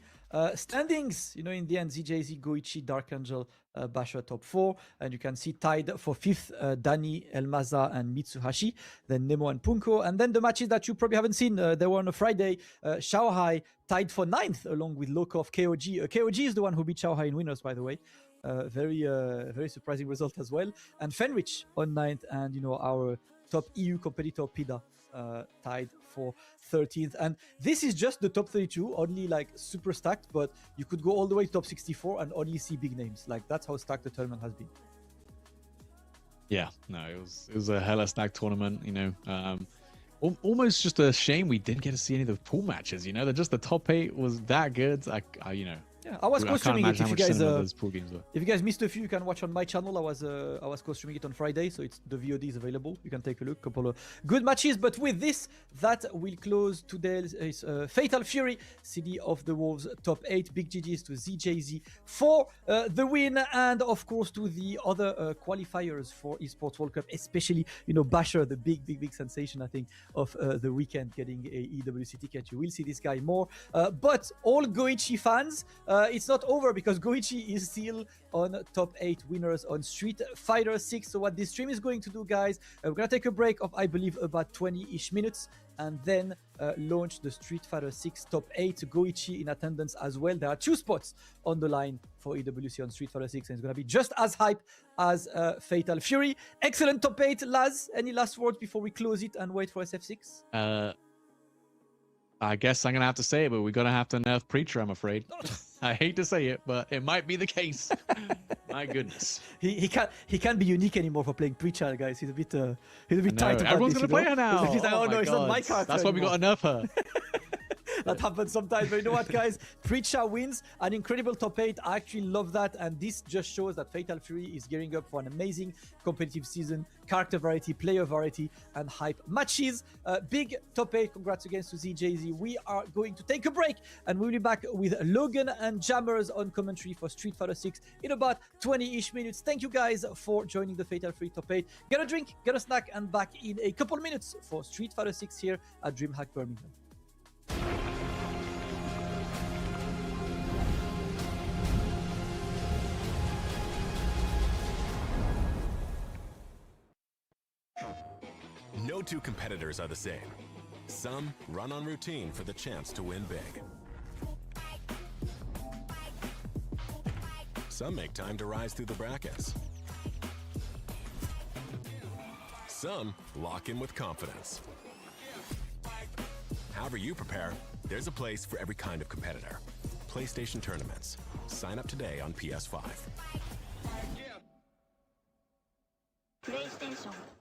standings. You know, in the end, ZJZ, Goichi, Dark Angel, Basha top 4, and you can see tied for 5th Dani, Maza, and Mitsuashi, then Nemo and Punko. And then the matches that you probably haven't seen, they were on a Friday. Xiaohai tied for 9th along with Lokov KOG. KOG is the one who beat Xiaohai in winners, by the way. Very surprising result as well. And Fenrich on 9th, and you know, our top EU competitor Pida tied for 13th. And this is just the top 32, only like super stacked, but you could go all the way to top 64 and only see big names. Like, that's how stacked the tournament has been. Yeah, no, it was a hella stacked tournament, you know. Almost just a shame we didn't get to see any of the pool matches, you know. That just the top 8 was that good. You know. Yeah, I was co-streaming it. If you guys missed a few, you can watch on my channel. I was co-streaming it on Friday, so it's the VOD is available. You can take a look. Couple of good matches. But with this, that will close today's Fatal Fury City of the Wolves top 8. Big GGs to ZJZ for the win, and of course to the other qualifiers for Esports World Cup, especially, you know, Basher, the big sensation, I think, of the weekend, getting a EWC ticket. You will see this guy more. But all Goichi fans, it's not over, because Goichi is still on top 8 winners on Street Fighter 6. So what this stream is going to do, guys, we're gonna take a break of, I believe, about 20-ish minutes, and then launch the Street Fighter 6 top 8. Goichi in attendance as well. There are 2 spots on the line for EWC on Street Fighter 6, and it's gonna be just as hype as Fatal Fury. Excellent top 8, Laz. Any last words before we close it and wait for SF6? I guess I'm gonna have to say it, but we're gonna have to nerf Preacher, I'm afraid. I hate to say it, but it might be the case. My goodness. He can't be unique anymore for playing Preacher, guys. He's a bit tight about Everyone's this, gonna play her now. He's like, oh no, it's not my character. That's why we got to nerf her. That happens sometimes, but you know what, guys? Preacher wins an incredible top 8. I actually love that, and this just shows that Fatal Fury is gearing up for an amazing competitive season. Character variety, player variety, and hype matches. Big top 8. Congrats again to ZJZ. We are going to take a break, and we'll be back with Logan and Jammers on commentary for Street Fighter 6 in about 20-ish minutes. Thank you guys for joining the Fatal Fury top 8. Get a drink, get a snack, and back in a couple minutes for Street Fighter 6 here at DreamHack Birmingham. No two competitors are the same. Some run on routine for the chance to win big. Some make time to rise through the brackets. Some lock in with confidence. However you prepare, there's a place for every kind of competitor. PlayStation tournaments, Sign up today on PS5. プレイステーション